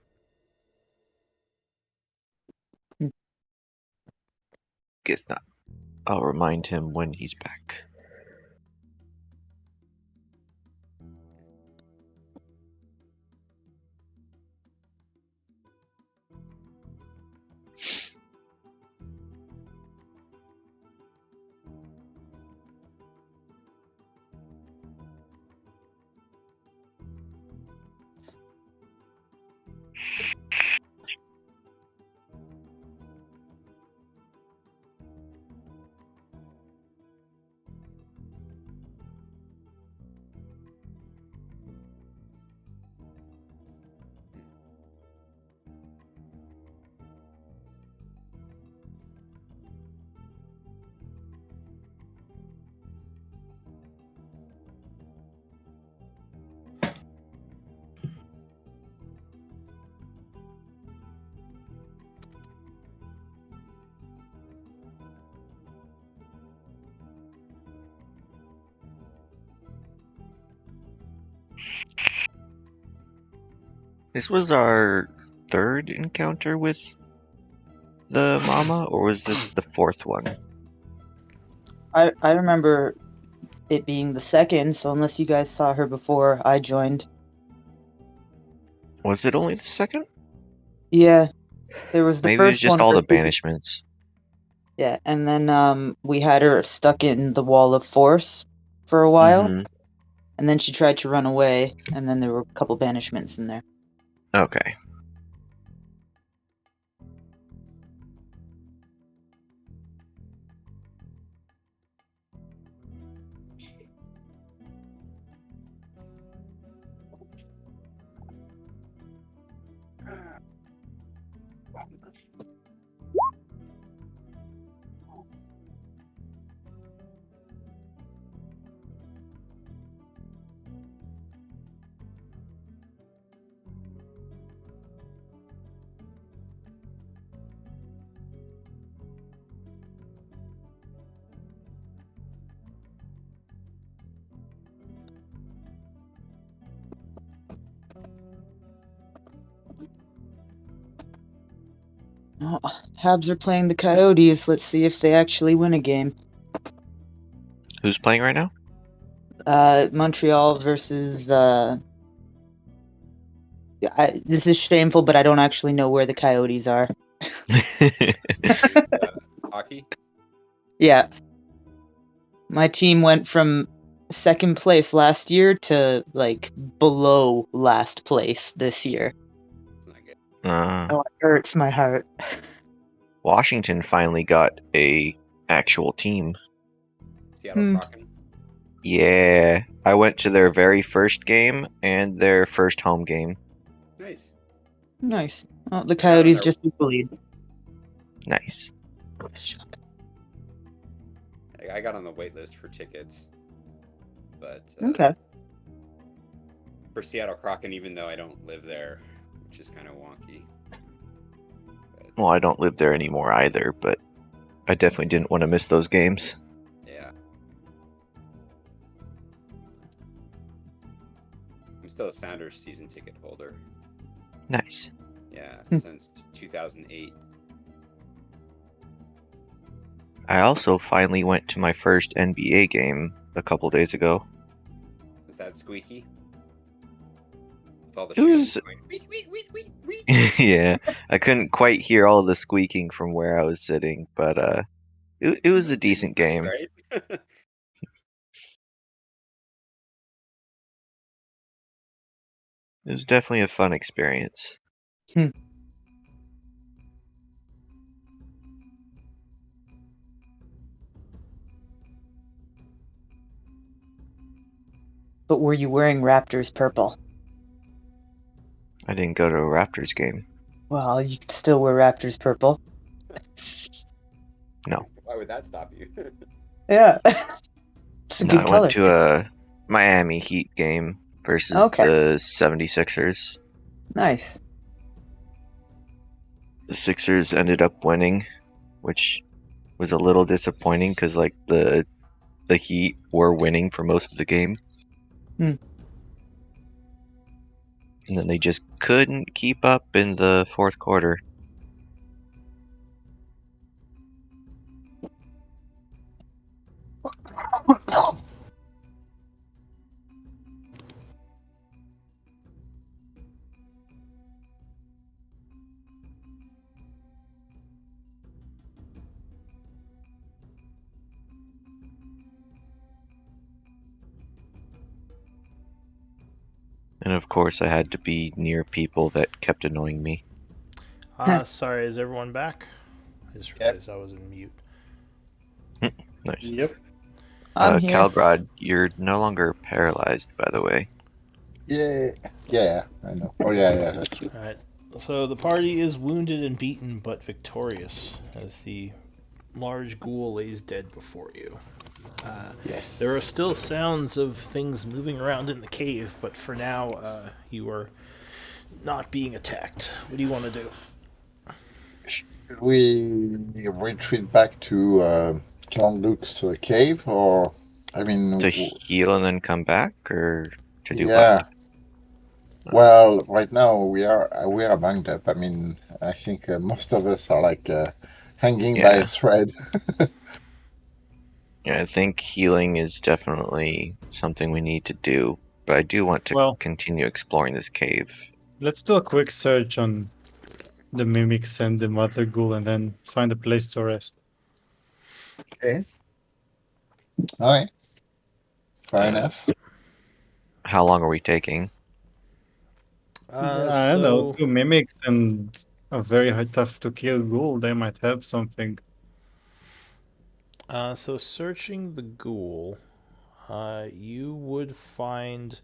Guess not. I'll remind him when he's back. This was our third encounter with the mama, or was this the fourth one? I remember it being the second, so unless you guys saw her before I joined. Was it only the second? Yeah. There was the Maybe it was first just one all where the banishments. yeah, and then we had her stuck in the wall of force for a while, Mm-hmm. and then she tried to run away, and then there were a couple banishments in there. Okay. Oh, Habs are playing the Coyotes. Let's see if they actually win a game. Who's playing right now? Montreal versus. This is shameful, but I don't actually know where the Coyotes are. Hockey? Yeah. My team went from second place last year to, like, below last place this year. It's not good. Oh, it hurts my heart. Washington finally got a actual team. Seattle Kraken? Yeah, I went to their very first game and their first home game. Nice. Nice. Oh, the Coyotes know. just took the lead. Nice. I got on the wait list for tickets. But Okay. for Seattle Kraken, even though I don't live there, which is kind of wonky. Well, I don't live there anymore either, but I definitely didn't want to miss those games. Yeah. I'm still a Sounders season ticket holder. Nice. Yeah, Hmm. since 2008. I also finally went to my first NBA game a couple days ago. Was that squeaky? With all the It was- shoes going, "Weet, weet, weet, weet, weet." Yeah, I couldn't quite hear all the squeaking from where I was sitting, but it was a decent Nice, game. right? It was definitely a fun experience. But were you wearing Raptors purple? I didn't go to a Raptors game. Well, you could still wear Raptors purple. Why would that stop you? Yeah. It's a No, good I color. went to a Miami Heat game versus Okay. the 76ers. Nice. The Sixers ended up winning, which was a little disappointing because like the Heat were winning for most of the game. Hmm. And then they just couldn't keep up in the fourth quarter. And of course, I had to be near people that kept annoying me. Sorry, is everyone back? I just Yep. realized I was in mute. Nice. Yep. I'm here. Calgrod, you're no longer paralyzed, by the way. Yeah. Yeah, I know. Oh, yeah, that's true. Alright, so the party is wounded and beaten but victorious as the large ghoul lays dead before you. Yes. There are still sounds of things moving around in the cave, but for now, you are not being attacked. What do you want to do? Should we retreat back to Jean-Luc's cave, or I mean, To heal and then come back, or to do yeah. what? Well, right now we are banged up. I mean, I think most of us are like hanging by a Yeah. thread. Yeah, I think healing is definitely something we need to do, but I do want to Well, continue exploring this cave. let's do a quick search on the mimics and the mother ghoul and then find a place to rest. Okay. All right. Fair Uh, enough. How long are we taking? Yeah, I don't know. Two mimics and a very high tough to kill ghoul, they might have something. So searching the ghoul, you would find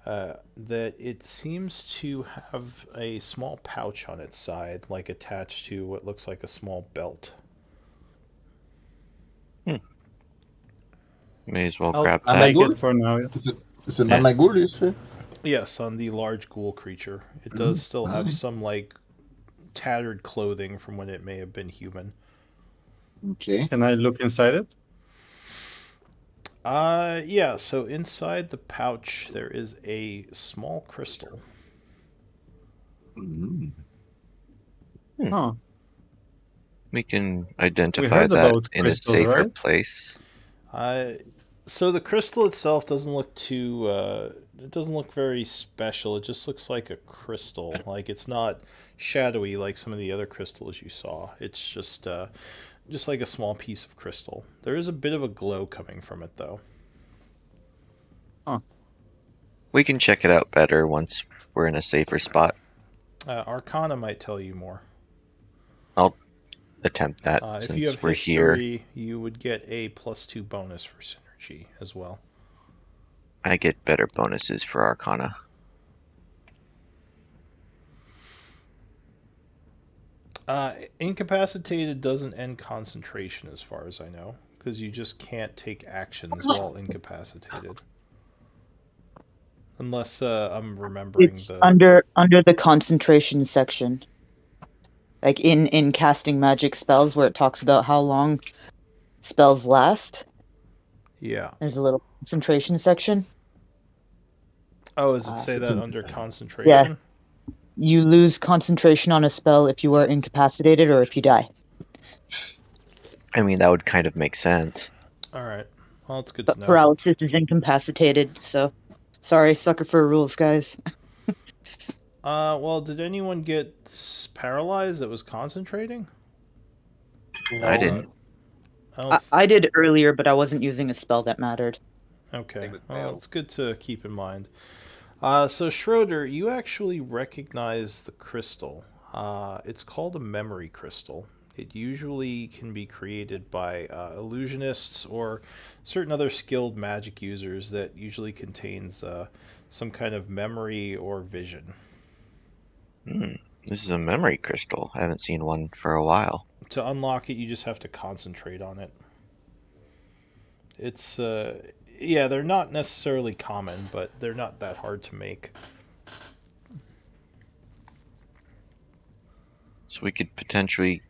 that it seems to have a small pouch on its side, like attached to what looks like a small belt. May as well I'll grab that. take Namagul? it for now. Yeah. Is it Yeah. Namagul, you say? Yes, on the large ghoul creature. It does still have Alright. some, like, tattered clothing from when it may have been human. Okay. Can I look inside it? Yeah, so inside the pouch there is a small crystal. Mm. Huh. We can We identify heard that about in a crystals, safer right? place. So the crystal itself doesn't look too. It doesn't look very special. It just looks like a crystal. Like it's not shadowy like some of the other crystals you saw. It's just like a small piece of crystal. There is a bit of a glow coming from it though. Huh. We can check it out better once we're in a safer spot. Arcana might tell you more. I'll attempt that If you since have we're here. history, you would get a +2 bonus for synergy as well. I get better bonuses for Arcana. Incapacitated doesn't end concentration, as far as I know, because you just can't take actions while incapacitated. Unless I'm remembering It's the. under the concentration section. Like in casting magic spells where it talks about how long spells last. Yeah. There's a little concentration section. Oh, does it say that Second. under Yeah. concentration? You lose concentration on a spell if you are incapacitated or if you die. I mean, that would kind of make sense. Alright. Well, it's good to But know. paralysis is incapacitated, so sorry, sucker for rules, guys. Well, did anyone get paralyzed that was concentrating? I No. didn't. I don't. I did earlier, but I wasn't using a spell that mattered. Okay. Same with Well, Bale. it's good to keep in mind. So Schroeder, you actually recognize the crystal. It's called a memory crystal. It usually can be created by illusionists or certain other skilled magic users that usually contains some kind of memory or vision. This is a memory crystal. I haven't seen one for a while. To unlock it, you just have to concentrate on it. It's yeah, they're not necessarily common, but they're not that hard to make. So we could potentially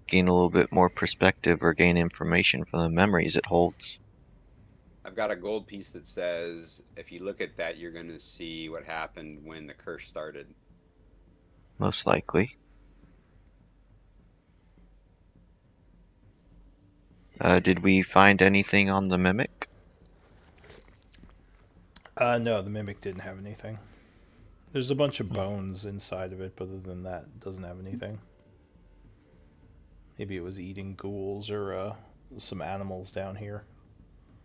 gain a little bit more perspective or gain information from the memories it holds. I've got a gold piece that says if you look at that, you're going to see what happened when the curse started. Most likely. Did we find anything on the mimic? No, the mimic didn't have anything. There's a bunch of bones inside of it, but other than that, it doesn't have anything. Maybe it was eating ghouls or some animals down here.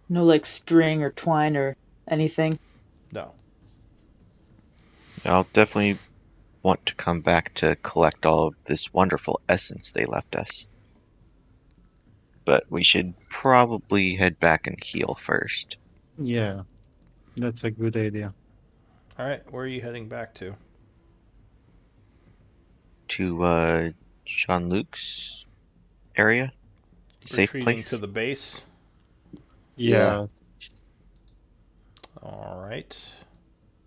No, like string or twine or anything. No. I'll definitely want to come back to collect all of this wonderful essence they left us. But we should probably head back and heal first. Yeah, that's a good idea. All right, where are you heading back to? To Jean-Luc's area? Safe Retreating place? to the base. Yeah, All right.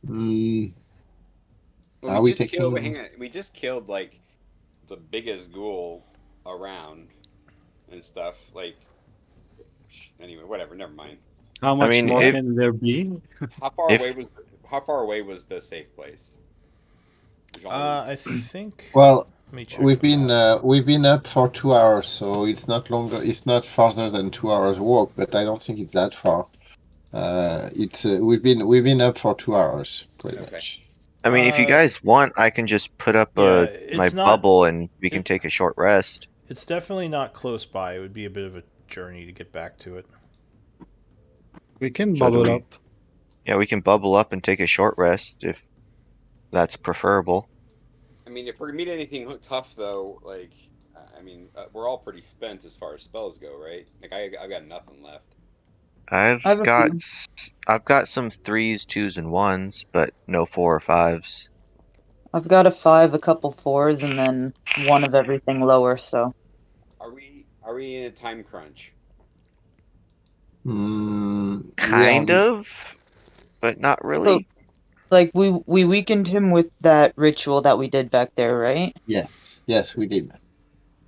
Mm, Well, are we we just killed. taking? Hang on, we just killed like the biggest ghoul around and stuff. Like, anyway, whatever. Never mind. how much mean, more if- can there be? How far away was the safe place? I think. Well, Let me check. we've been up for 2 hours, so it's not longer. It's not farther than 2 hours walk, but I don't think it's that far. It's we've been up for 2 hours pretty Okay. much. I mean, if you guys want, I can just put up Yeah, my it's not. bubble and we can it- take a short rest. It's definitely not close by. It would be a bit of a journey to get back to it. We can So do bubble we- up. Yeah, we can bubble up and take a short rest if that's preferable. I mean, if we're gonna meet anything tough, though, like, I mean, we're all pretty spent as far as spells go, right? Like, I've got nothing left. I've I have a got few. I've got some 3s, 2s, and 1s, but no 4 or 5s. I've got a 5, a couple 4s, and then one of everything lower, so. Are we in a time crunch? We are. Kind of, but not So, really. like, we weakened him with that ritual that we did back there, right? Yes, we did.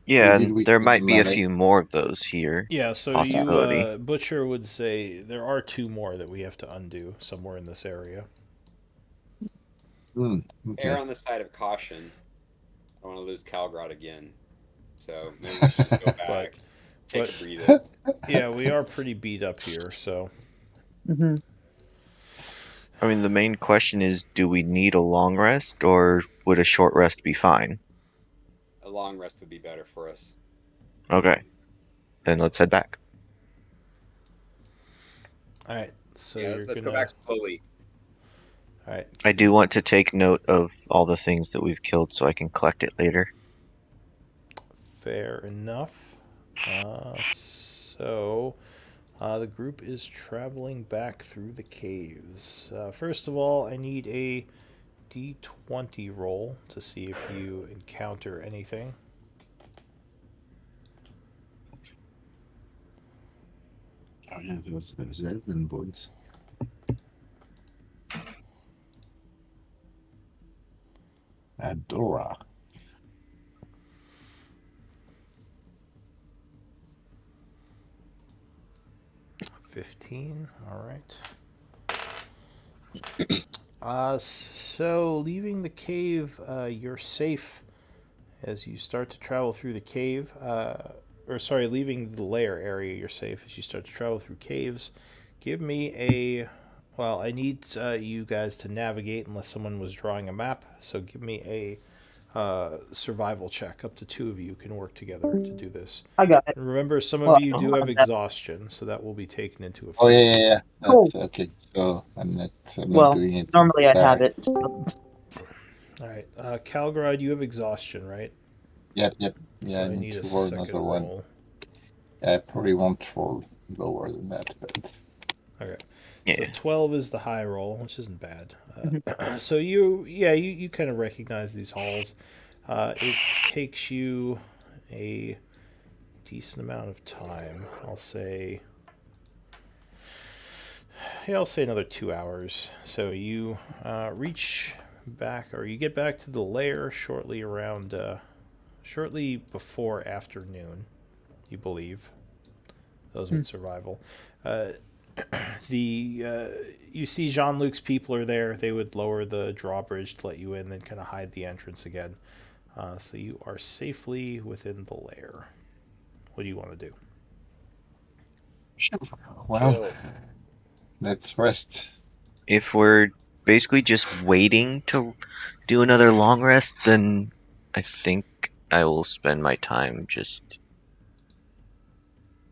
Yeah, We did. and We there killed might be a Malek. few more of those here. Yeah, so Possibility. Butcher would say there are 2 more that we have to undo somewhere in this area. Okay. Err on the side of caution. I want to lose Calgrod again. So maybe we should just go But back, take a but breather. yeah, we are pretty beat up here. So Hmm. I mean, the main question is, do we need a long rest, or would a short rest be fine? A long rest would be better for us. Okay, then let's head back. all right. So Yeah, you're let's go gonna back slowly. all right. I do want to take note of all the things that we've killed so I can collect it later. Fair enough. So the group is traveling back through the caves. First of all, I need a d20 roll to see if you encounter anything. Oh yeah, those elven boys. Adora. 15. All right. So leaving the cave, you're safe as you start to travel through the cave. Or sorry, leaving the lair area, you're safe as you start to travel through caves. Give me a. Well, I need you guys to navigate unless someone was drawing a map. So give me a survival check. Up to two of you can work together to do this. I got it. And remember, some of Well, you I do don't have have that. exhaustion, so that will be taken into Oh yeah, effect. yeah, yeah. Oh, That's okay. So I'm not well, doing it normally I'd have direct. it. So. All right, Calgrad, you have exhaustion, right? Yep, yep. Yeah, So I I need need a to roll second another one. roll. I probably won't roll lower than that, but Okay. So Yeah. 12 is the high roll, which isn't bad. Mhm. So you kind of recognize these halls. It takes you a decent amount of time. I'll say another 2 hours. So you reach back, or you get back to the lair shortly before afternoon, you believe. Those with survival. Uh, you see Jean Luc's people are there. They would lower the drawbridge to let you in, then kind of hide the entrance again. So you are safely within the lair. What do you want to do? well, Chill. let's rest. If we're basically just waiting to do another long rest, then I think I will spend my time just.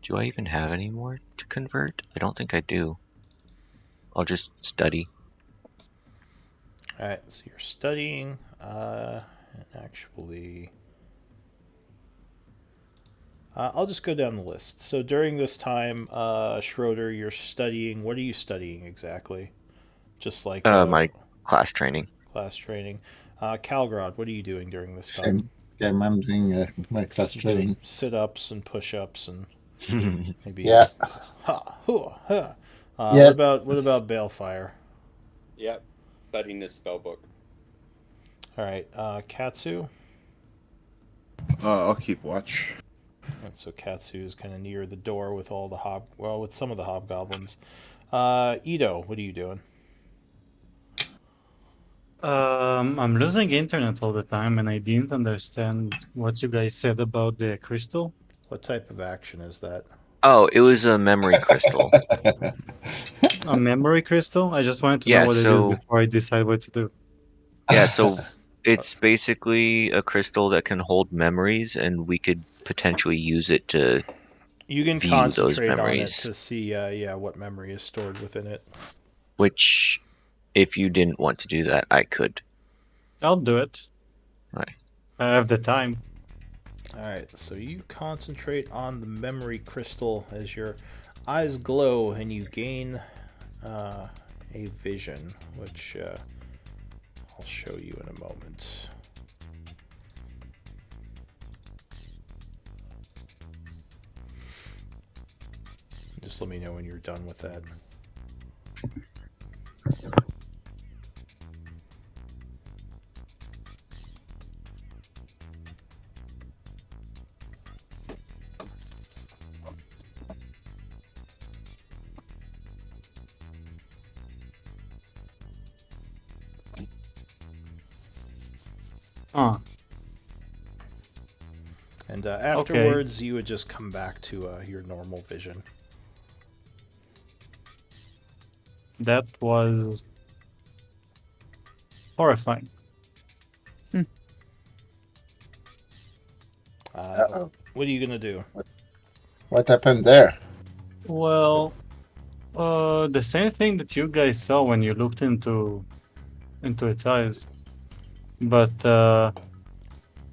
Do I even have any more to convert? I don't think I do. I'll just study. All right, so you're studying. And actually, I'll just go down the list. So during this time, Schroeder, you're studying. What are you studying exactly? Just like My class training. class training. Calgrad, what are you doing during this time? Same. I'm doing my class You're doing training. sit-ups and push-ups and maybe Yeah, ha hoo ha. yeah. What about Balefire? Yep. Studying this spell book. All right, Katsu. I'll keep watch. And so Katsu is kind of near the door with all the with some of the hobgoblins. Ito, what are you doing? I'm losing internet all the time, and I didn't understand what you guys said about the crystal. What type of action is that? Oh, it was a memory crystal. A memory crystal? I just wanted to know Yeah, what it is so before I decide what to do. yeah, so it's basically a crystal that can hold memories, and we could potentially use it to You can view those concentrate on it memories. to see, what memory is stored within it. Which, if you didn't want to do that, I could. I'll do it. Right. I have the time. All right, so you concentrate on the memory crystal as your eyes glow and you gain a vision, which I'll show you in a moment. Just let me know when you're done with that. And afterwards, you would just come back to your normal vision. That was horrifying. Uh-oh. What are you gonna do? What happened there? Well, the same thing that you guys saw when you looked into its eyes, but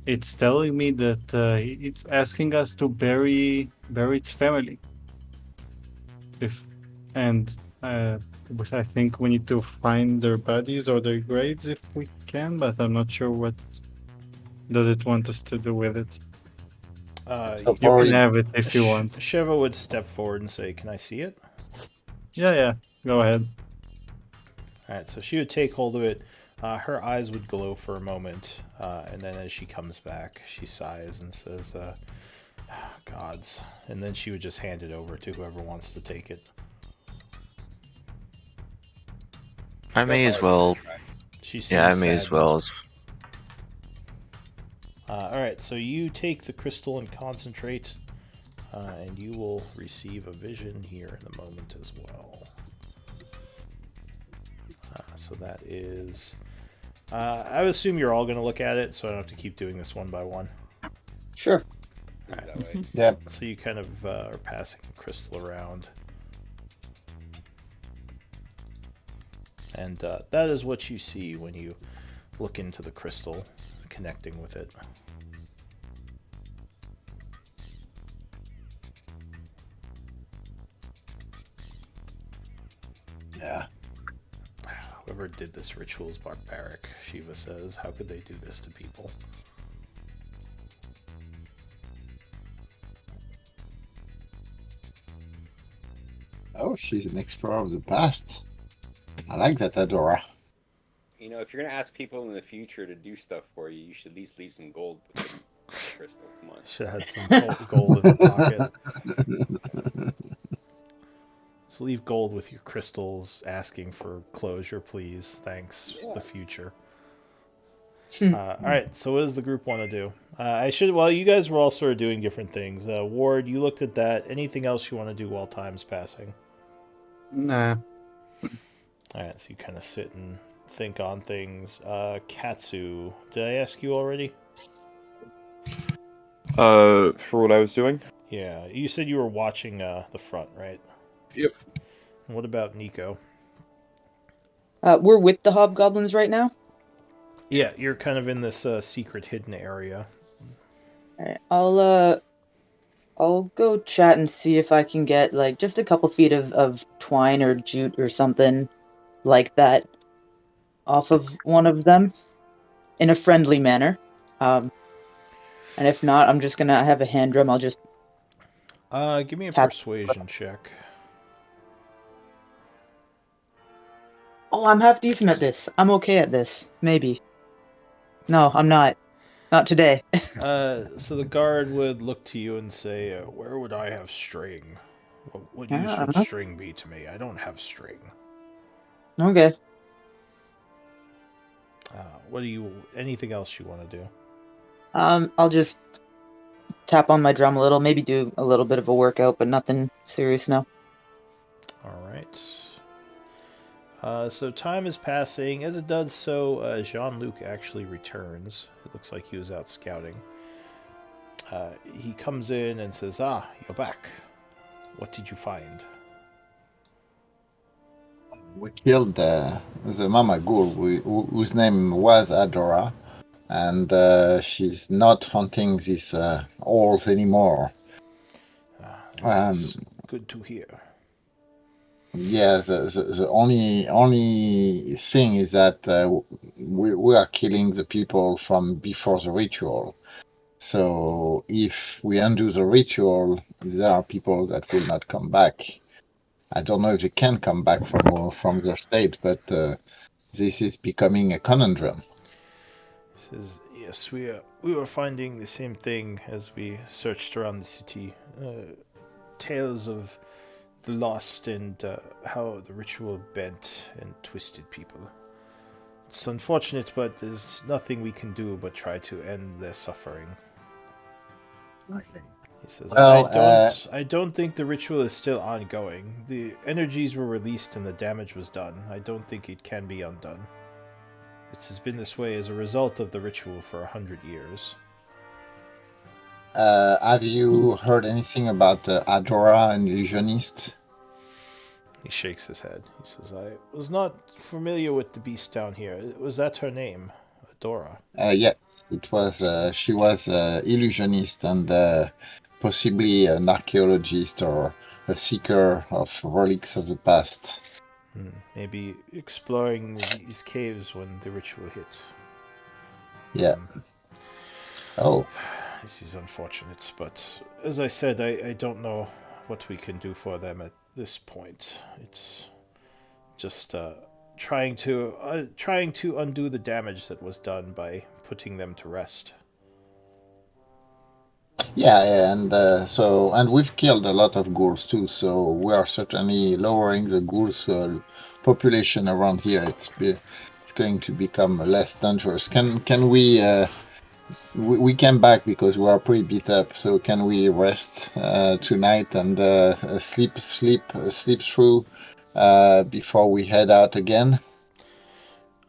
it's telling me that it's asking us to bury its family. If and but I think we need to find their bodies or their graves if we can, but I'm not sure what does it want us to do with it. So You far, can have it if you want. Sheva would step forward and say, "Can I see it?" Yeah, go ahead. Alright, so she would take hold of it. Her eyes would glow for a moment, and then as she comes back, she sighs and says, gods. And then she would just hand it over to whoever wants to take it. I may as well. She seems Yeah, I may as saddened. well. Alright, so you take the crystal and concentrate, and you will receive a vision here in a moment as well. So that is... I would assume you're all going to look at it, so I don't have to keep doing this one by one. Sure. That way. yeah. So you kind of are passing the crystal around. And that is what you see when you look into the crystal, connecting with it. Yeah. Whoever did this ritual is barbaric, Shiva says. How could they do this to people? Oh, she's an explorer of the past. I like that, Adora. You know, if you're gonna ask people in the future to do stuff for you, you should at least leave some gold with the crystal. Come on. Should have had some gold in her pocket. Just leave gold with your crystals, asking for closure, please. Thanks. Yeah. The future. All right. So, what does the group want to do? Well, you guys were all sort of doing different things. Ward, you looked at that. Anything else you want to do while time's passing? Nah. All right. So you kind of sit and think on things. Katsu, did I ask you already? For what I was doing? Yeah. You said you were watching the front, right? Yep. And what about Nico? We're with the hobgoblins right now. Yeah, you're kind of in this secret hidden area. Alright, I'll go chat and see if I can get like just a couple feet of twine or jute or something like that off of one of them in a friendly manner. And if not, I'm just gonna have a hand drum. I'll just Give me a tap. persuasion check. Oh, I'm half decent at this. I'm okay at this. Maybe. No, I'm not. Not today. So the guard would look to you and say, "Where would I have string? What use would string be to me? I don't have string." Okay. Anything else you want to do? I'll just tap on my drum a little, maybe do a little bit of a workout, but nothing serious now. All right. So time is passing. As it does so, Jean-Luc actually returns. It looks like he was out scouting. He comes in and says, you're back. What did you find? We killed the Mama Ghoul, whose name was Adora, and she's not hunting these owls anymore. That's good to hear. Yeah, the only thing is that we are killing the people from before the ritual. So if we undo the ritual, there are people that will not come back. I don't know if they can come back from their state, but this is becoming a conundrum. He says, yes, we were finding the same thing as we searched around the city. Tales of the lost and how the ritual bent and twisted people. It's unfortunate, but there's nothing we can do but try to end their suffering. He says, Well, I don't think the ritual is still ongoing. The energies were released and the damage was done. I don't think it can be undone. It has been this way as a result of the ritual for 100 years. have you heard anything about Adora, an illusionist? He shakes his head. He says, I was not familiar with the beast down here. Was that her name? Adora. Yes, it was. She was illusionist and possibly an archaeologist or a seeker of relics of the past. Maybe exploring these caves when the ritual hit. Yeah. Oh, This is unfortunate, but as I said, I don't know what we can do for them at this point. It's just trying to undo the damage that was done by putting them to rest. yeah, and and we've killed a lot of ghouls too, so we are certainly lowering the ghouls population around here. It's going to become less dangerous. Can we came back because we are pretty beat up, so can we rest tonight and sleep through before we head out again?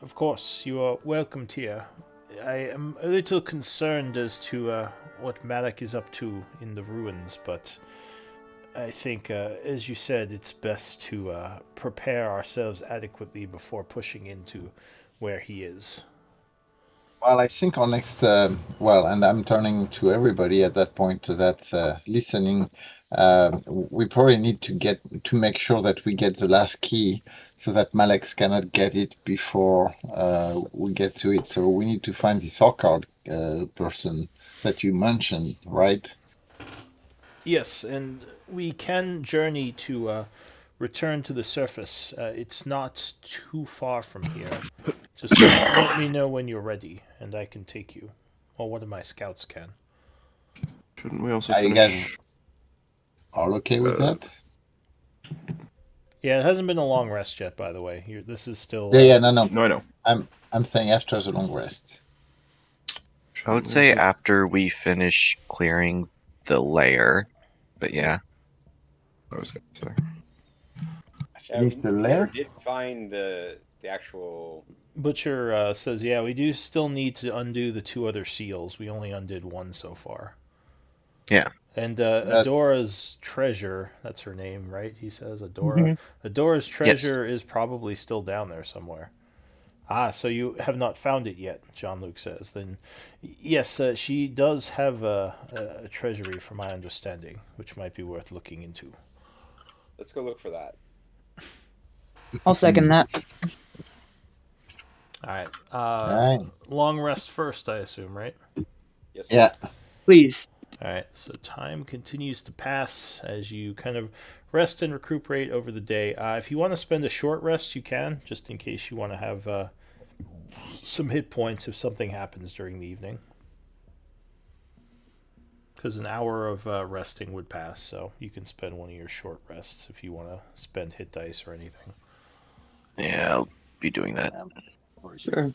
Of course, you are welcomed here. I am a little concerned as to what Malak is up to in the ruins, but I think, as you said, it's best to prepare ourselves adequately before pushing into where he is. Well, I think our next, and I'm turning to everybody at that point that's listening. We probably need to make sure that we get the last key so that Malex cannot get it before we get to it. So we need to find this Orchard person that you mentioned, right? Yes, and we can journey to return to the surface. It's not too far from here. Just let me know when you're ready, and I can take you. Or one of my scouts can. Shouldn't we also You guys finish? all okay with that? Yeah, it hasn't been a long rest yet, by the way. This is still. Yeah, no, no. No, I know. I'm saying after the long rest. I would Shouldn't we say also- after we finish clearing the lair, but yeah. I was gonna say. Finish the we never lair. did find the actual. Butcher says, yeah, we do still need to undo the two other seals. We only undid one so far. Yeah. And But Adora's treasure, that's her name, right? He says, Adora. Adora's treasure is probably still down there somewhere. Ah, so you have not found it yet, John Luke says. Then, yes, she does have a treasury, from my understanding, which might be worth looking into. Let's go look for that. I'll second that. All right. all right. Long rest first, I assume, right? Yes. Sir. Yeah. Please. All right. So time continues to pass as you kind of rest and recuperate over the day. If you want to spend a short rest, you can, just in case you want to have some hit points if something happens during the evening. Because an hour of resting would pass, so you can spend one of your short rests if you want to spend hit dice or anything. Yeah, I'll be doing that. Sure.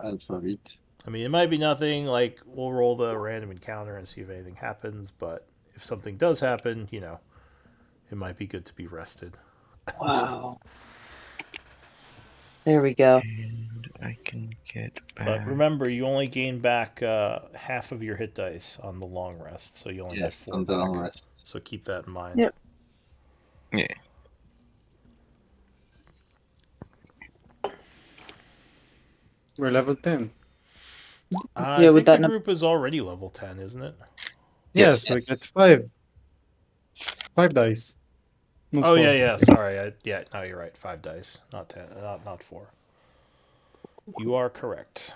Alphabet. I mean, it might be nothing, like, we'll roll the random encounter and see if anything happens, but if something does happen, it might be good to be rested. Wow. There we go. And I can get back. But remember, you only gain back half of your hit dice on the long rest, so you only get Yes, 4 on the long back. rest. So keep that in mind. Yep. Yeah. We're level 10. I Yeah, think with that the num- group is already level 10, isn't it? Yes, Yes. we get 5. 5 dice. Not Oh, 4. yeah, sorry. No, you're right. 5 dice, not 10, not 4. You are correct.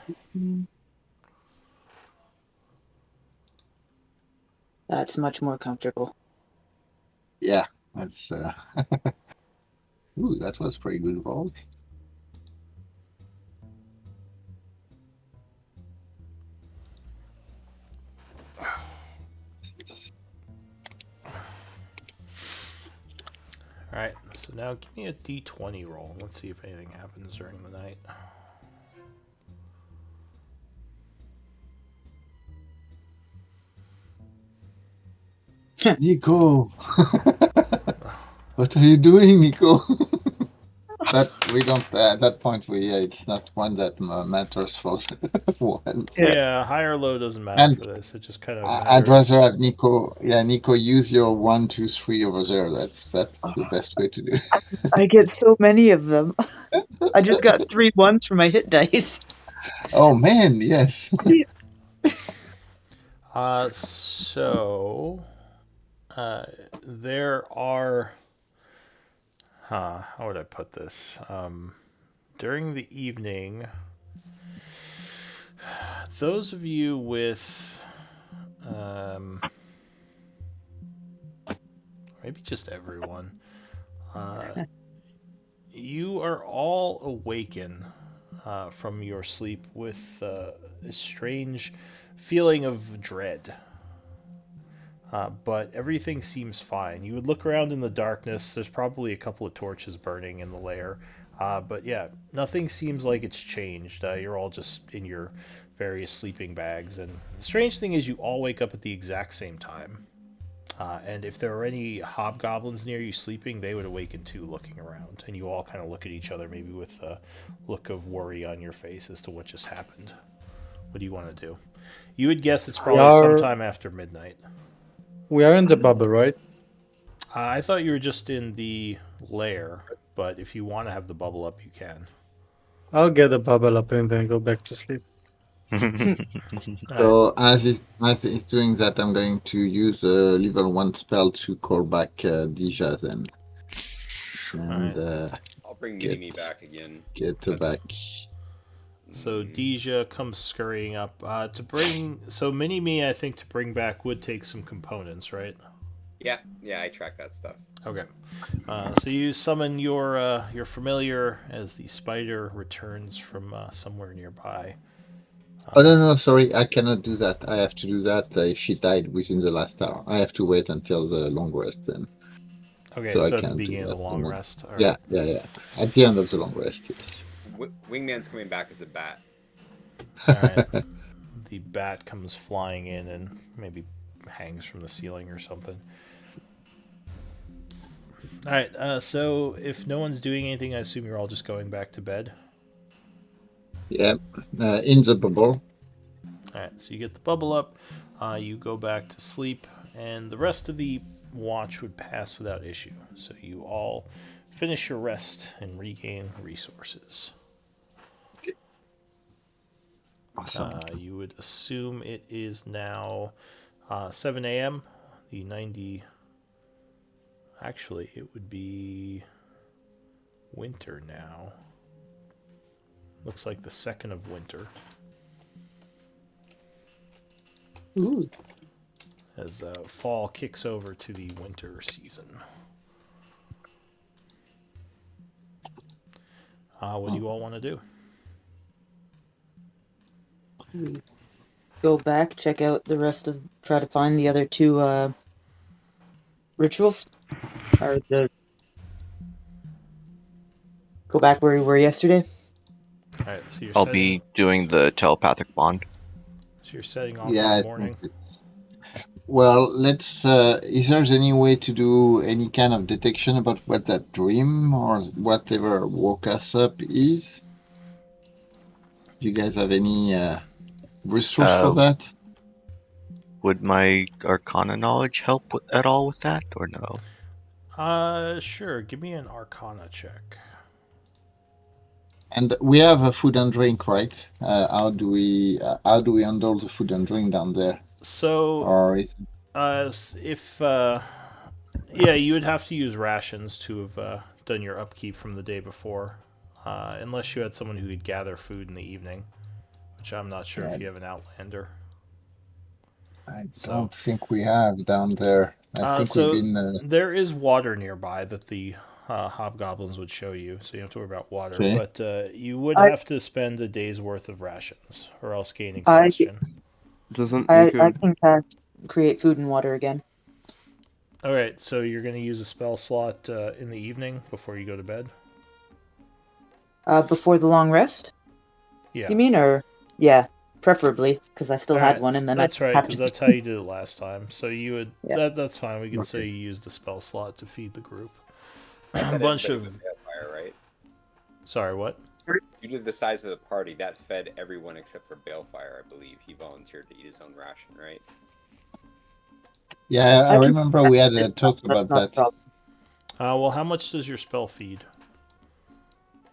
That's much more comfortable. Yeah, that's. Ooh, that was pretty good roll. Alright, so now give me a d20 roll. Let's see if anything happens during the night. Nico, what are you doing, Nico? But we don't. At that point, it's not one that matters for one. Yeah. Yeah, high or low doesn't matter And for this. It just kind of I'd rather matters. have Nico. Yeah, Nico, use your 1, 2, 3 over there. That's the best way to do it. I get so many of them. I just got 3 ones for my hit dice. Oh man, yes. So there are. How would I put this? During the evening, those of you with. Maybe just everyone. You are all awaken from your sleep with a strange feeling of dread. But everything seems fine. You would look around in the darkness. There's probably a couple of torches burning in the lair. But yeah, nothing seems like it's changed. You're all just in your various sleeping bags. And the strange thing is, you all wake up at the exact same time. And if there are any hobgoblins near you sleeping, they would awaken too, looking around. And you all kind of look at each other, maybe with a look of worry on your face as to what just happened. What do you want to do? You would guess it's We probably are sometime after midnight. we are in the bubble, right? I thought you were just in the lair, but if you want to have the bubble up, you can. I'll get a bubble up and then go back to sleep. All right. So as it's doing that, I'm going to use a level 1 spell to call back Dija then, and I'll bring get Mini Me back again. get her back. So Deja comes scurrying up to bring. So Mini Me, I think to bring back would take some components, right? Yeah, I track that stuff. Okay. So you summon your familiar as the spider returns from somewhere nearby. Oh no, sorry, I cannot do that. I have to do that if she died within the last hour. I have to wait until the long rest then. Okay, So I so at the can't do beginning of that. the long rest. All right. Yeah. At the end of the long rest, yes. Wingman's coming back as a bat. All right. The bat comes flying in and maybe hangs from the ceiling or something. All right. So if no one's doing anything, I assume you're all just going back to bed. Yeah, in the bubble. All right. So you get the bubble up. You go back to sleep, and the rest of the watch would pass without issue. So you all finish your rest and regain resources. Awesome. You would assume it is now 7 a.m. The 90. Actually, it would be winter now. Looks like the second of winter. Ooh. As fall kicks over to the winter season. What do you all want to do? Go back, check out the rest of, try to find the other 2 rituals, or go back where we were yesterday. All right, so you're I'll setting, be doing the telepathic bond. So you're setting off Yeah, in I the think morning. well, let's. Is there any way to do any kind of detection about what that dream or whatever woke us up is? Do you guys have any resource for Uh, that? Would my Arcana knowledge help at all with that, or no? Sure. Give me an Arcana check. And we have a food and drink, right? How do we handle the food and drink down there? So, Or is, if yeah, you would have to use rations to have done your upkeep from the day before, unless you had someone who could gather food in the evening, which I'm not sure yeah, if you have an Outlander. I So, don't think we have down there. I think we've so been. there is water nearby that the hobgoblins would show you, so you don't have to worry about water. Okay. But you would I have to spend a day's worth of rations, or else gain I exhaustion. Doesn't I Nico? can cast create food and water again. All right, so you're going to use a spell slot in the evening before you go to bed. Before the long rest, Yeah. you mean, or yeah, preferably, because I still had Alright, one, and then that's I right, have because to. that's how you did it last time. So you would Yeah. that's fine. We can say Okay. you used the spell slot to feed the group. I A fed bunch everybody of with Balefire, right? sorry, what? You did the size of the party. That fed everyone except for Balefire, I believe. He volunteered to eat his own ration, right? Yeah, I I can. remember we had a It's talk that's about not a that. problem. Well, how much does your spell feed?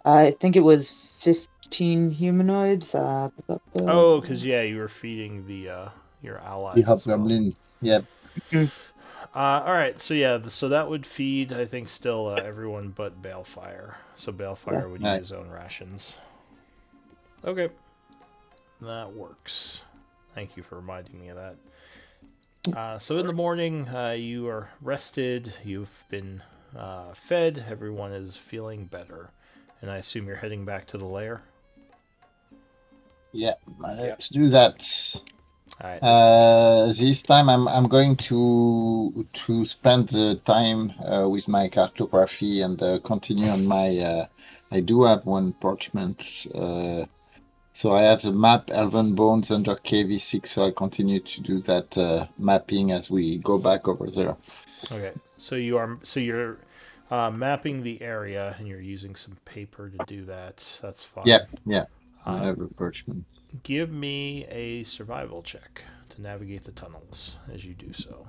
I think it was 15 humanoids. Oh, because yeah, you were feeding the your The allies as well. hobgoblin. Yeah. All right, so yeah, so that would feed, I think, still everyone but Balefire. So Balefire would eat Right. his own rations. Okay, that works. Thank you for reminding me of that. So in the morning, you are rested. You've been fed. Everyone is feeling better, and I assume you're heading back to the lair. Yeah. Yep. Let's do that. All right. This time I'm going to spend the time with my cartography and continue on my. I do have one parchment. So I have the map Elven Bones under KV6. So I'll continue to do that mapping as we go back over there. Okay. So you're mapping the area, and you're using some paper to do that. That's fine. Yeah. Yeah. I have a parchment. Give me a survival check to navigate the tunnels as you do so.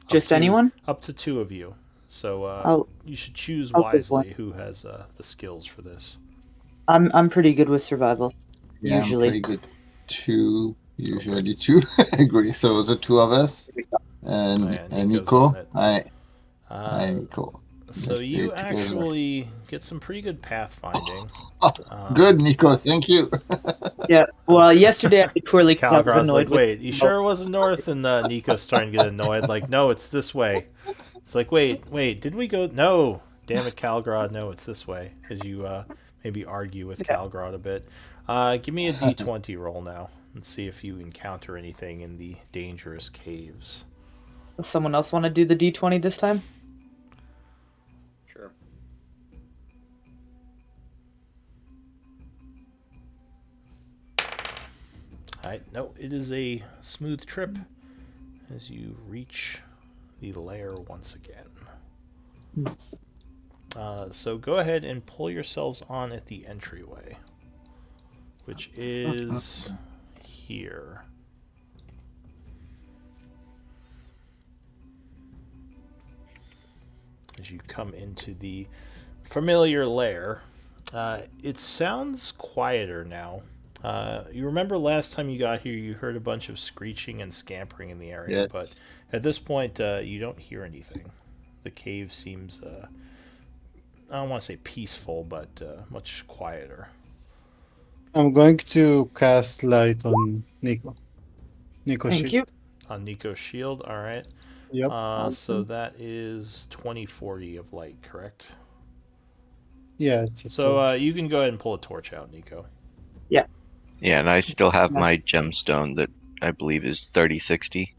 Just to, anyone? Up to 2 of you. So I'll you should choose I'll pick one. wisely who has the skills for this. I'm pretty good with survival. Yeah, I'm Usually. pretty good. Two, usually two. I agree. So the two of us and, Oh, yeah, and Nico's on Nico. it. Hi, Uh, Nico. so Let's stay you together. actually get some pretty good pathfinding. Good, Nico. Thank you. Yeah. Well, yesterday I did poorly because I was Calgrod's like, annoyed with. wait, you sure it wasn't north? And Nico's starting to get annoyed. Like, no, it's this way. It's like, wait, did we go? No, damn it, Calgrod. No, it's this way. As you maybe argue with Calgrod a bit. Give me a d20 roll now and see if you encounter anything in the dangerous caves. Does someone else want to do the D20 this time? Sure. Alright, no, it is a smooth trip as you reach the lair once again. So go ahead and pull yourselves on at the entryway, which is here. As you come into the familiar lair, it sounds quieter now. You remember last time you got here, you heard a bunch of screeching and scampering in the area, Yes. but at this point, you don't hear anything. The cave seems, I don't want to say peaceful, but much quieter. I'm going to cast light on Nico. Nico Thank shield. you. On Nico's shield, alright. Yep. So that is 2040 of light, correct? Yeah, it's a So you can go ahead and pull a torch out, Nico. Yeah. Yeah, and I still have Yeah. my gemstone that I believe is 3060.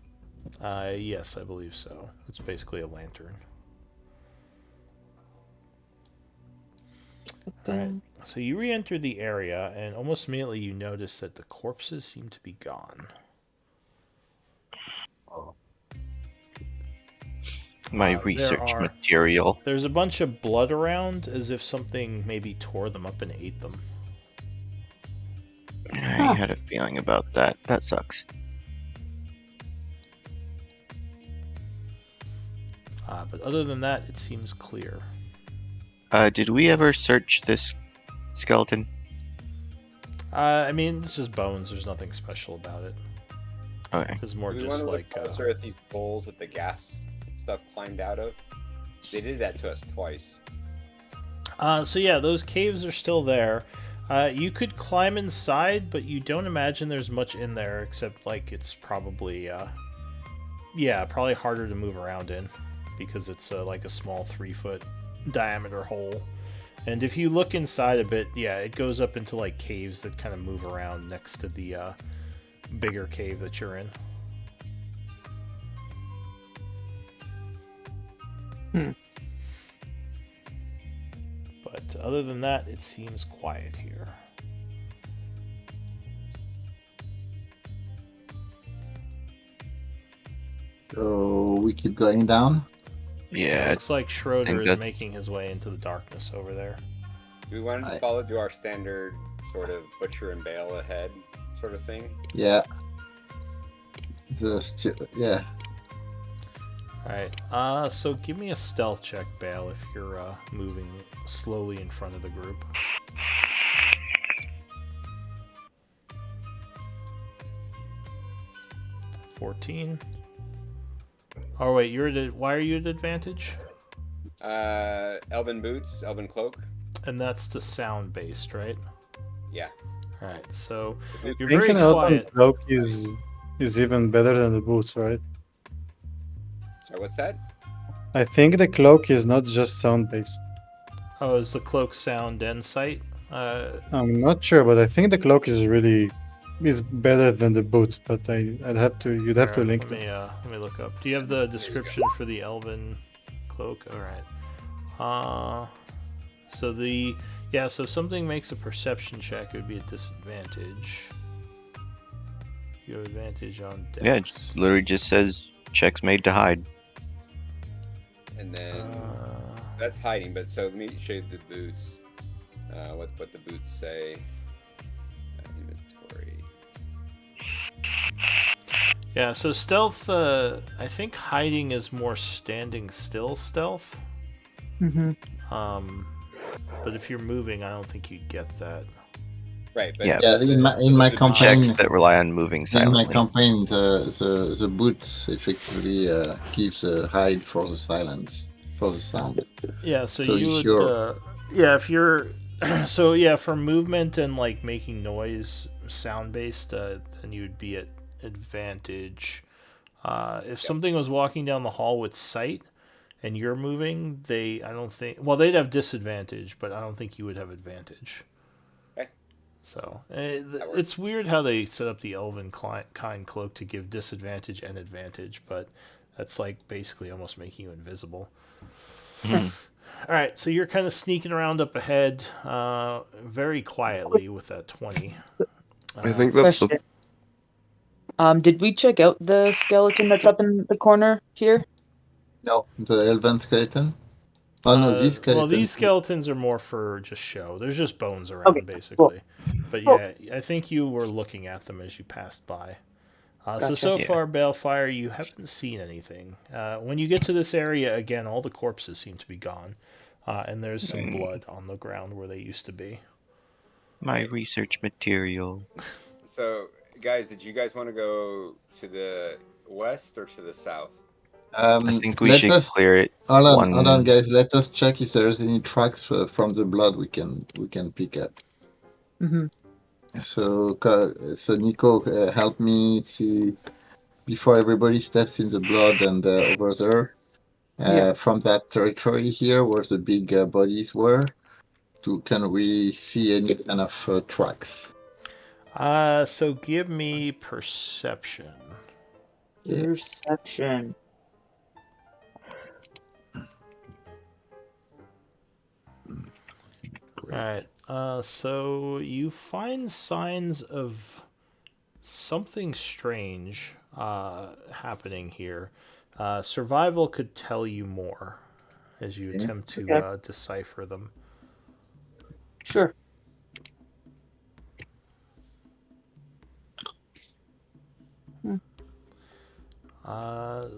Yes, I believe so. It's basically a lantern. Alright, so you re-enter the area, and almost immediately you notice that the corpses seem to be gone. My there research are- material. There's a bunch of blood around, as if something maybe tore them up and ate them. I had a feeling about that. That sucks. But other than that, it seems clear. Did we ever search this skeleton? I mean, this is bones. There's nothing special about it. Okay. It's more Do we just want to like... look closer at these holes that the gas stuff climbed out of? They did that to us twice. So yeah, those caves are still there. You could climb inside, but you don't imagine there's much in there, except like it's probably, probably harder to move around in, because it's like a small 3-foot diameter hole. And if you look inside a bit, yeah, it goes up into like caves that kind of move around next to the bigger cave that you're in. But other than that, it seems quiet here. So we keep going down. Yeah, Looks like Schroeder think is that's- making his way into the darkness over there. Do we want to I- do our standard sort of butcher and bale ahead sort of thing? Yeah. Yeah. Alright, so give me a stealth check, Bale, if you're moving slowly in front of the group. $14. Oh wait, why are you at advantage? Elven boots, elven cloak. And that's the sound based, right? Yeah. Alright, so The boot- you're I think very an elven quiet. cloak is even better than the boots, right? Sorry, what's that? I think the cloak is not just sound based. Oh, is the cloak sound and sight? I'm not sure, but I think the cloak is better than the boots. But you'd have to Alright, link let them. me look up. Do you have the description for the elven cloak? Alright. So if something makes a perception check, it would be a disadvantage. You have advantage on dex. yeah, it literally just says checks made to hide. And then Uh, that's hiding. But so let me show you the boots. What the boots say. Inventory. yeah, so stealth, I think hiding is more standing still stealth. Mm-hmm. But if you're moving, I don't think you'd get that. Right. But Yeah. Yeah. In my the campaign, Checks that rely on moving in my silently. campaign, the boots effectively gives a hide for the silence, for the sound. Yeah, so So you if would, you're- if you're, so yeah, for movement and like making noise, sound based, then you would be at advantage. If something was walking down the hall with sight, and you're moving, they'd have disadvantage, but I don't think you would have advantage. Okay. So works. it's weird how they set up the elven kind cloak to give disadvantage and advantage, but that's like basically almost making you invisible. Mhm. All right, so you're kind of sneaking around up ahead, very quietly with that 20. I think that's the Question. Did we check out the skeleton that's up in the corner here? No, the elven skeleton. Oh no, these skeletons. Well, these skeletons are more for just show. There's just bones around, Okay, basically. But Cool. yeah, I think you were looking at them as you passed by. Gotcha. So Yeah. far, Balefire, you haven't seen anything. When you get to this area, again, all the corpses seem to be gone. And there's some blood on the ground where they used to be. My research material. So, guys, did you guys want to go to the west or to the south? I think we let should us clear it. hold on, one- guys. Let us check if there's any tracks from the blood we can pick up. Mm-hmm. So Nico, help me to before everybody steps in the blood and over there. Yeah. From that territory here where the big bodies were, can we see any kind of tracks? So give me perception. Yeah. Perception. Alright, so you find signs of something strange happening here. Survival could tell you more as you attempt to Okay. decipher them. Sure.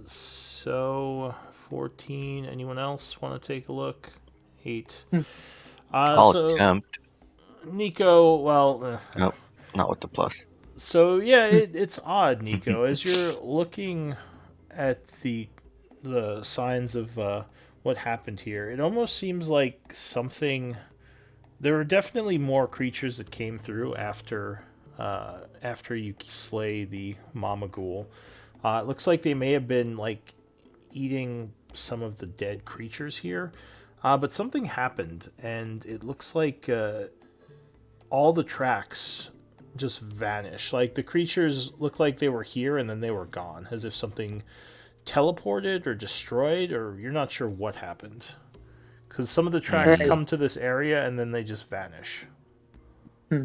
So 14. Anyone else want to take a look? 8. I'll So attempt. Nico, well, Nope, not with the plus. so yeah, it's odd, Nico, as you're looking at the signs of what happened here. It almost seems like something. There were definitely more creatures that came through after you slay the Mama Ghoul. It looks like they may have been like eating some of the dead creatures here, but something happened, and it looks like all the tracks just vanished. Like the creatures looked like they were here and then they were gone, as if something teleported or destroyed, or you're not sure what happened. Because some of the tracks Right. come to this area and then they just vanish. Hmm.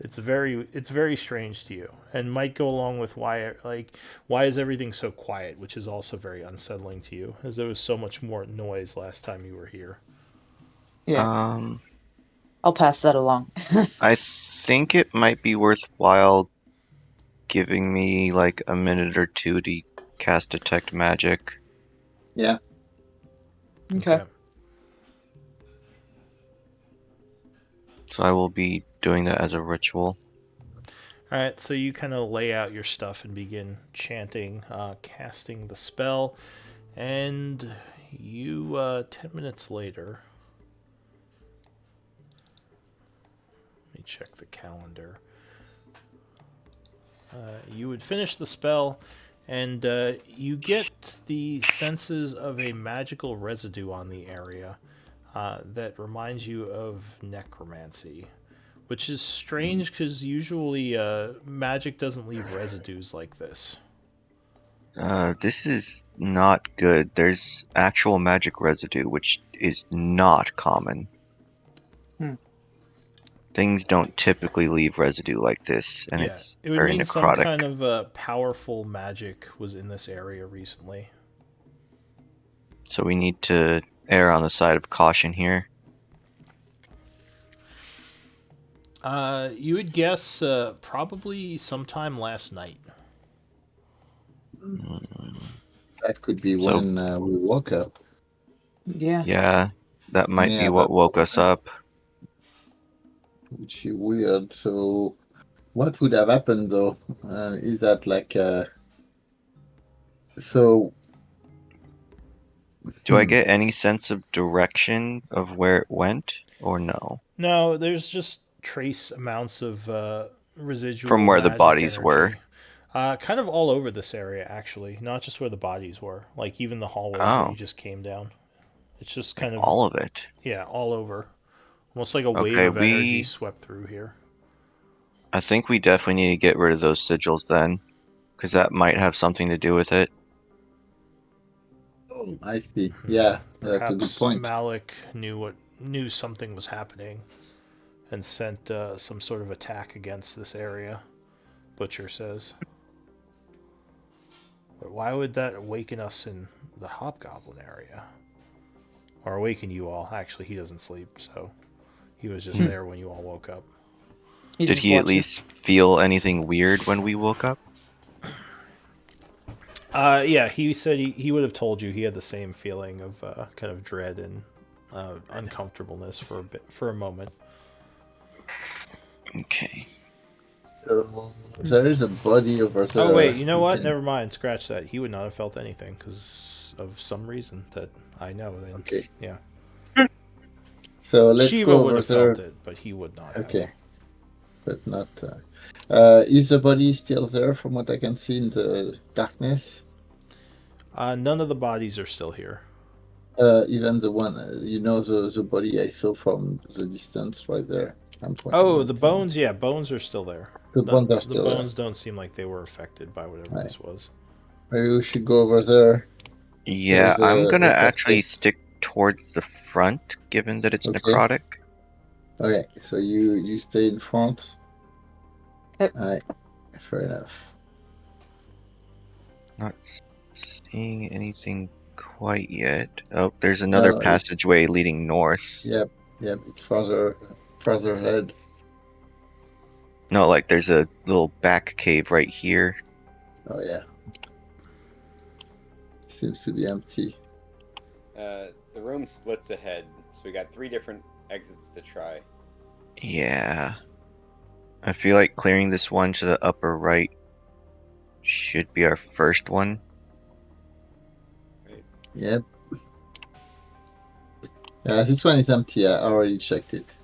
It's very strange to you, and might go along with why is everything so quiet, which is also very unsettling to you, as there was so much more noise last time you were here. Yeah, Um, I'll pass that along. I think it might be worthwhile giving me like a minute or two to cast Detect Magic. Yeah. Okay. So I will be doing that as a ritual. All right, so you kind of lay out your stuff and begin chanting, casting the spell, and you 10 minutes later. Let me check the calendar. You would finish the spell, and you get the senses of a magical residue on the area that reminds you of necromancy, which is strange because usually magic doesn't leave residues like this. This is not good. There's actual magic residue, which is not common. Hmm. Things don't typically leave residue like this, and Yeah, it's it would very mean some necrotic. kind of powerful magic was in this area recently. So we need to err on the side of caution here. You would guess probably sometime last night. That could be So when we woke up. Yeah. yeah, that might be Yeah, what woke us up. which is weird. So, what would have happened though? Is that like so? Do I Hmm. get any sense of direction of where it went, or no? No, there's just trace amounts of From residual where the magic bodies were. energy. Kind of all over this area, actually. Not just where the bodies were. Like, even the hallways that you Oh, just came down. It's just like kind of, all of it. yeah, all over. Almost like a wave Okay, of energy swept through here. I think we definitely need to get rid of those sigils then, because that might have something to do with it. Oh, I see. Yeah, that's a good Perhaps point. Malik knew something was happening and sent some sort of attack against this area, Butcher says. But why would that awaken us in the Hobgoblin area? Or awaken you all. Actually, he doesn't sleep, so he was just there when you all woke up. He's Did just he at watching. least feel anything weird when we woke up? Yeah, he said he would have told you he had the same feeling of kind of dread and uncomfortableness for a moment. Okay. There is a body over there. Oh wait, you know We what? can- Never mind. Scratch that. He would not have felt anything because of some reason that I know. Then Okay. yeah, So let's Shiva go would over have there. felt it, but he would not have. Okay, but not. Is the body still there from what I can see in the darkness? None of the bodies are still here. Even the one, the body I saw from the distance right there. I'm pointing Oh, at the bones. Yeah, bones are still there. the bones are The still there. bones don't seem like they were affected by whatever Right. this was. Maybe we should go over there. Yeah, There's I'm gonna a actually casket. stick towards the front, given that it's Okay. necrotic. Okay, so you stay in front. Yep. Alright, fair enough. Not seeing anything quite yet. Oh, there's another No, passageway leading north. yep, it's farther ahead. No, like there's a little back cave right here. Oh yeah. Seems to be empty. The room splits ahead, so we got 3 different exits to try. Yeah. I feel like clearing this one to the upper right should be our first one. Yep. This one is empty. I already checked it.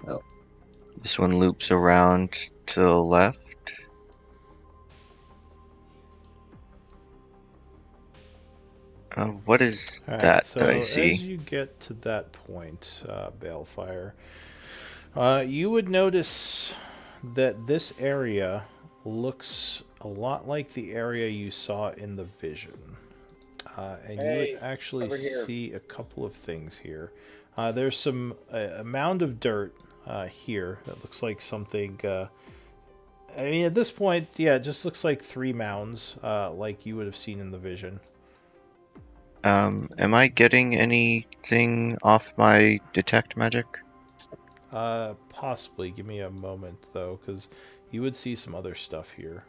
Oh, This one loops around to the left. What is All right, that so that I see? as you get to that point, Balefire, you would notice that this area looks a lot like the area you saw in the vision. And you Hey, would actually over here. see a couple of things here. There's a mound of dirt here that looks like something. I mean, at this point, yeah, it just looks like three mounds, like you would have seen in the vision. Am I getting anything off my detect magic? Possibly. Give me a moment though, because you would see some other stuff here.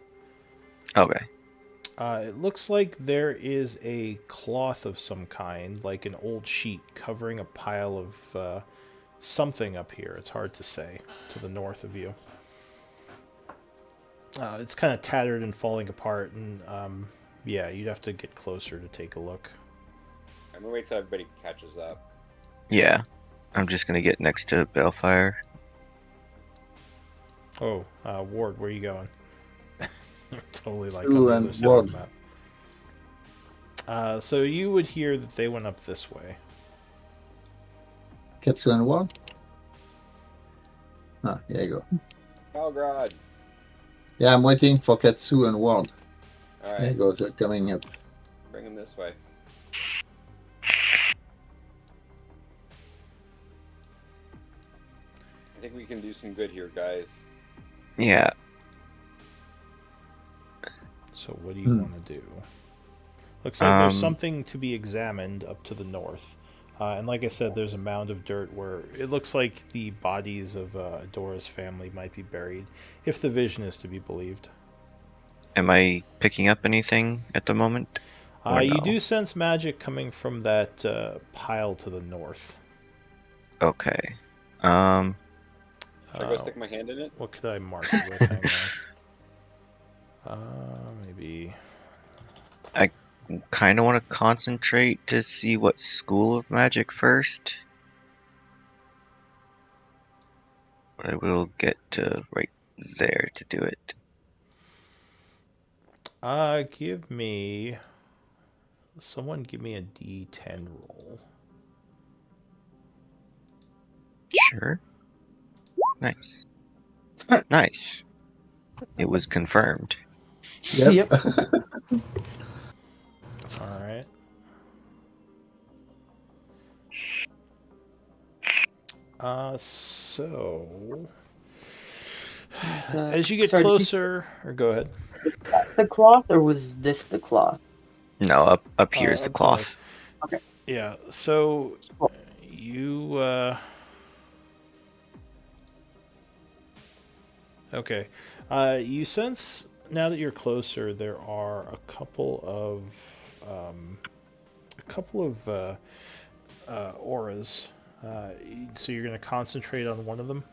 Okay. It looks like there is a cloth of some kind, like an old sheet covering a pile of something up here. It's hard to say, to the north of you. It's kind of tattered and falling apart, and yeah, you'd have to get closer to take a look. I'm gonna wait till everybody catches up. Yeah. I'm just gonna get next to Balefire. Oh, Ward, where are you going? Totally like on Sue the and other side of the Ward. map. So you would hear that they went up this way. Ketsu and Ward? Ah, here you go. Calgrad. Yeah, I'm waiting for Ketsu and Ward. All There you right, go, they're coming up. bring them this way. I think we can do some good here, guys. Yeah. So what do you want to do? Looks like there's Um, something to be examined up to the north. And like I said, there's a mound of dirt where it looks like the bodies of Adora's family might be buried, if the vision is to be believed. Am I picking up anything at the moment? Or You no? do sense magic coming from that pile to the north. Okay. Should I go stick my hand in it? What could I mark it with? Hang on. Maybe. I kind of want to concentrate to see what school of magic first. But I will get to right there to do it. Give me. Someone give me a D10 roll. Sure. Nice. Nice. It was confirmed. Yep. All right. So as you get sorry, closer, or go ahead. the cloth, or was this the cloth? No, up here is the Up cloth. Okay. Yeah. So Cool. you. Okay. You sense now that you're closer, there are a couple of auras. So you're going to concentrate on one of them.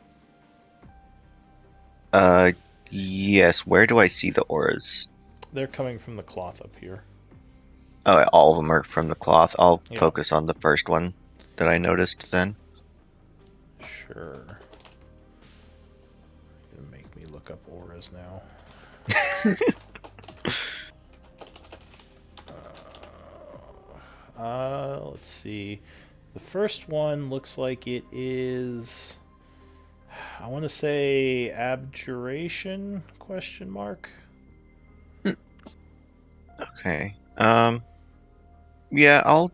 Yes. Where do I see the auras? They're coming from the cloth up here. Oh, all of them are from the cloth. I'll Yeah. focus on the first one that I noticed then. Sure. You're gonna make me look up auras now. Let's see. The first one looks like it is. I want to say abjuration? Question mark. Okay. Yeah, I'll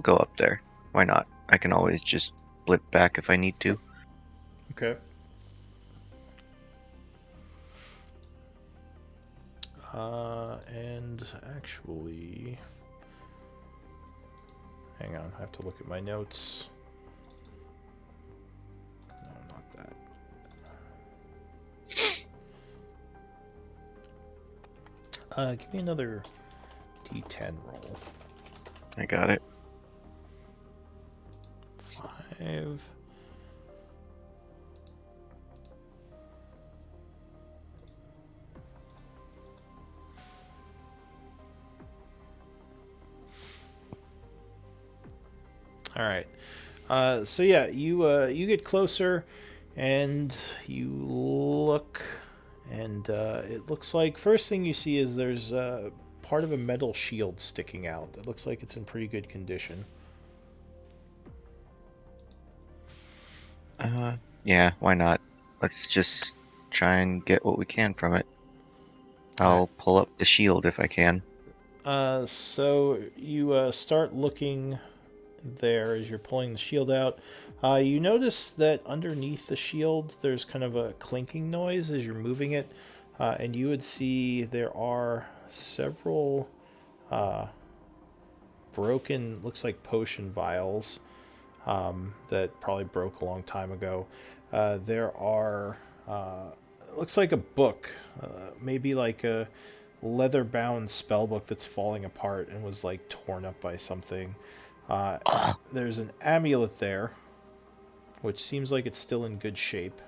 go up there. Why not? I can always just blip back if I need to. Okay. And actually, hang on, I have to look at my notes. No, not that. Give me another D10 roll. I got it. 5. All right. So yeah, you get closer, and you look, and it looks like first thing you see is there's part of a metal shield sticking out. It looks like it's in pretty good condition. Yeah, why not? Let's just try and get what we can from it. I'll Alright. pull up the shield if I can. So you start looking there as you're pulling the shield out. You notice that underneath the shield there's kind of a clinking noise as you're moving it, and you would see there are several broken, looks like potion vials that probably broke a long time ago. There are, looks like a book, maybe like a leather bound spell book that's falling apart and was like torn up by something. There's an amulet there, which seems like it's still in good shape.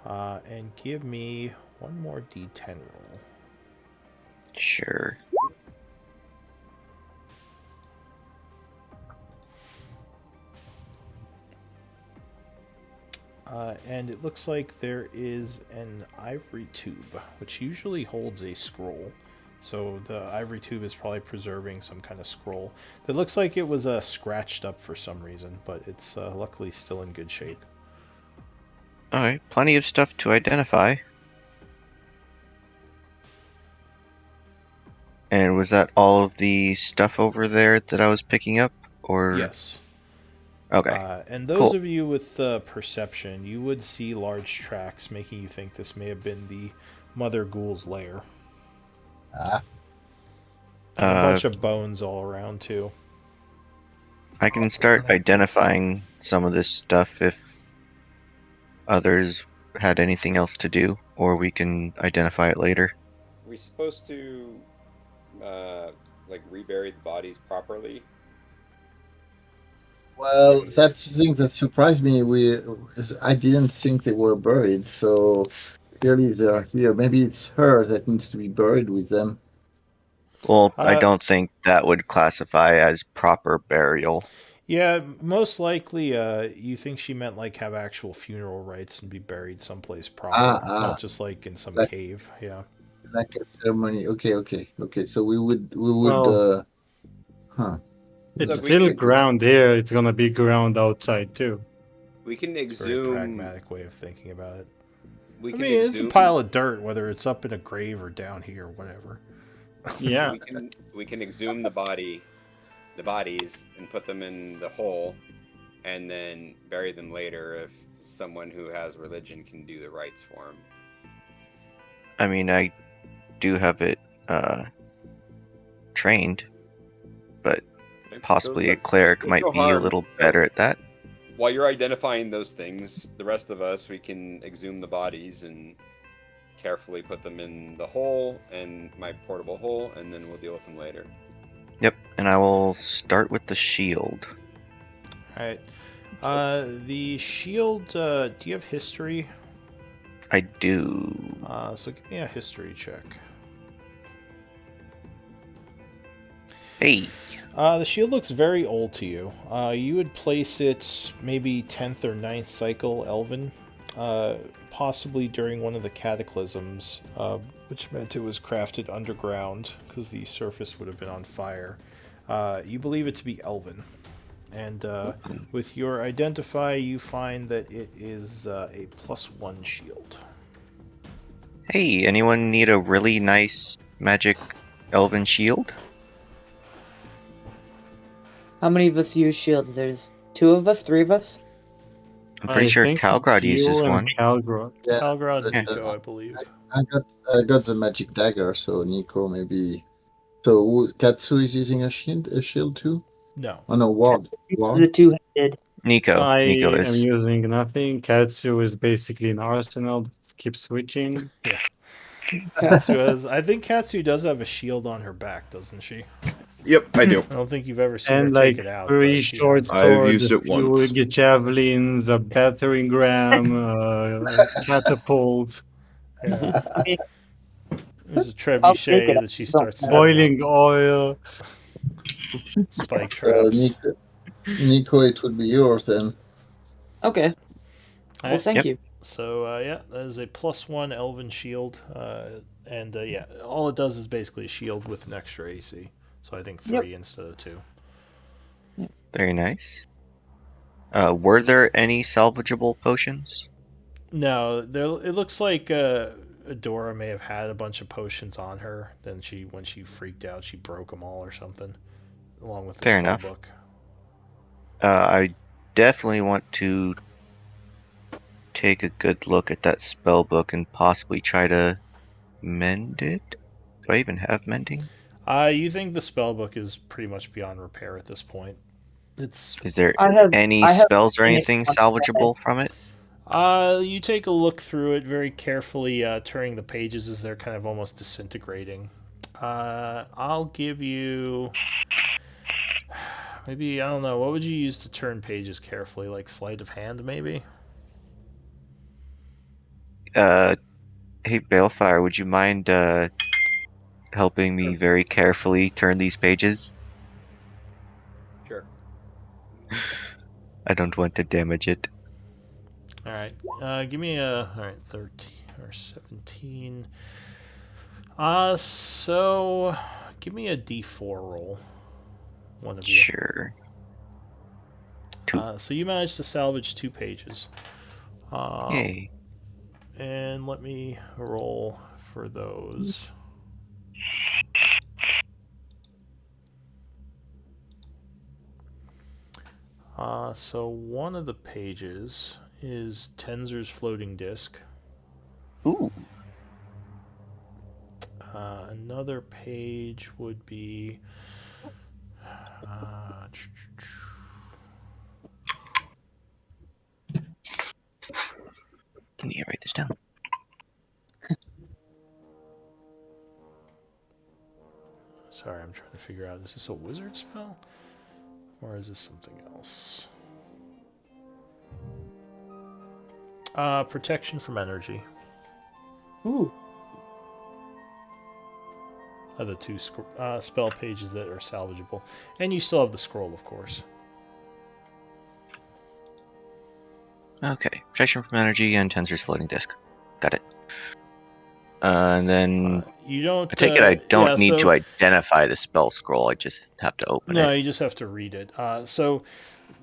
And give me one more d10 roll. Sure. And it looks like there is an ivory tube, which usually holds a scroll. So the ivory tube is probably preserving some kind of scroll. It looks like it was scratched up for some reason, but it's luckily still in good shape. Alright, plenty of stuff to identify. And was that all of the stuff over there that I was picking up? Or Yes. Okay. And those Cool. of you with perception, you would see large tracks, making you think this may have been the Mother Ghoul's lair. Ah, And a bunch of bones all around, too. I can start identifying some of this stuff if others had anything else to do, or we can identify it later. Are we supposed to, like, rebury the bodies properly? well, that's the thing that surprised me. I didn't think they were buried, so clearly they are here. Maybe it's her that needs to be buried with them. Well, I Uh, don't think that would classify as proper burial. Yeah, most likely you think she meant like have actual funeral rites and be buried someplace proper, not Ah, just like in some like cave. Yeah. like a ceremony. Okay. So we would. Well, Huh. it's Look, That's we can still tricky. ground here. It's gonna be ground outside too. we can It's a very exhume. pragmatic way of thinking about it. We I can mean, it's a exhume. pile of dirt, whether it's up in a grave or down here, whatever. Yeah. We can exhume the bodies, and put them in the hole, and then bury them later if someone who has religion can do the rites for them. I mean, I do have it trained, but possibly a cleric might be a little better at that. While you're identifying those things, the rest of us, we can exhume the bodies and carefully put them in the hole and my portable hole, and then we'll deal with them later. Yep, and I will start with the shield. Alright. The shield, do you have history? I do. So give me a history check. Hey, The shield looks very old to you. You would place it maybe 10th or 9th cycle Elven, possibly during one of the cataclysms, which meant it was crafted underground because the surface would have been on fire. You believe it to be Elven. And with your identify, you find that it is a +1 shield. hey, anyone need a really nice magic elven shield? How many of us use shields? There's 2 of us, 3 of us? I'm pretty sure think Calgrad it's you uses and one. Calgrad. Yeah. Calgrad and but, Nico, I believe. I got the magic dagger, so Nico maybe. So Katsu is using a shield too? No. Oh no, ward. The Ward? 2-handed. Nico I am is. using nothing. Katsu is basically an arsenal that keeps switching. Yeah. Katsu has. I think Katsu does have a shield on her back, doesn't she? Yep, I do. I don't think you've ever seen her And take like it out, 3 but she short has one. I've swords, used a it few once. javelins, a battering ram, a catapult, Yeah. There's a I'll take it. trebuchet that she I don't starts have setting boiling oil. spike So traps. Nico, it would be yours then. Okay. Well, Alright, thank Yep. you. so yeah, that is a +1 Elven shield, and yeah, all it does is basically a shield with an extra AC. So I think 3 instead of 2. Very nice. Were there any salvageable potions? No, there. It looks like Adora may have had a bunch of potions on her. Then when she freaked out, she broke them all or something, along with the Fair spell enough. book. I definitely want to take a good look at that spell book and possibly try to mend it. Do I even have mending? You think the spell book is pretty much beyond repair at this point? It's Is there I have any I have spells or seen it anything on salvageable from it? You take a look through it very carefully, turning the pages as they're kind of almost disintegrating. I'll give you maybe, I don't know, what would you use to turn pages carefully? Like sleight of hand, maybe? Hey Balefire, would you mind helping me very carefully turn these pages? Sure. I don't want to damage it. All right. Give me a all right 13 or 17. So give me a D4 roll. One of you. Sure. So you managed to salvage 2 pages. Yay. And let me roll for those. So one of the pages is Tenzer's floating disc. Ooh. Another page would be. Can you write this down? Sorry, I'm trying to figure out, is this a wizard spell? Or is this something else? Protection from energy. Ooh. Are the 2 spell pages that are salvageable. And you still have the scroll, of course. Okay. Protection from energy and Tensor's floating disk. Got it. And then You don't. I take it I don't Yeah, need so to identify the spell scroll. I just have to open no, it. you just have to read it. So,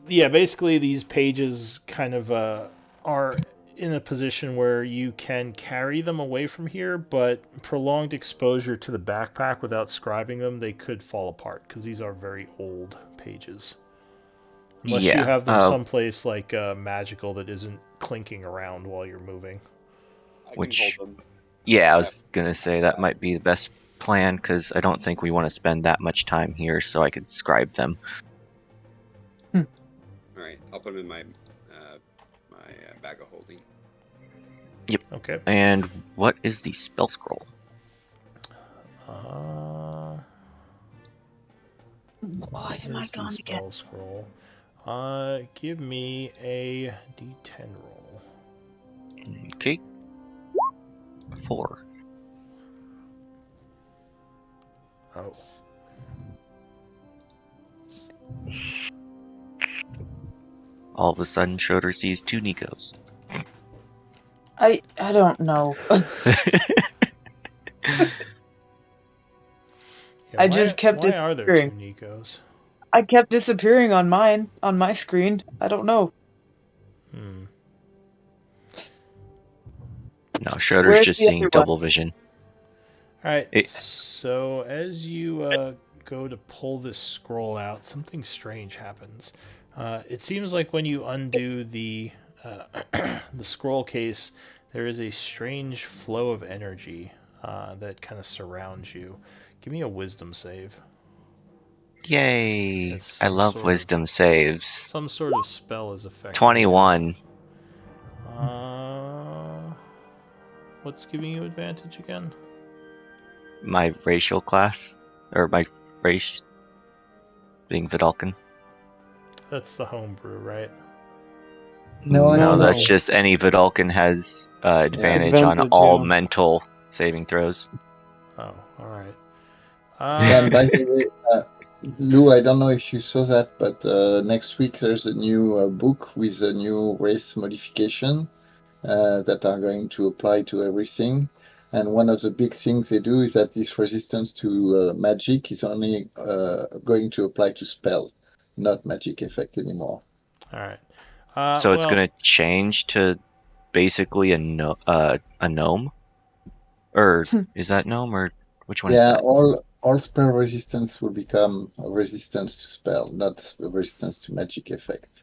yeah, basically these pages kind of are in a position where you can carry them away from here, but prolonged exposure to the backpack without scribing them, they could fall apart because these are very old pages. Unless you Yeah. have them someplace like magical that isn't clinking around while you're moving. I can Which, hold them. yeah, I was gonna say that might be the best plan because I don't think we want to spend that much time here, so I could scribe them. All right, I'll put them in my bag of holding. Yep. Okay. And what is the spell scroll? Why am I Is the gone again? spell scroll? Give me a D10 roll. Okay. 4. Oh. All of a sudden, Schroeder sees 2 Nikos. I don't know. Yeah, I just kept why are there 2 disappearing. Nikos? I kept disappearing on my screen. I don't know. No, Schroeder's Where's just the seeing other one? double vision. Alright, It, so as you go to pull this scroll out, something strange happens. It seems like when you undo the the scroll case, there is a strange flow of energy that kind of surrounds you. Give me a wisdom save. yay! It's I some love sort wisdom of saves. some sort of spell is affecting 21. you. What's giving you advantage again? My racial class, or my race, being Vidalcan. That's the homebrew, right? No, No, no, that's no. just any Vidalcan has advantage on Advantage, all yeah. mental saving throws. Oh, all right. Yeah, and by the way, Lou, I don't know if you saw that, but next week there's a new book with a new race modification that are going to apply to everything. And one of the big things they do is that this resistance to magic is only going to apply to spell, not magic effect anymore. All right. So it's Well, gonna change to basically a gnome, or is that gnome, or which one is Yeah, that? all spell resistance will become a resistance to spell, not a resistance to magic effect.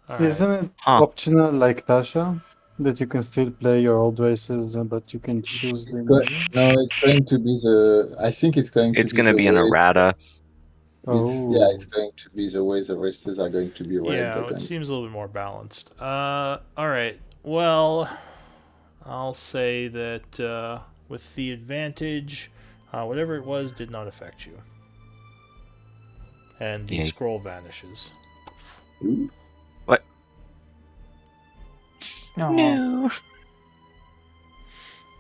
All right. Isn't it Huh. optional like Tasha? That you can still play your old races, but you can choose the new one? No, it's going to be the. I think it's going to It's be gonna the be an way. errata. It's Oh, going to be the way the races are going to be read. They're Yeah, it going. seems a little bit more balanced. All right. Well, I'll say that with the advantage, whatever it was did not affect you, and the Yay. scroll vanishes. Ooh. What? Aw. No.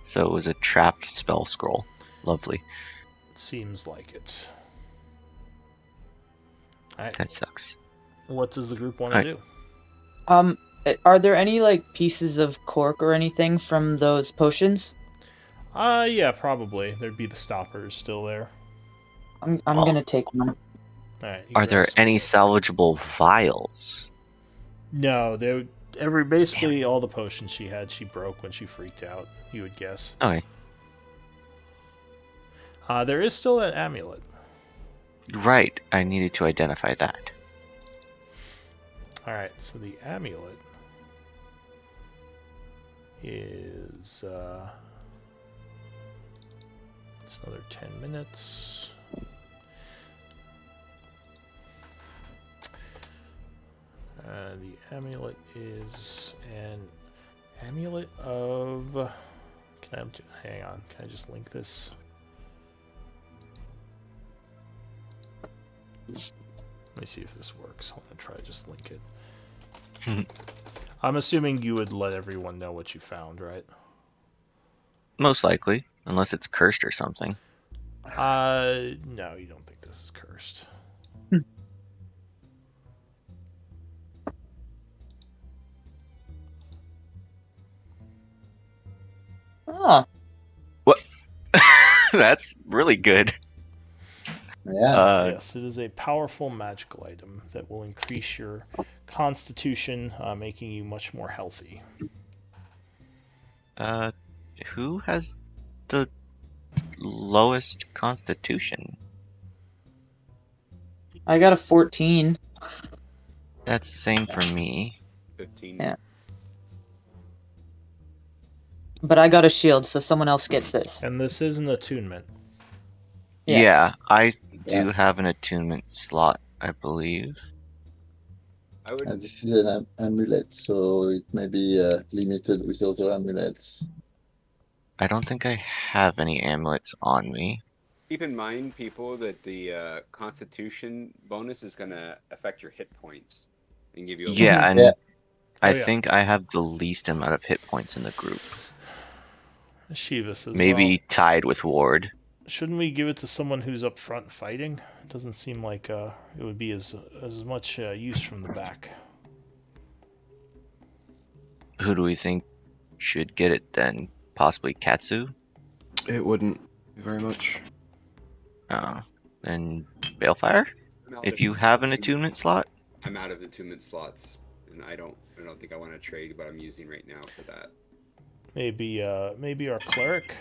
So it was a trapped spell scroll. Lovely. It seems like it. All right. That sucks. What does the group want All to right. do? Are there any like pieces of cork or anything from those potions? Yeah, probably. There'd be the stoppers still there. I'm Well, gonna take one. All right. You are grab there some any cork. salvageable vials? No, basically all the potions she had, she broke when she freaked out. You would guess. Okay. There is still that amulet. Right. I needed to identify that. All right, so the amulet is it's another 10 minutes. The amulet is an amulet of. Hang on? Can I just link this? Let me see if this works. I'm gonna try to just link it. I'm assuming you would let everyone know what you found, right? Most likely, unless it's cursed or something. No, you don't think this is cursed. Oh, What? That's really good. Yeah. Yes, it is a powerful magical item that will increase your constitution, making you much more healthy. Who has the lowest constitution? I got a 14. That's the same for me. 15. Yeah. But I got a shield, so someone else gets this. And this is an attunement. Yeah. Yeah, I do Yeah. have an attunement slot, I believe. I would. This is an amulet, so it may be limited with other amulets. I don't think I have any amulets on me. Keep in mind, people, that the Constitution bonus is going to affect your hit points and give you a Yeah, lower. and Yeah. I Oh, yeah. think I have the least amount of hit points in the group. Shiva says, Maybe tied with Ward. shouldn't we give it to someone who's up front fighting? It doesn't seem like it would be as much use from the back. Who do we think should get it then? Possibly Katsu? It wouldn't be very much. And Balefire? I'm out If of you have an attunement slot? I'm out of attunement slots, and I don't think I want to trade what I'm using right now for that. Maybe our cleric.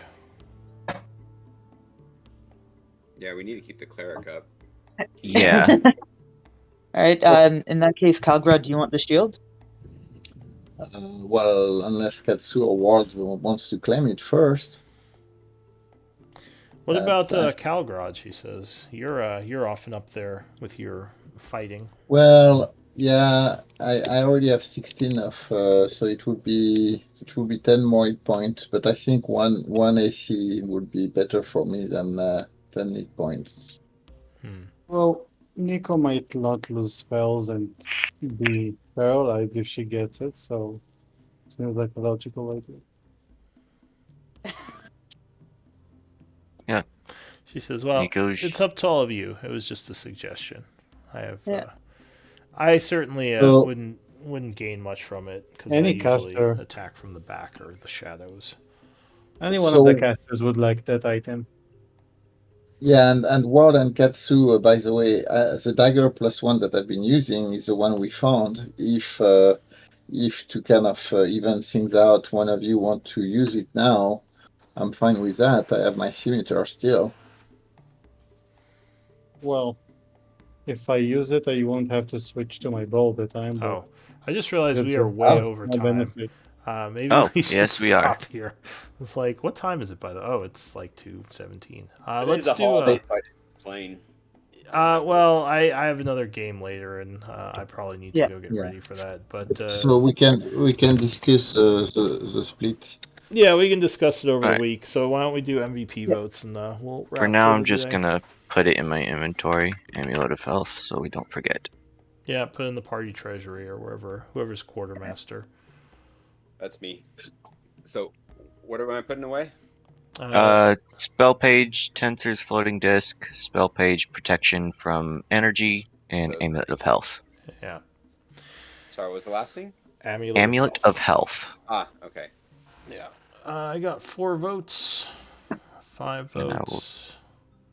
Yeah, we need to keep the cleric up. Yeah. Alright, in that case, Calgra, do you want the shield? Well, unless Katsu or Ward wants to claim it first. What about That's- Calgrod? He says you're often up there with your fighting. Well, yeah, I already have 16 of, so it would be 10 more hit points. But I think one AC would be better for me than 10 hit points. well, Nico might not lose spells and be paralyzed if she gets it, so seems like a logical idea. She says, "Well, Nico's- it's up to all of you. It was just a suggestion. I have. Yeah. I certainly So- wouldn't gain much from it because I Any usually caster. attack from the back or the shadows. Any one So- of the casters would like that item. Yeah, and Ward and Katsu, by the way, the dagger +1 that I've been using is the one we found. If to kind of even things out, one of you want to use it now, I'm fine with that. I have my scimitar still. Well, if I use it, I won't have to switch to my bow all the time. But Oh, I just realized it's we are just way that's over my time. benefit. Maybe Oh, we should yes, we are. stop here. It's like, what time is it by the? Oh, it's like 2:17. Today's Let's a do. holiday fight playing. I don't have to Well, I have another game later, and I probably need to Yeah. go get Yeah. ready for that. But So we can discuss the split. yeah, we can discuss it over the Alright. week. So why don't we do MVP Yeah. votes, and we'll For wrap now, for I'm the just day. gonna put it in my inventory, Amulet of Health, so we don't forget. Yeah, put in the party treasury or wherever, whoever's quartermaster. That's me. So, what am I putting away? Spell page, Tensor's Floating Disc, spell page, Protection from Energy, and Those. Amulet of Health. Yeah, Sorry, what was the last thing? Amulet of Health. Ah, okay. Yeah, I got 4 votes, 5 And I will votes.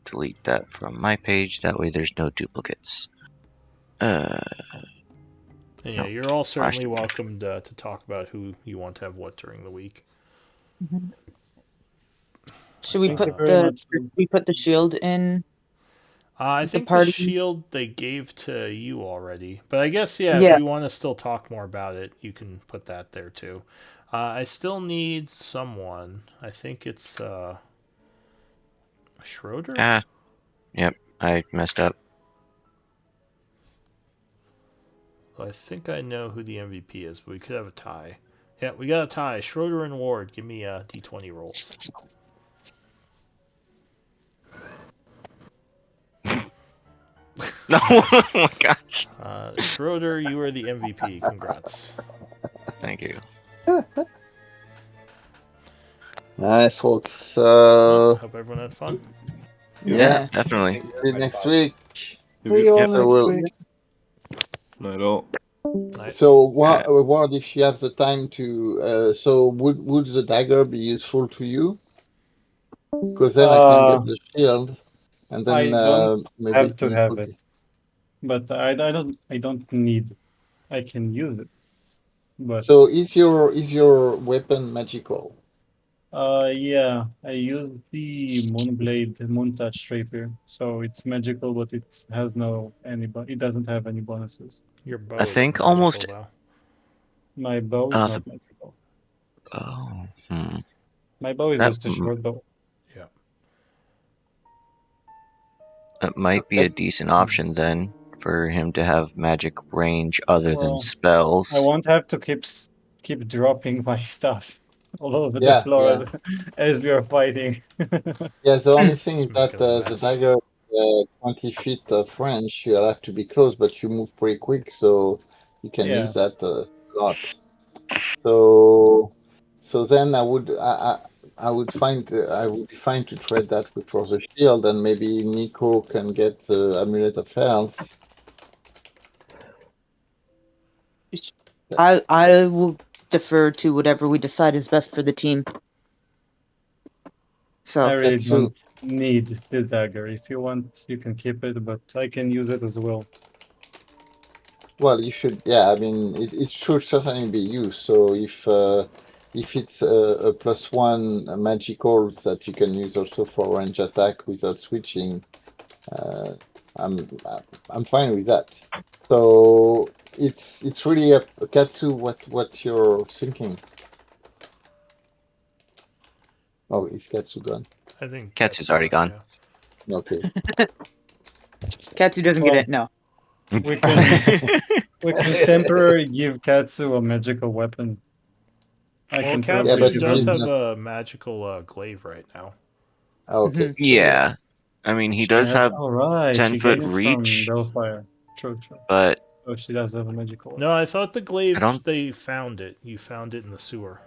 delete that from my page, that way there's no duplicates. And yeah, No, you're all certainly flash. welcome to talk about who you want to have what during the week. Should we Thank put you very the much. should we put the shield in I the think the party? shield they gave to you already, but I guess yeah, if Yeah. you want to still talk more about it, you can put that there too. I still need someone. I think it's Schroeder. Ah, yep, I messed up. I think I know who the MVP is, but we could have a tie. Yeah, we got a tie. Schroeder and Ward. Give me D20 rolls. No, oh my gosh. Schroeder, you are the MVP. Congrats. Thank you. Alright, folks. Well, hope everyone had fun. Yeah. Definitely. See you next week. See you all Yep. So next we'll, week. Not at all. Night. so Ward, if you have the time to, so would the dagger be useful to you? Because then I can get the shield, and then I don't maybe have to Nico have can- it, but I don't need it. I can use it, but So is your weapon magical? yeah, I use the Moonblade Moontouch Rapier, so it's magical, but it has no it doesn't have any bonuses. Your bow I is think magical, almost. though. My bow is Uh, not magical. oh, My bow is That just a short bow. Yeah. that might be Okay. a decent option then for him to have magic range other than Well, spells. I won't have to keep dropping my stuff all over the Yeah, floor as we are fighting. Yeah, the only thing is Just that making a the mess. dagger 20 feet of range, you'll have to be close, but you move pretty quick, so you can Yeah. use that a lot. So then I would I would be fine to trade that for the shield, and maybe Nico can get the amulet of health. I will defer to whatever we decide is best for the team. I So really That's true. don't need the dagger. If you want, you can keep it, but I can use it as well. Well, you should. Yeah, I mean, it should certainly be used. So if it's a +1 magical that you can use also for range attack without switching, uh, I'm I'm fine with that. So it's really up Katsu what you're thinking. Oh, is Katsu gone? I think Katsu's already gone. Yeah. Okay. Katsu doesn't Well, get it. No. We can temporarily give Katsu a magical weapon. I Well, can Katsu Yeah, probably but give does he's him. have not. a magical glaive right now. Okay. So, Yeah, I mean he She does has. have All right, she 10-foot gained it from reach, Bellfire. True. but Oh, she does have a magical weapon. No, I thought the I glaive, don't. they found it. You found it in the sewer.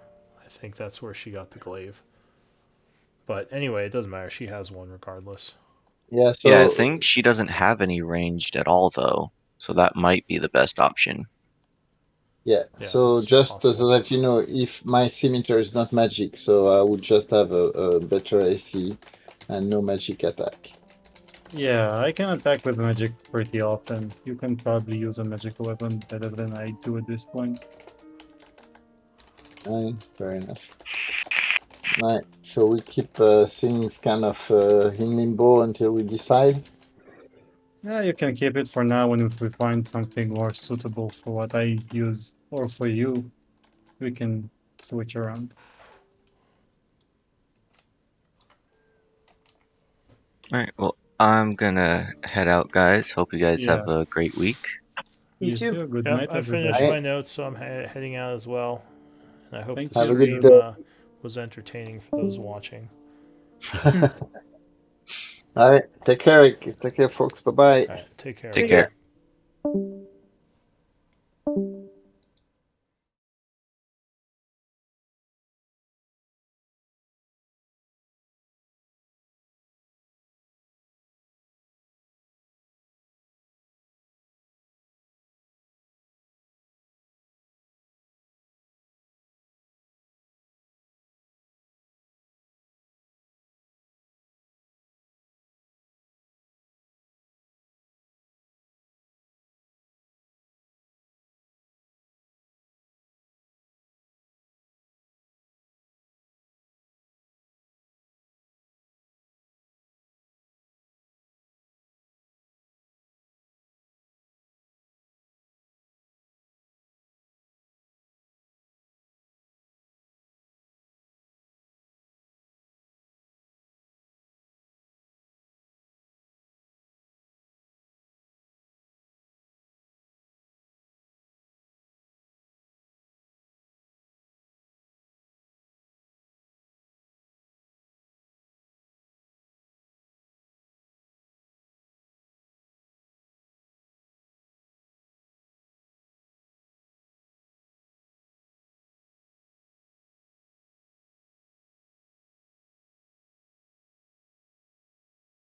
I think that's where she got the glaive. But anyway, it doesn't matter. She has one regardless. yeah. Yeah, I So think she doesn't have any ranged at all though, so that might be the best option. yeah. Yeah, So it's just so possible. that you know, if my scimitar is not magic, so I would just have a better AC and no magic attack. Yeah, I can attack with magic pretty often. You can probably use a magical weapon better than I do at this point. Fair enough. Right. So we keep things kind of in limbo until we decide. Yeah, you can keep it for now, and if we find something more suitable for what I use or for you, we can switch around. Alright, well, I'm gonna head out, guys. Hope you guys Yeah. have a great week. You too. Good Yep, night, I finished everybody. Alright. my notes, so I'm heading out as well. And I hope Thank the Have a you. good stream day. was entertaining for those watching. Alright, take care, folks. Bye bye. All right, take care, Take See everyone. care. ya.